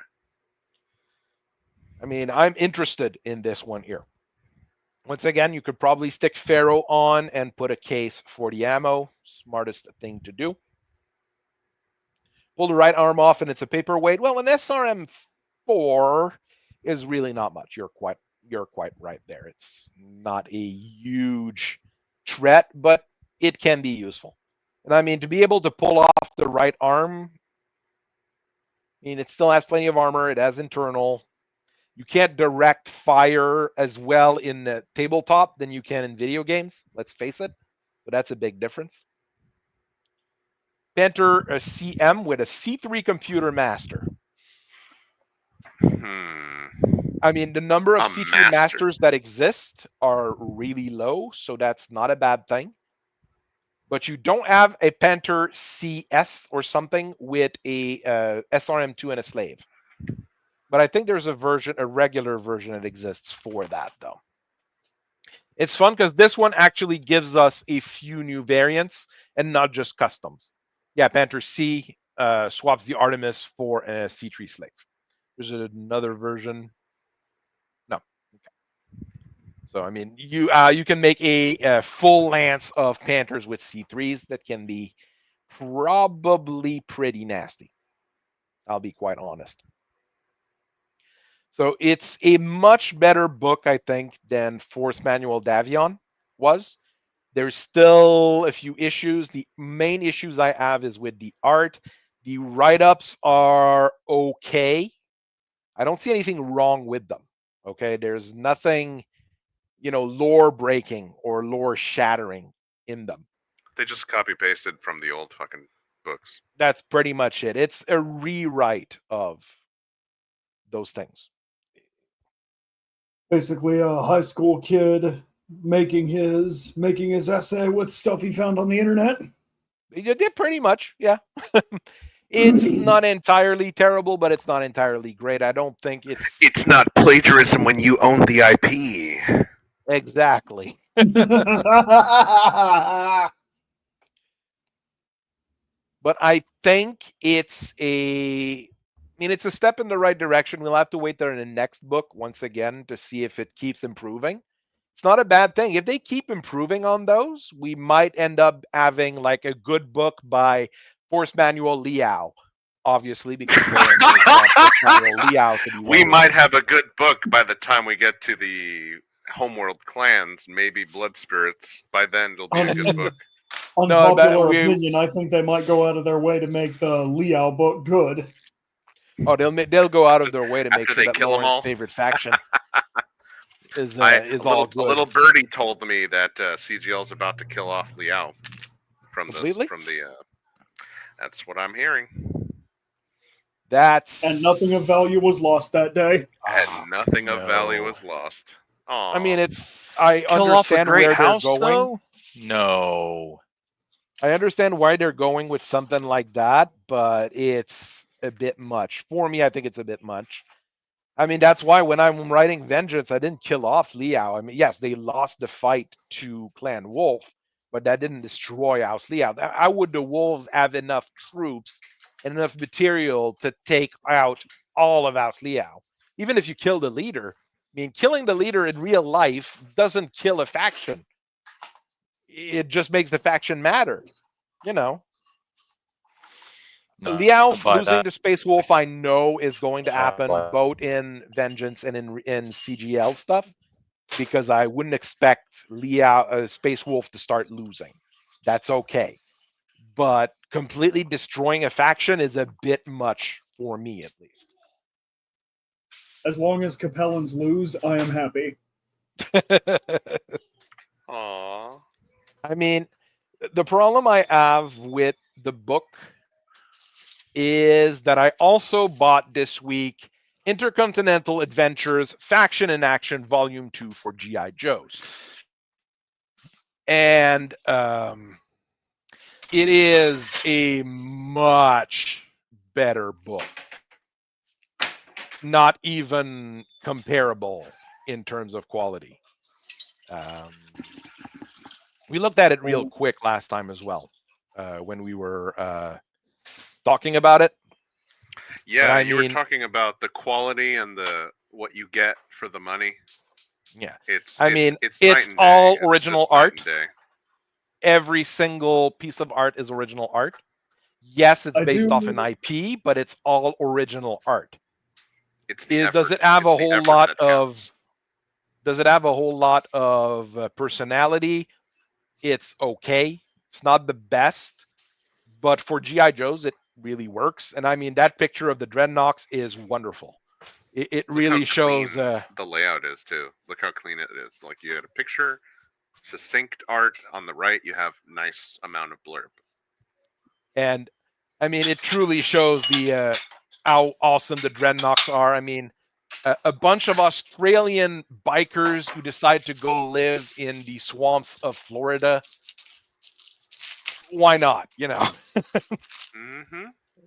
I mean, I'm interested in this one here. Once again, you could probably stick Ferro on and put a case for the ammo. Smartest thing to do. Pull the right arm off and it's a paperweight. Well, an SRM4 is really not much. You're quite right there. It's not a huge threat, but it can be useful. And I mean, to be able to pull off the right arm, I mean, it still has plenty of armor. It has internal. You can't direct fire as well in the tabletop than you can in video games. Let's face it. So that's a big difference. Panther a CM with a C3 computer master. I mean, the number of C3 masters that exist are really low, so that's not a bad thing. But you don't have a Panther CS or something with a SRM2 and a slave. But I think there's a regular version that exists for that, though. It's fun because this one actually gives us a few new variants and not just customs. Yeah, Panther C swaps the Artemis for a C3 slave. There's another version. No. Okay. So, I mean, you can make a full lance of Panthers with C3s that can be probably pretty nasty. I'll be quite honest. So it's a much better book, I think, than Force Manual Davion was. There's still a few issues. The main issues I have is with the art. The write-ups are okay. I don't see anything wrong with them. Okay, there's nothing, lore breaking or lore shattering in them. They just copy pasted from the old fucking books. That's pretty much it. It's a rewrite of those things. Basically, a high school kid making his essay with stuff he found on the internet. Yeah, pretty much, yeah. It's not entirely terrible, but it's not entirely great. I don't think it's It's not plagiarism when you own the IP. exactly. But I think it's a step in the right direction. We'll have to wait there in the next book once again to see if it keeps improving. It's not a bad thing. If they keep improving on those, we might end up having like a good book by Force Manual Liao, obviously, because no one wants Force Manual Liao to be We Wonder might Woman. have a good book by the time we get to the Homeworld clans, maybe Blood Spirits. By then, it'll be a good book. Unpopular opinion. I think they might go out of their way to make the Liao book good. Oh, they'll go out of their way to make After sure they that kill 'em Lauren's all? favorite faction is A all good. little birdie told me that CGL's about to kill off Liao from Completely? That's what I'm hearing. And nothing of value was lost that day. And nothing of value no. was lost. Aww. I mean, I Kill off a understand great where house, they're going. though? No. I understand why they're going with something like that, but it's a bit much. For me, I think it's a bit much. I mean, that's why when I'm writing Vengeance, I didn't kill off Liao. I mean, yes, they lost the fight to Clan Wolf, but that didn't destroy House Liao. How would the Wolves have enough troops and enough material to take out all of House Liao? Even if you kill the leader, I mean, killing the leader in real life doesn't kill a faction. It just makes the faction matter, No, Liao I'll buy losing that. to Space Wolf, I know is going to happen both in Vengeance and in CGL stuff, because I wouldn't expect Space Wolf to start losing. That's okay, but completely destroying a faction is a bit much for me, at least. As long as Capellans lose, I am happy. Aww. I mean, the problem I have with the book is that I also bought this week Intercontinental Adventures Faction in Action Volume 2 for G.I. Joes. And it is a much better book. Not even comparable in terms of quality. We looked at it real quick last time as well, when we were talking about it. Yeah, you were talking about the quality and what you get for the money. Yeah, it's all original art. Every single piece of art is original art. Yes, it's based off an IP, but it's all original art. Does it have a whole lot of personality? It's okay. It's not the best, but for G.I. Joes, it really works. And I mean, that picture of the Dreadnoks is wonderful. It really shows the layout is too. Look how clean it is. Like, you had a picture, succinct art on the right. You have nice amount of blurb. And I mean, it truly shows how awesome the Dreadnoks are. I mean, a bunch of Australian bikers who decide to go live in the swamps of Florida. Why not? Mm-hmm.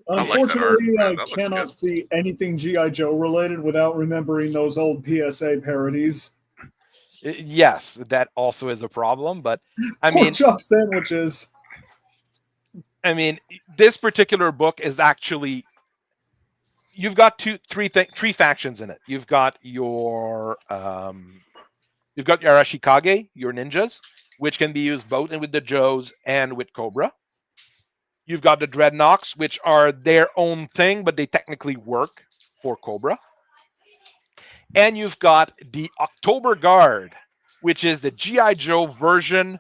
Unfortunately, I cannot see anything G.I. Joe related without remembering those old PSA parodies. Yes, that also is a problem, but I mean, pork chop sandwiches. I mean, this particular book is actually, you've got three factions in it. You've got your Arashikage, your ninjas, which can be used both with the Joes and with Cobra. You've got the Dreadnoks, which are their own thing, but they technically work for Cobra. And you've got the October Guard, which is the GI Joe version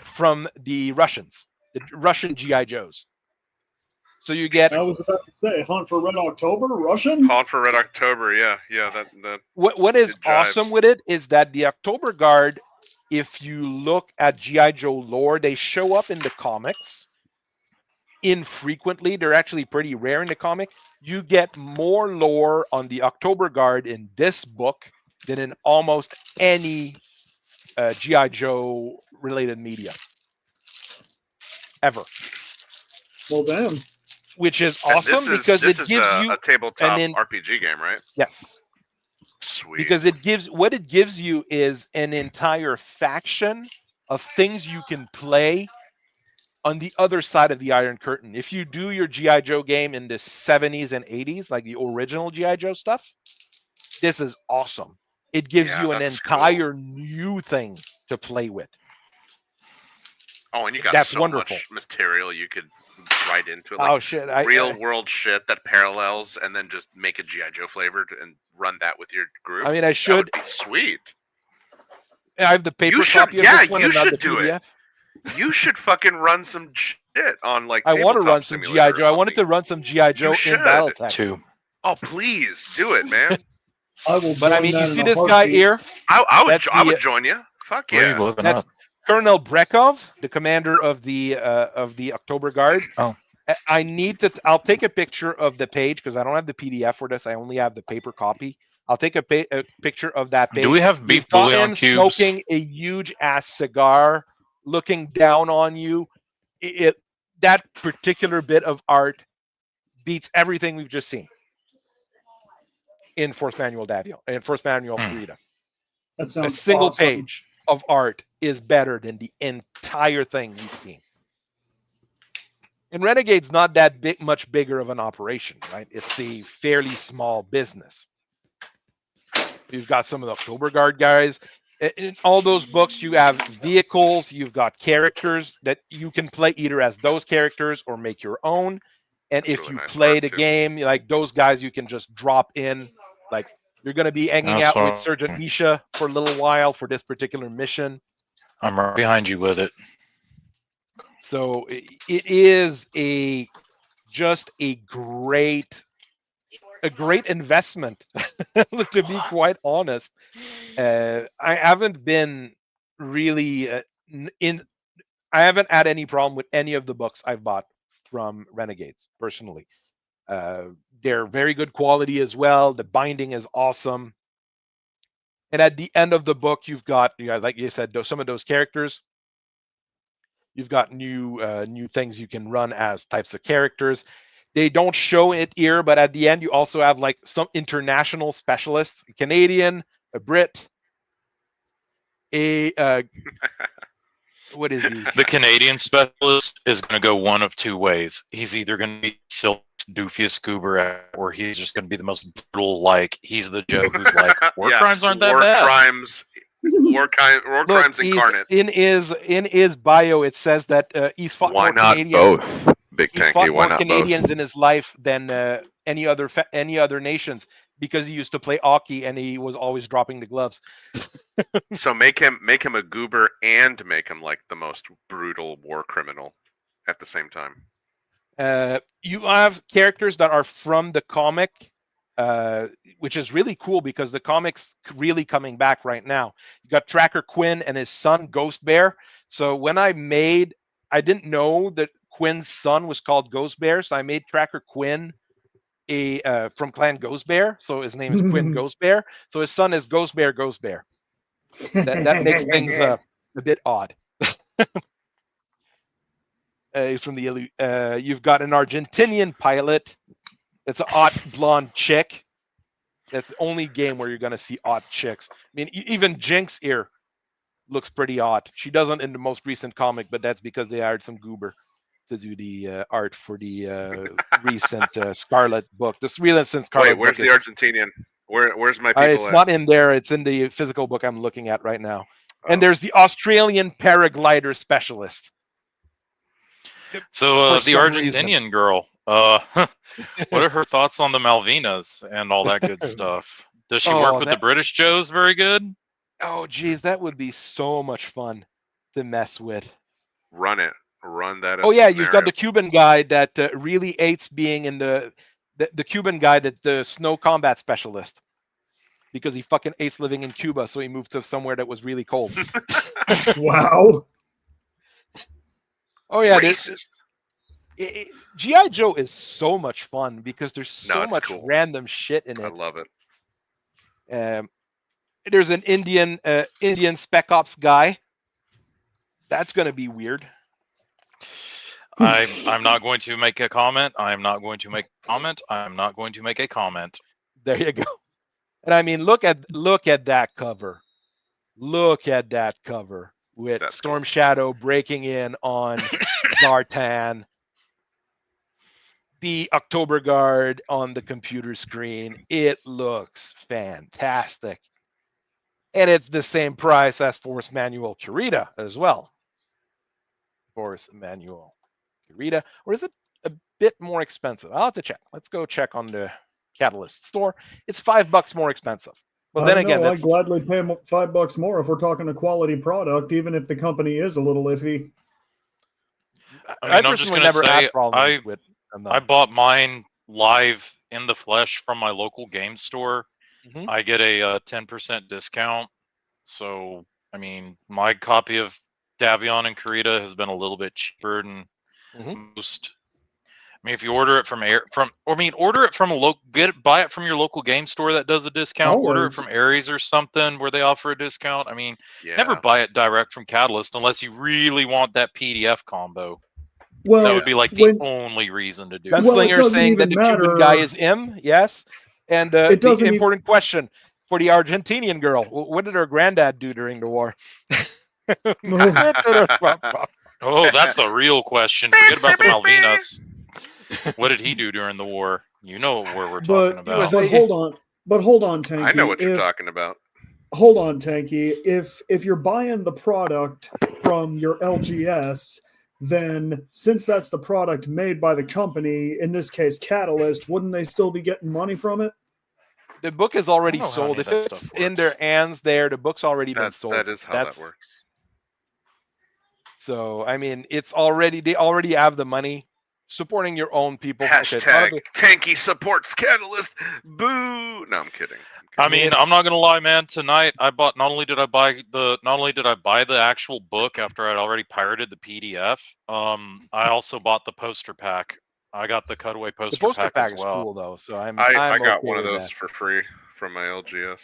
from the Russians, the Russian GI Joes. So you get. I was about to say, Hunt for Red October, Russian. Hunt for Red October, yeah. That What is it jives. awesome with it is that the October Guard, if you look at GI Joe lore, they show up in the comics infrequently. They're actually pretty rare in the comic. You get more lore on the October Guard in this book than in almost any GI Joe related media ever. Well, damn. Which is And awesome this because is it gives you a tabletop an RPG game, right? yes. Sweet. Because it gives you is an entire faction of things you can play on the other side of the Iron Curtain. If you do your GI Joe game in the 70s and 80s, like the original GI Joe stuff, this is awesome. It gives Yeah, you an that's entire new thing to play with. Oh, and you got That's so wonderful. much material you could write into it. Oh Like shit! real world shit that parallels, and then just make it GI Joe flavored and run that with your group. I mean, I That should. would be sweet. I have the paper You should- copy of yeah, this one you and not should the do PDF. it. You should fucking run some shit on like. I want to Tabletop run some Simulator GI or Joe. I wanted to something. run some GI Joe in should. Battletech. Two. Oh, please do it, man. I will. But I join mean, that you in see a this guy heartbeat. here? I That's would the- join you. Fuck Where are you yeah. looking That's up? Colonel Brekov, the commander of the October Guard. Oh. I need to. I'll take a picture of the page because I don't have the PDF for this. I only have the paper copy. I'll take a picture of that page. Do we have beef You've got bouillon him cubes? smoking a huge ass cigar, looking down on you. That particular bit of art beats everything we've just seen in Force Manual Davio and Force Manual Kurita. That A sounds single awesome. page of art is better than the entire thing we've seen. And Renegade's not that much bigger of an operation, right? It's a fairly small business. You've got some of the October Guard guys. In all those books, you have vehicles, you've got characters that you can play either as those characters or make your own. And That's if really you nice play art, the too. game, like those guys, you can just drop in. Like you're going to be hanging That's out with what- Sergeant Isha for a little while for this particular mission. I'm right behind you with it. So it is just a great investment, to be quite honest. I haven't been really I haven't had any problem with any of the books I've bought from Renegades personally. They're very good quality as well. The binding is awesome. And at the end of the book, you've got, like you said, some of those characters. You've got new things you can run as types of characters. They don't show it here, but at the end you also have like some international specialists: a Canadian, a Brit, what is he? The Canadian specialist is going to go one of two ways. He's either going to be Silk's doofiest goober, or he's just going to be the most brutal. Like he's the Joe who's like, war Yeah, crimes aren't that war bad. crimes, war crimes he's- incarnate. in his bio, it says that he's fought Why more not Canadians. both? Big He's Tanky, fought why more not Canadians both? in his life than any other nations, because he used to play hockey and he was always dropping the gloves. So make him a goober and make him like the most brutal war criminal at the same time. You have characters that are from the comic, which is really cool because the comic's really coming back right now. You got Tracker Quinn and his son Ghost Bear. So when I didn't know that Quinn's son was called Ghost Bear, so I made Tracker Quinn from Clan Ghost Bear. So his name is Quinn Ghost Bear. So his son is Ghost Bear Ghost Bear. That makes things a bit odd. He's from the you've got an Argentinian pilot. It's an hot blonde chick. That's the only game where you're going to see hot chicks. I mean, even Jinx here looks pretty hot. She doesn't in the most recent comic, but that's because they hired some goober to do the art for the recent Scarlet book. This recent Scarlet Wait, where's book the Argentinian? Where's my people it's at? not in there. It's in the physical book I'm looking at right now. Oh. And there's the Australian paraglider specialist. So For the some reason. Argentinian girl, what are her thoughts on the Malvinas and all that good stuff? Does she Oh, work with the that- British Joes very good? Oh, geez, that would be so much fun to mess with. Run it. Run that. Oh as a yeah, you've got scenario. the Cuban guy that really hates being in the Cuban guy that's the snow combat specialist because he fucking hates living in Cuba, so he moved to somewhere that was really cold. Wow. Oh yeah, Racist. GI Joe is so much fun because there's No, so it's much cool. random shit in I it. love it. There's an Indian Spec Ops guy. That's gonna be weird. I'm not going to make a comment. I'm not going to make a comment. I'm not going to make a comment. There you go. And I mean, look at that cover. Look at that cover with That's Storm cool. Shadow breaking in on Zartan. The October Guard on the computer screen. It looks fantastic. And it's the same price as Force Manual Kurita as well. Force Manual Kurita. Or is it a bit more expensive? I'll have to check. Let's go check on the Catalyst store. It's $5 more expensive. But then again, I'd gladly pay $5 more if we're talking a quality product, even if the company is a little iffy. I I'm just personally gonna never say, had problems with them. I bought mine live in the flesh from my local game store. Mhm. I get a 10% discount. So, I mean, my copy of Davion and Kurita has been a little bit cheaper than most. I mean, if you order it order it from buy it from your local game store that does a discount. Always. Order it from Aries or something where they offer a discount. I mean, Yeah. never buy it direct from Catalyst unless you really want that PDF combo. Well, That would be like the only reason to do it. Well, it Gunslinger doesn't saying that even the Cuban matter. guy is him, yes. And It the doesn't important question for the Argentinian girl: what did her granddad do during the war? Oh, that's the real question. Forget about the Malvinas. What did he do during the war? You know what war we're talking about. But hold on, Tanky. I know what you're talking about. Hold on, Tanky. If you're buying the product from your LGS, then since that's the product made by the company, in this case Catalyst, wouldn't they still be getting money from it? The book is already I don't know how sold. any If of that it's stuff in their works. hands, the book's already been sold. That is how that works. So I mean, they already have the money. Supporting your own people. Hashtag Tanky supports Catalyst. Boo! No, I'm kidding. I mean, I'm not gonna lie, man. Tonight, I bought. Not only did I buy the actual book after I'd already pirated the PDF. I also bought the poster pack. I got the cutaway poster, the poster pack as is well. cool though. So I got okay one of with those that. for free from my LGS.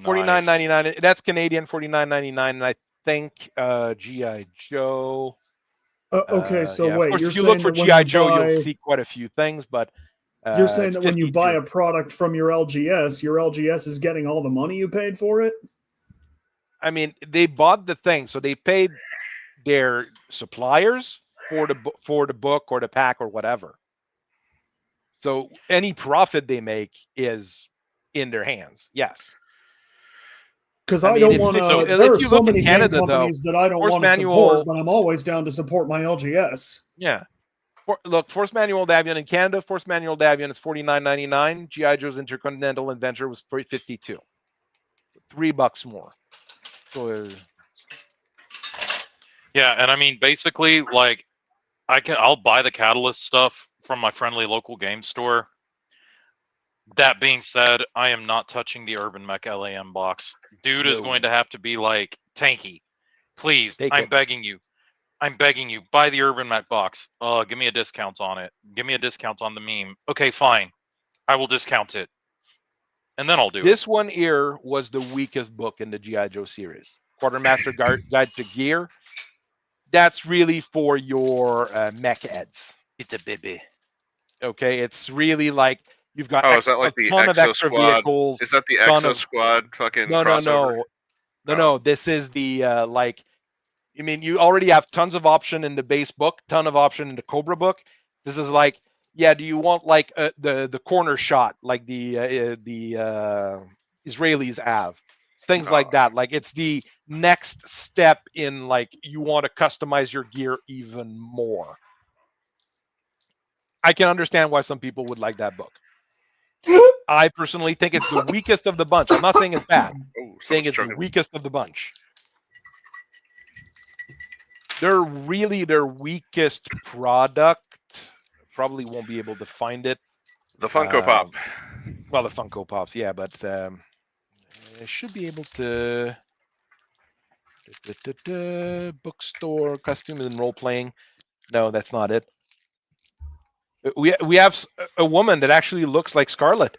$49.99. That's Canadian. $49.99, and I think GI Joe. Okay, so yeah, wait, of course, you're if you look saying for that when GI you Joe, buy, you'll see quite a few things. But you're saying it's that when you buy 52. a product from your LGS is getting all the money you paid for it? I mean, they bought the thing, so they paid their suppliers for the book or the pack or whatever. So any profit they make is in their hands. Yes. Because I I, mean, don't it's want 50 to. if There are you so look in many Canada, game though, companies that I don't Force want to Manual- support, but I'm always down to support my LGS. Yeah. Look, Force Manual Davion in Canada, Force Manual Davion is $49.99. GI Joe's Intercontinental Adventure was $52. $3 more. So Yeah, and I mean, basically, like, I'll buy the Catalyst stuff from my friendly local game store. That being said, I am not touching the Urban Mech LAM box. Dude is No. going to have to be like, Tanky, please, Take I'm it. begging you. I'm begging you, buy the Urban Mech box. Give me a discount on it. Give me a discount on the meme. Okay, fine. I will discount it. And then I'll do this one here was the weakest book in the GI Joe series. Quartermaster Guide to Gear. That's really for your mech heads. It's a baby. Okay, it's really like you've got Is that like a the ton of Exo extra Squad? vehicles. Is that the ton Exo of- Squad fucking No, crossover? no. This is the like. I mean, you already have tons of option in the base book, ton of option in the Cobra book. This is like, yeah. Do you want like the corner shot like the Israelis have? Things like that. Like it's the next step in like you want to customize your gear even more. I can understand why some people would like that book. I personally think it's the weakest of the bunch. I'm not saying it's bad. I'm Oh, saying someone's it's the choking. weakest of the bunch. They're really their weakest product. Probably won't be able to find it. The Funko Pop. Well, the Funko Pops, yeah, but I should be able to. Bookstore, costume and role playing. No, that's not it. We have a woman that actually looks like Scarlet.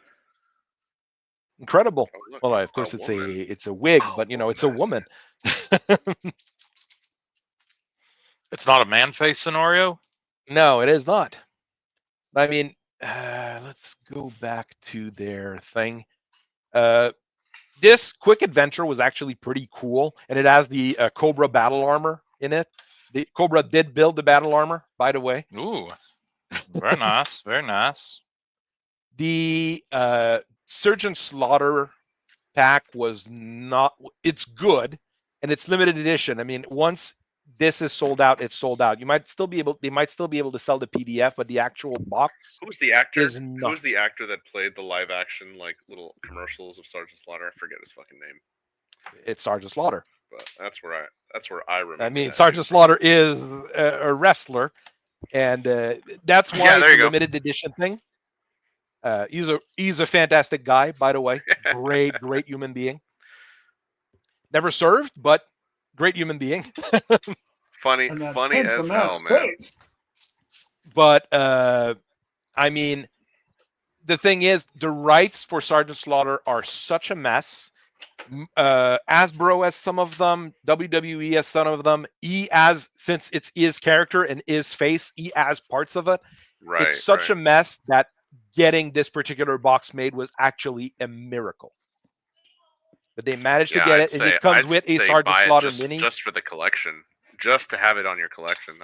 Incredible. Oh, look, Well, of course, woman. it's a wig, but you know, it's a woman. It's not a man face scenario. No, it is not. I mean, let's go back to their thing. This quick adventure was actually pretty cool, and it has the Cobra battle armor in it. The Cobra did build the battle armor, by the way. Ooh, very nice, very nice. The Surgeon Slaughter pack was not. It's good, and it's limited edition. I mean, once this is sold out, it's sold out. You might still be able. They might still be able to sell the PDF, but the actual box Who's the actor? is not. Who's the actor that played the live action like little commercials of Sergeant Slaughter? I forget his fucking name. It's Sergeant Slaughter. But that's where I remember. I mean, that Sergeant Slaughter is a wrestler, and that's why Yeah, there it's you a go. limited edition thing. He's a fantastic guy, by the way. Great human being. Never served, but great human being. Funny, And that funny as handsome hell, ass man. face. But I mean, the thing is, the rights for Sergeant Slaughter are such a mess. Hasbro has some of them, WWE has some of them. Since it's his character and his face, he has parts of it. Right. It's such a mess that getting this particular box made was actually a miracle. But they managed to get it, and it comes with a Sergeant Slaughter mini. Just for the collection, just to have it on your collection.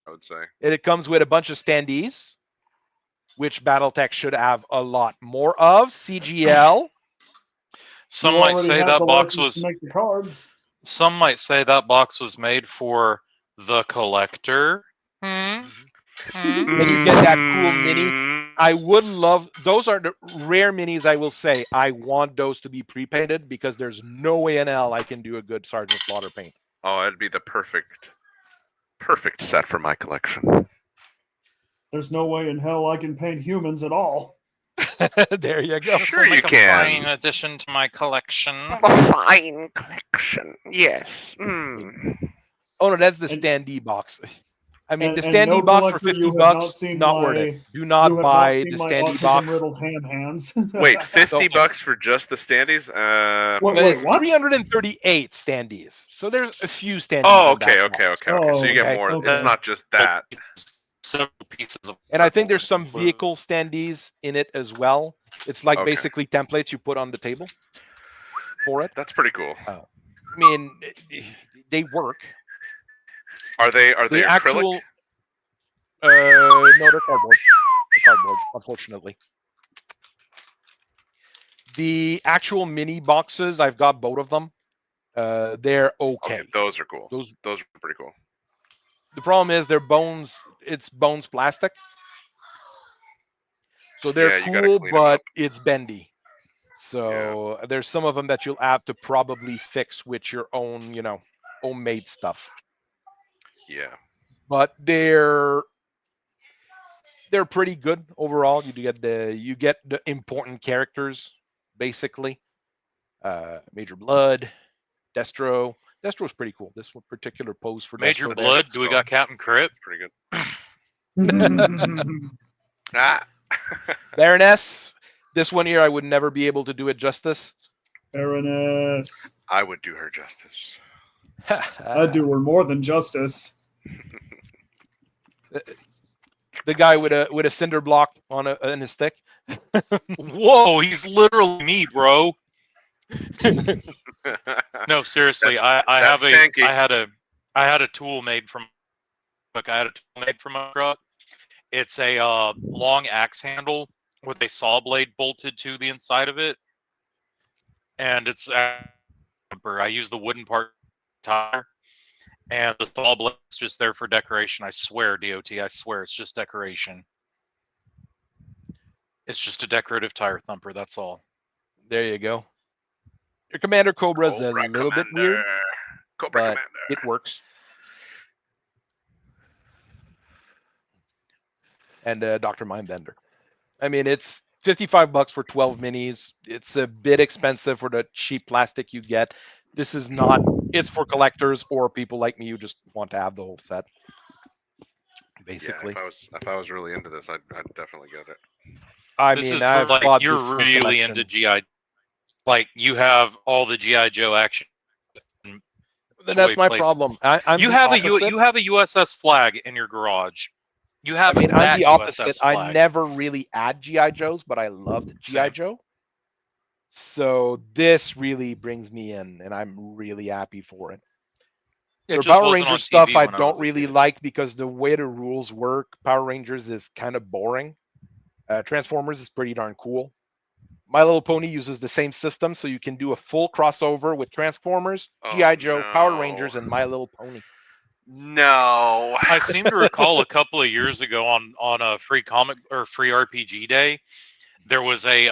I would say. And it comes with a bunch of standees, which Battletech should have a lot more of. CGL. Some You might already say have that the box license was. to make the cards. Some might say that box was made for the collector. Hmm? Hmm? And you get that cool mini. I would love, those are the rare minis, I will say. I want those to be pre-painted because there's no way in hell I can do a good Sergeant Slaughter paint. Oh, it'd be the perfect set for my collection. There's no way in hell I can paint humans at all. There you go. Sure you Make a can. fine addition to my collection. A fine collection. Yes. Oh no, that's the And- standee box. I mean, the and standee no box for collector, you 50 have not bucks, seen not worth my- it. Do You not have buy not the seen my standee box. autism-riddled ham hands. Wait, 50 So- bucks for just the standees? Wait, But wait, it's what? 338 standees. So there's a few standees. Oh, in that okay. box. So you get okay, more. okay. It's not just that. Several pieces of. And I think there's some vehicle standees in it as well. It's like Okay. basically templates you put on the table for it. That's pretty cool. I mean, they work. Are they The acrylic? actual, no, they're cardboard. They're cardboard, unfortunately. The actual mini boxes, I've got both of them. They're okay. Those are cool. Those are pretty cool. The problem is they're bones. It's bones plastic. So they're Yeah, you gotta cool, clean 'em but up. it's bendy. So there's some of them that you'll have to probably fix with your own, homemade stuff. Yeah. But they're pretty good overall. You get the important characters basically. Major Blood, Destro. Destro's pretty cool. This one particular pose for Major Destro Blood. Do we got Captain Crip? Pretty good. Ah. Baroness. This one here, I would never be able to do it justice. Baroness. I would do her justice. I'd do her more than justice. The guy with a cinder block on his stick. Whoa, he's literally me, bro. No, seriously, I had a tool made from. Look, I had a tool made from my truck. It's a long axe handle with a saw blade bolted to the inside of it, and it's. I use the wooden part tire, and the saw blade's just there for decoration. I swear, DOT, I swear, it's just decoration. It's just a decorative tire thumper. That's all. There you go. Your Commander Cobra's a little bit weird, Cobra but Commander. it works. And Dr. Mindbender. I mean, it's $55 for 12 minis. It's a bit expensive for the cheap plastic you get. This is not. It's for collectors or people like me who just want to have the whole set. Basically, Yeah, if I was really into this, I'd definitely get it. I This mean, is I've like bought you're the full really collection. into GI. Like you have all the GI Joe action. Then that's my place. problem. I'm You the have opposite. you have a USS flag in your garage. You have I mean, I'm that the opposite. USS I flag. never really had GI Joes, but I loved GI Same. Joe. So this really brings me in, and I'm really happy for it. It The just Power wasn't Ranger on stuff TV I when don't was a really kid. like because the way the rules work, Power Rangers is kind of boring. Transformers is pretty darn cool. My Little Pony uses the same system, so you can do a full crossover with Transformers, Oh, GI Joe, Power no. Rangers, and My Little Pony. No. I seem to recall a couple of years ago on a free comic or free RPG day, there was a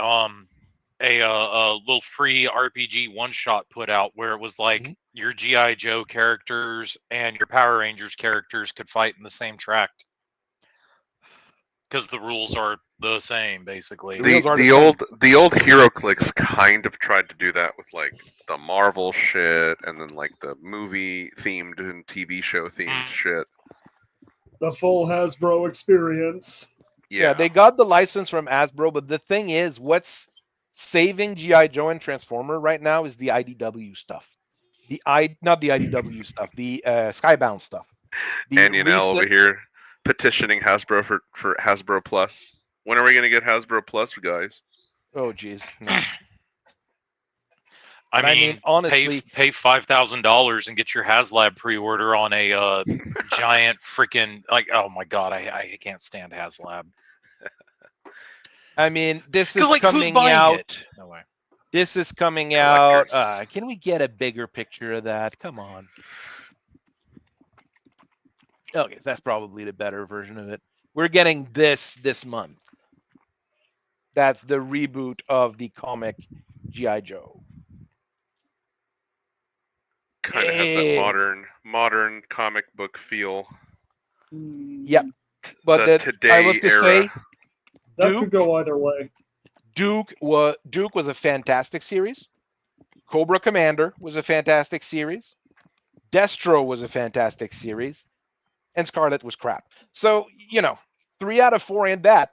little free RPG one shot put out where it was like your GI Joe characters and your Power Rangers characters could fight in the same tract because the rules are the same basically. The old Hero Clicks kind of tried to do that with like the Marvel shit and then like the movie themed and TV show themed shit. The full Hasbro experience. Yeah, they got the license from Hasbro, but the thing is, what's saving GI Joe and Transformer right now is the IDW stuff. Not the IDW stuff, the Skybound stuff. Onion L over here petitioning Hasbro for Hasbro Plus. When are we gonna get Hasbro Plus, guys? Oh, geez. No. I mean, honestly, pay $5,000 and get your HasLab pre-order on a giant freaking like. Oh my god, I can't stand HasLab. I mean, this is like, who's coming buying out. it? No way. This is coming Collectors. out. Can we get a bigger picture of that? Come on. Okay, that's probably the better version of it. We're getting this month. That's the reboot of the comic G.I. Joe. Kind of has that modern comic book feel. Yep. But the today I look to era. say That could go either way. Duke was a fantastic series. Cobra Commander was a fantastic series. Destro was a fantastic series. And Scarlet was crap. So, 3 out of 4 ain't that.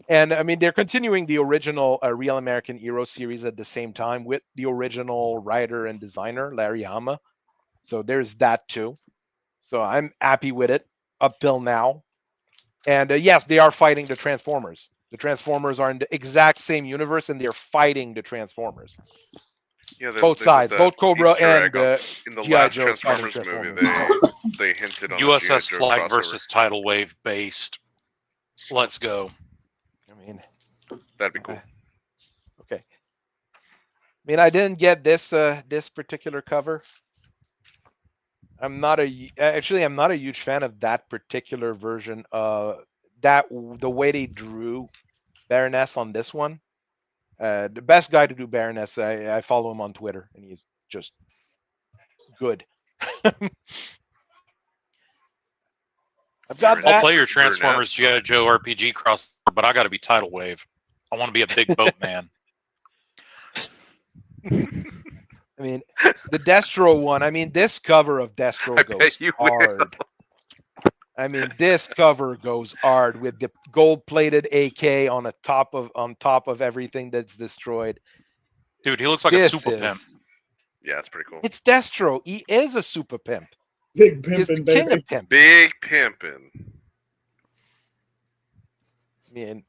And I mean, they're continuing the original Real American Hero series at the same time with the original writer and designer, Larry Hama. So there's that too. So I'm happy with it up till now. And yes, they are fighting the Transformers. The Transformers are in the exact same universe and they're fighting the Transformers. Yeah, both sides, both Cobra and in the G.I. last Joe's Transformers fighting movie, they hinted on USS G.I. Joe Flag crossover. versus Tidal Wave based. Let's go. I mean, that'd be cool. Okay. I mean, I didn't get this particular cover. I'm not a huge fan of that particular version. The way they drew Baroness on this one. The best guy to do Baroness, I follow him on Twitter, and he's just good. I'll play your Transformers G.I. Joe RPG crossover, but I got to be Tidal Wave. I want to be a big boat man. I mean, the Destro one. I mean, this cover of Destro goes hard. I mean, this cover goes hard with the gold-plated AK on top of everything that's destroyed. Dude, he looks like a super pimp. Yeah, it's pretty cool. It's Destro. He is a super pimp. Big pimpin', baby. King of pimps. Big pimpin'. I mean,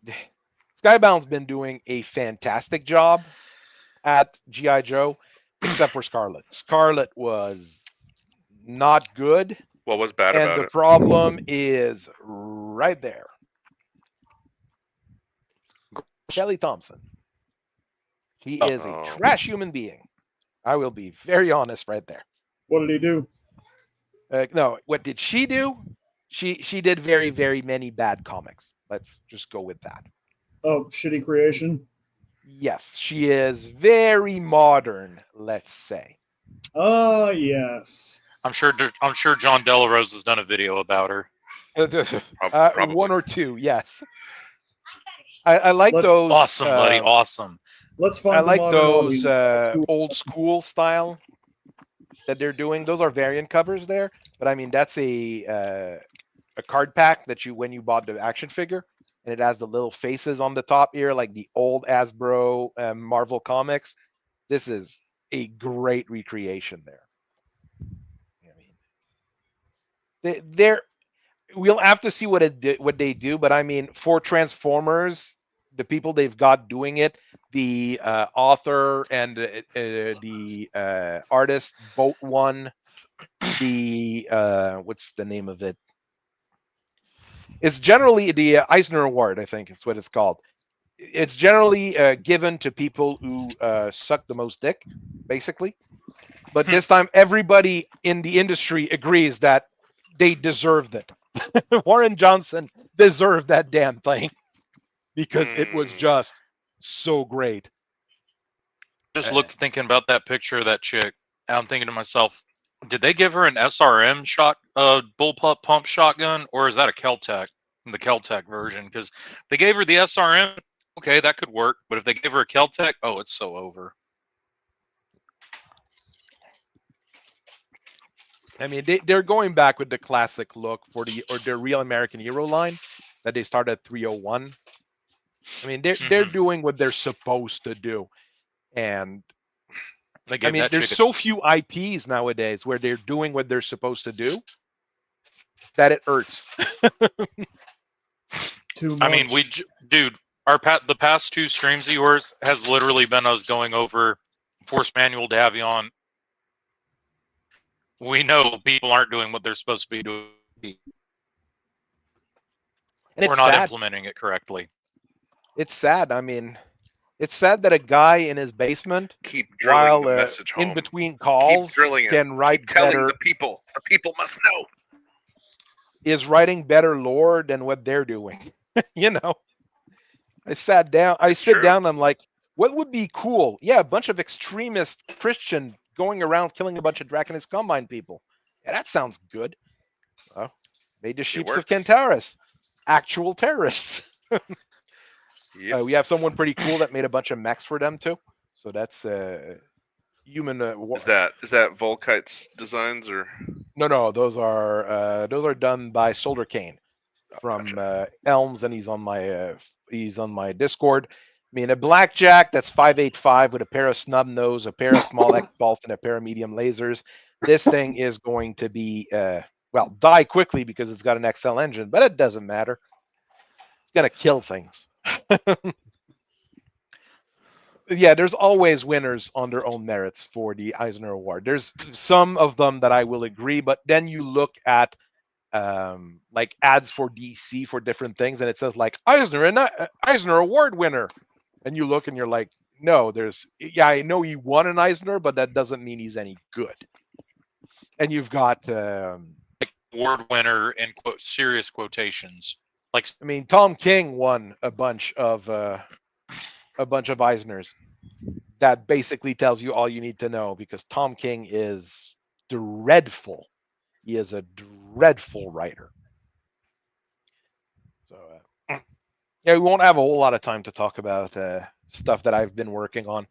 Skybound's been doing a fantastic job at G.I. Joe, except for Scarlet. Scarlet was not good. What was bad about it? And the problem is right there. Kelly Thompson. He is a trash human being. I will be very honest right there. What did he do? No, what did she do? She did very, very many bad comics. Let's just go with that. Oh, shitty creation. Yes, she is very modern, let's say. Ah, yes. I'm sure John Delarose has done a video about her. Probably. One or two, yes. I like Let's- those. Awesome, buddy. Awesome. Let's find I the like modern those audience. old school style that they're doing. Those are variant covers there, but I mean that's a card pack that you when you bought the action figure, and it has the little faces on the top here, like the old Hasbro Marvel comics. This is a great recreation there. I mean, they're we'll have to see what what they do, but I mean, for Transformers, the people they've got doing it, the author and the artist both won the what's the name of it? It's generally the Eisner Award, I think is what it's called. It's generally given to people who suck the most dick, basically. But this time, everybody in the industry agrees that they deserved it. Warren Johnson deserved that damn thing because it was just so great. Just thinking about that picture of that chick. I'm thinking to myself, did they give her an SRM shot, bullpup pump shotgun, or is that a Keltec, the Keltec version? Because they gave her the SRM, okay, that could work. But if they gave her a Keltec, oh, it's so over. I mean, they're going back with the classic look for their Real American Hero line that they started at 301. I mean, they're doing what they're supposed to do, and I mean, there's so few IPs nowadays where they're doing what they're supposed to do that it hurts. Too much. I mean, dude, the past two streams of yours has literally been us going over Force Manual Davion. We know people aren't doing what they're supposed to be doing. And we're not implementing it correctly. It's sad. I mean, it's sad that a guy in his basement, keep drilling while the message home. in between calls, can write keep telling better. The people must know. Is writing better lore than what they're doing. You know, I sit down. I'm like, what would be cool? Yeah, a bunch of extremist Christian going around killing a bunch of Draconis Combine people. Yeah, that sounds good. Well, made the Sheeps of Kentaris actual terrorists. Yep. We have someone pretty cool that made a bunch of mechs for them too. So that's human. Is that Volkite's designs or? No, those are done by Soldier Kane from Elms, and he's on my Discord. I mean, a blackjack that's 585 with a pair of snub nose, a pair of small X balls, and a pair of medium lasers. This thing is going to be die quickly because it's got an XL engine, but it doesn't matter. It's gonna kill things. Yeah, there's always winners on their own merits for the Eisner Award. There's some of them that I will agree, but then you look at like ads for DC for different things, and it says like Eisner Award winner, and you look and you're like, no, I know he won an Eisner, but that doesn't mean he's any good. And you've got award winner in serious quotations. Like, I mean, Tom King won a bunch of Eisners. That basically tells you all you need to know because Tom King is dreadful. He is a dreadful writer. So, yeah, we won't have a whole lot of time to talk about stuff that I've been working on.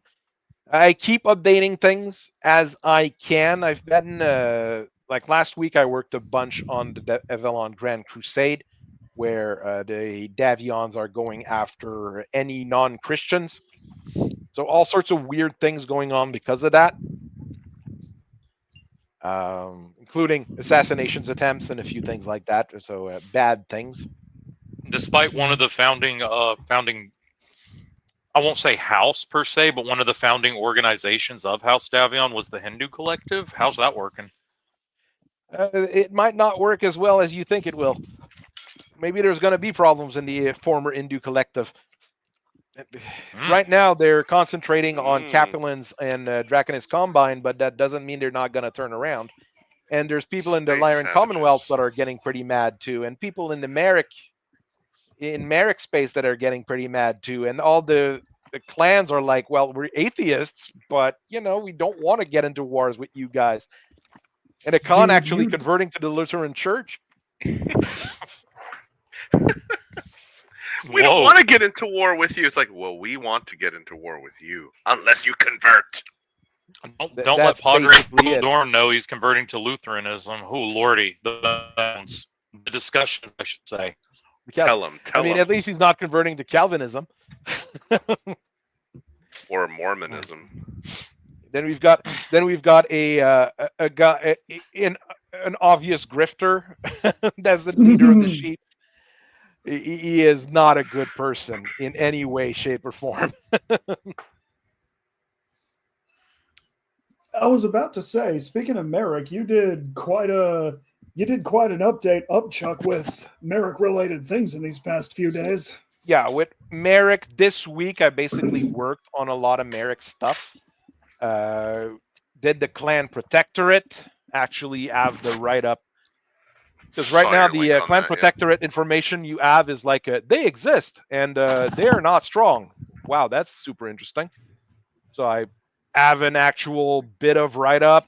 I keep updating things as I can. I've been like last week, I worked a bunch on the Avalon Grand Crusade, where the Davions are going after any non-Christians. So all sorts of weird things going on because of that, including assassinations attempts and a few things like that. So bad things. Despite one of the founding, I won't say house per se, but one of the founding organizations of House Davion was the Hindu Collective. How's that working? It might not work as well as you think it will. Maybe there's going to be problems in the former Hindu Collective. Right now, they're concentrating on Capulans and Draconis Combine, but that doesn't mean they're not going to turn around. And there's people in the Space Lyran Commonwealth savages. that are getting pretty mad too, and people in the Merrick space that are getting pretty mad too, and all the clans are like, well, we're atheists, but you know, we don't want to get into wars with you guys. And a Khan Dude, actually you- converting to the Lutheran Church. We don't Whoa. want to get into war with you. It's like, well, we want to get into war with you, unless you convert. Don't let That's Padre basically it. Dorn know he's converting to Lutheranism. Oh, lordy. The discussions, I should say. Tell him. I mean, at least he's not converting to Calvinism. Or Mormonism. Then we've got a guy, an obvious grifter. That's the leader of the sheep. He is not a good person in any way, shape, or form. I was about to say, speaking of Merrick, you did quite an update up, Chuck, with Merrick related things in these past few days. Yeah, with Merrick this week, I basically worked on a lot of Merrick stuff. Did the clan protectorate actually have the write up? Because right Saw now your the link on clan that, yeah. protectorate information you have is like they exist and they are not strong. Wow, that's super interesting. So I have an actual bit of write up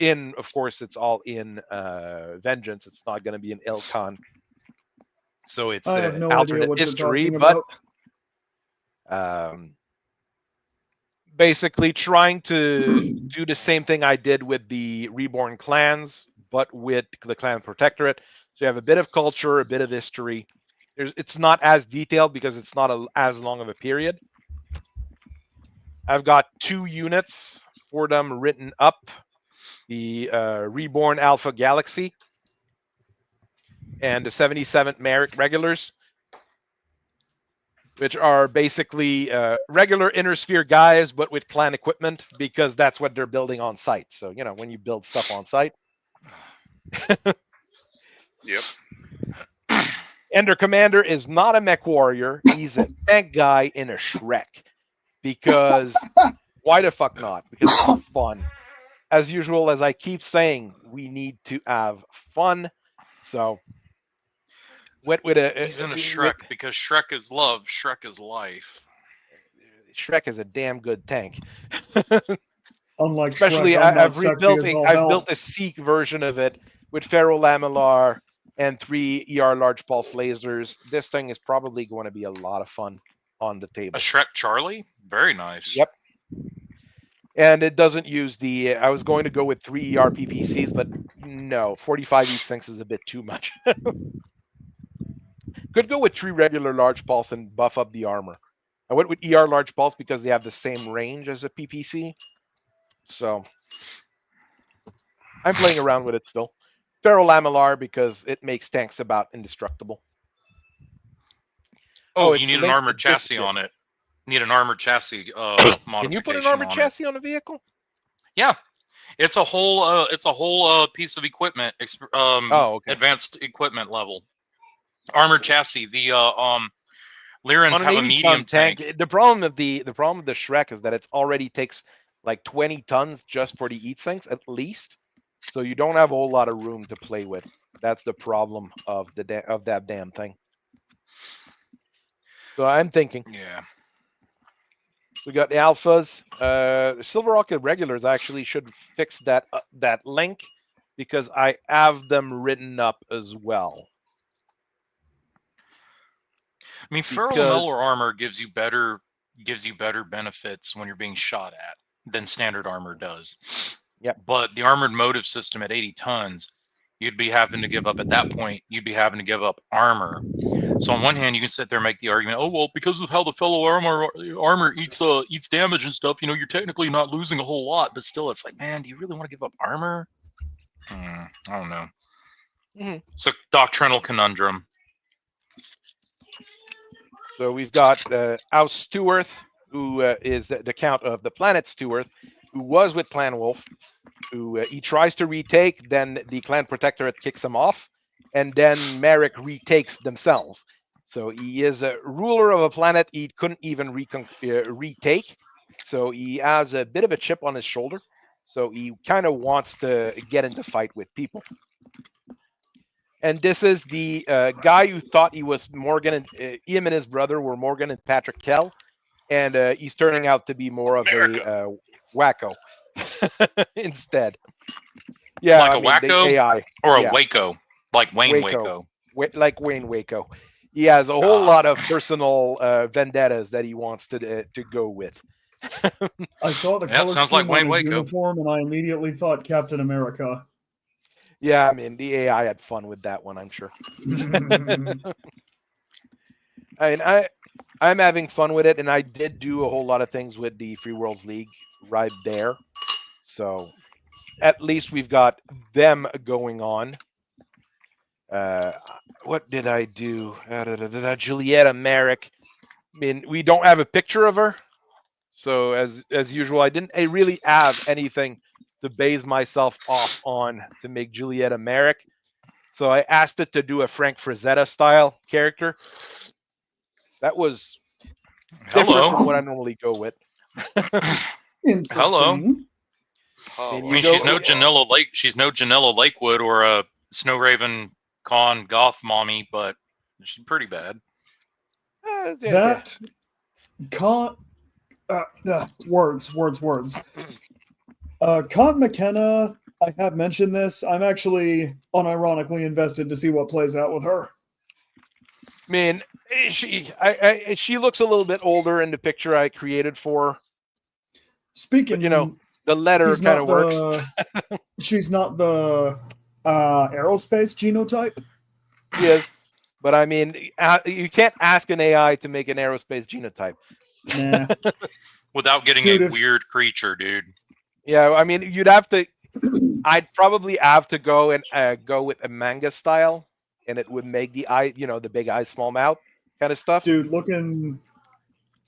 in, of course, it's all in Vengeance. It's not going to be an Ilkhan. So it's I have no idea alternate what you're history, talking but about. basically trying to do the same thing I did with the Reborn clans, but with the clan protectorate. So you have a bit of culture, a bit of history. It's not as detailed because it's not as long of a period. I've got 2 units for them written up. The Reborn Alpha Galaxy and the 77th Merrick regulars, which are basically regular inner sphere guys, but with clan equipment, because that's what they're building on site. So, you know, when you build stuff on site. Yep. And their commander is not a Mechwarrior. He's a tank guy in a Shrek. Because why the fuck not? Because it's fun. As usual, as I keep saying, we need to have fun. So, He's in a Shrek because Shrek is love, Shrek is life. Shrek is a damn good tank. Unlike Especially, Shrek, I'm not I've sexy as all hell. built a Seek version of it with Ferro Lamellar and 3 ER large pulse lasers. This thing is probably going to be a lot of fun on the table. A Shrek Charlie? Very nice. Yep. And it doesn't use the. I was going to go with 3 ER PPCs, but no, 45 heat sinks is a bit too much. Could go with 3 regular large pulse and buff up the armor. I went with ER large pulse because they have the same range as a PPC. So I'm playing around with it still. Ferro Lamellar because it makes tanks about indestructible. Oh, it you need an links armored to chassis Biscuit. on it. Need an armored chassis modification. Can you put an armored chassis on a vehicle? Yeah, it's a whole piece of equipment. Okay. Advanced equipment level. Armored chassis. The Lyrans On an have a 80 medium ton tank. The problem of the Shrek is that it already takes like 20 tons just for the heat sinks at least. So you don't have a whole lot of room to play with. That's the problem of that damn thing. So I'm thinking Yeah. we got the alphas. Silver Rocket regulars actually should fix that link because I have them written up as well. I mean, ferrolamella armor gives you better benefits when you're being shot at than standard armor does. Yeah. But the armored motive system at 80 tons, you'd be having to give up at that point. You'd be having to give up armor. So on one hand, you can sit there and make the argument, oh well, because of how the fellow armor eats damage and stuff, you know, you're technically not losing a whole lot. But still, it's like, man, do you really want to give up armor? I don't know. Mm-hmm. It's a doctrinal conundrum. So we've got Aus Stewart, who is the count of the planet Stewart, who was with Clan Wolf, who he tries to retake, then the Clan Protectorate kicks him off, and then Merrick retakes themselves. So he is a ruler of a planet he couldn't even retake. So he has a bit of a chip on his shoulder. So he kind of wants to get into fight with people. And this is the guy who thought he was Morgan, and him and his brother were Morgan and Patrick Kell, and he's turning out to be more of a wacko instead. Yeah, Like I a mean, the wacko AI or a yeah. Waco, like Wayne Waco. Waco. Like Wayne Waco. He has a whole lot of personal vendettas that he wants to go with. I saw the Yep, color sounds like scheme on Wayne his Waco. uniform, and I immediately thought Captain America. Yeah, I mean, the AI had fun with that one, I'm sure. I mean, I'm having fun with it, and I did do a whole lot of things with the Free Worlds League right there. So at least we've got them going on. What did I do? Julietta Merrick. I mean, we don't have a picture of her, so as usual, I didn't really have anything to base myself off on to make Julietta Merrick. So I asked it to do a Frank Frazetta style character. That was different from what I normally go with. Interesting. And I you mean, go- she's no Janella Lake. She's no Janella Lakewood or a Snow Raven Con Goth mommy, but she's pretty bad. That con words. Con McKenna, I have mentioned this. I'm actually unironically invested to see what plays out with her. I mean, she looks a little bit older in the picture I created for her. Speaking, But, you know, the letter he's kind of not works. She's not the aerospace genotype. She is. But I mean, you can't ask an AI to make an aerospace genotype. Nah. Without getting Dude, a if- weird creature, dude. Yeah, I mean, you'd have to. I'd probably have to go and go with a manga style, and it would make the eye, you know, the big eyes, small mouth kind of stuff. Dude, looking.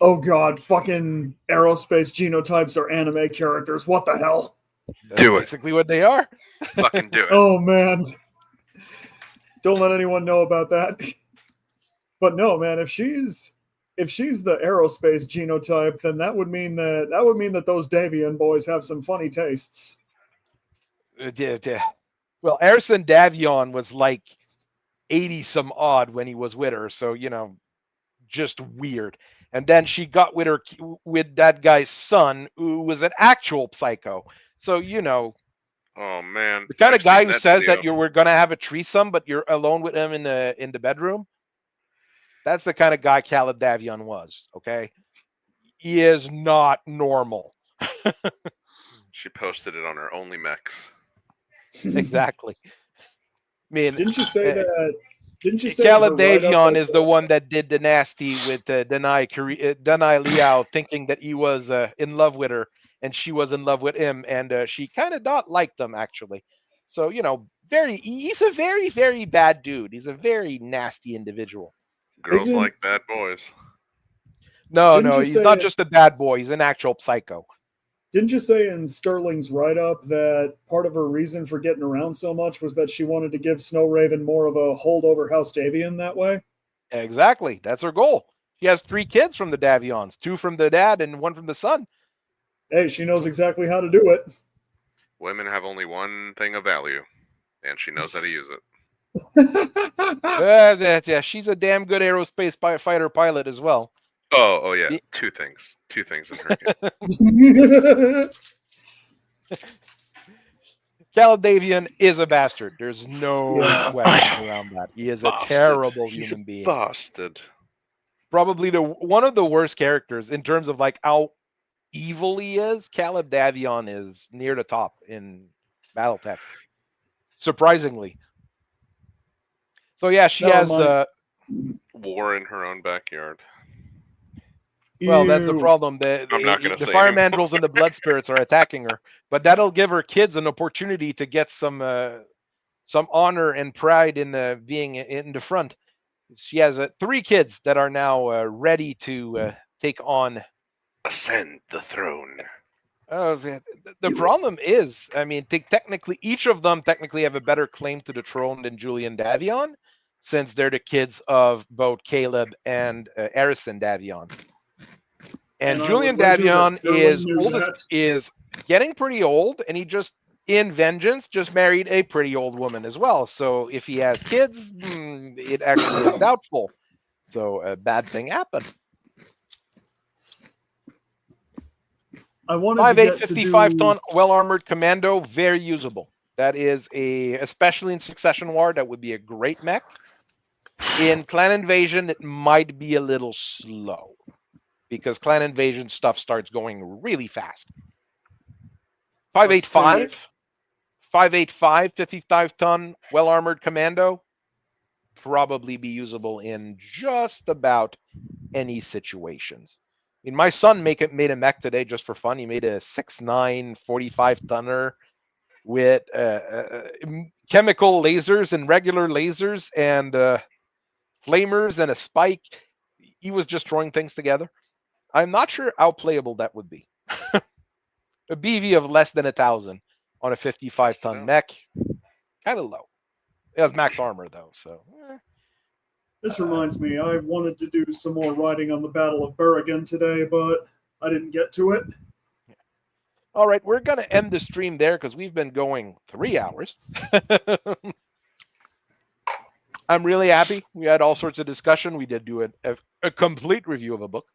Oh god, fucking aerospace genotypes are anime characters. What the hell? That's Do it. basically what they are. Fucking do it. Oh man. Don't let anyone know about that. But no, man, if she's the aerospace genotype, then that would mean that those Davian boys have some funny tastes. Yeah. Well, Erison Davion was like 80 some odd when he was with her, so you know, just weird. And then she got with that guy's son, who was an actual psycho. So you know, Oh man. the kind of I've guy seen who says video. that you were gonna have a threesome, but you're alone with him in the bedroom. That's the kind of guy Caleb Davion was. Okay, he is not normal. She posted it on her OnlyMex. Exactly. I mean, Didn't you say that? Didn't you say Caleb in her write-up Davion that- is the one that did the nasty with Denai Liao, thinking that he was in love with her and she was in love with him, and she kind of not liked him actually. So you know, he's a very, very bad dude. He's a very nasty individual. Girls Isn't- like bad boys. No, Didn't you he's say not it- just a bad boy. He's an actual psycho. Didn't you say in Sterling's write-up that part of her reason for getting around so much was that she wanted to give Snow Raven more of a holdover House Davian that way? Exactly. That's her goal. She has 3 kids from the Davions, 2 from the dad and 1 from the son. Hey, she knows exactly how to do it. Women have only one thing of value, and she knows how to use it. Yeah, she's a damn good aerospace fighter pilot as well. Oh yeah. Yeah. Two things in her game. Caleb Davion is a bastard. There's no Yeah. question around that. He is a Bastard. terrible He's human a being. bastard. Probably one of the worst characters in terms of like how evil he is. Caleb Davion is near the top in Battletech. Surprisingly. So yeah, she Never has mind. War in her own backyard. well, that's the Ew. problem. I'm not gonna The say fire anymore. mandrels and the blood spirits are attacking her, but that'll give her kids an opportunity to get some honor and pride in being in the front. She has 3 kids that are now ready to take on. Ascend the throne. Oh, the problem is, I mean, technically, each of them technically have a better claim to the throne than Julian Davion, since they're the kids of both Caleb and Erison Davion. And And I Julian would wager that Davion Sterling is knew oldest that. is getting pretty old, and he just, in vengeance, just married a pretty old woman as well. So if he has kids, it actually is doubtful. So a bad thing happened. I wanted to 5'8", get to 55-ton, well-armored commando, very usable. That is especially in Succession War, that would be a great mech. In Clan Invasion, it might be a little slow because Clan Invasion stuff starts going really fast. 5'8", 55-ton, well-armored commando, probably be usable in just about any situations. I mean, my son made a mech today just for fun. He made a 6'9", 45-tonner with chemical lasers and regular lasers and flamers and a spike. He was just throwing things together. I'm not sure how playable that would be. A BV of less than 1,000 on a 55-ton mech, kind of low. It has max armor though, so. This reminds me, I wanted to do some more writing on the Battle of Bergen today, but I didn't get to it. All right, we're going to end the stream there because we've been going 3 hours. I'm really happy. We had all sorts of discussion. We did do a complete review of a book.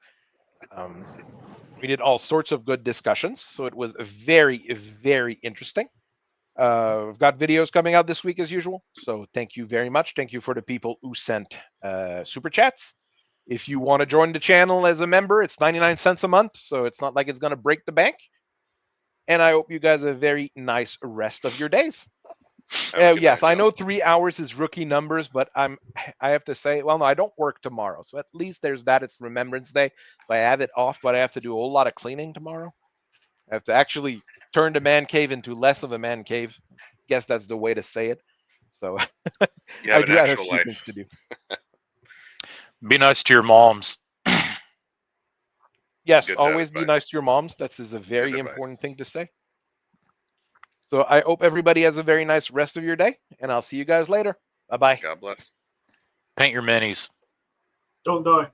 We did all sorts of good discussions, so it was very, very interesting. We've got videos coming out this week as usual, so thank you very much. Thank you for the people who sent super chats. If you want to join the channel as a member, it's 99 cents a month, so it's not like it's going to break the bank. And I hope you guys have a very nice rest of your days. Yes, I know 3 hours is rookie numbers, but I have to say, well, no, I don't work tomorrow, so at least there's that. It's Remembrance Day, so I have it off, but I have to do a whole lot of cleaning tomorrow. I have to actually turn the man cave into less of a man cave. Guess that's the way to say it. So I do have a few things to do. Be nice to your moms. Yes, always be nice to your moms. That is a very important thing to say. So I hope everybody has a very nice rest of your day, and I'll see you guys later. Bye-bye. God bless. Paint your minis. Don't die.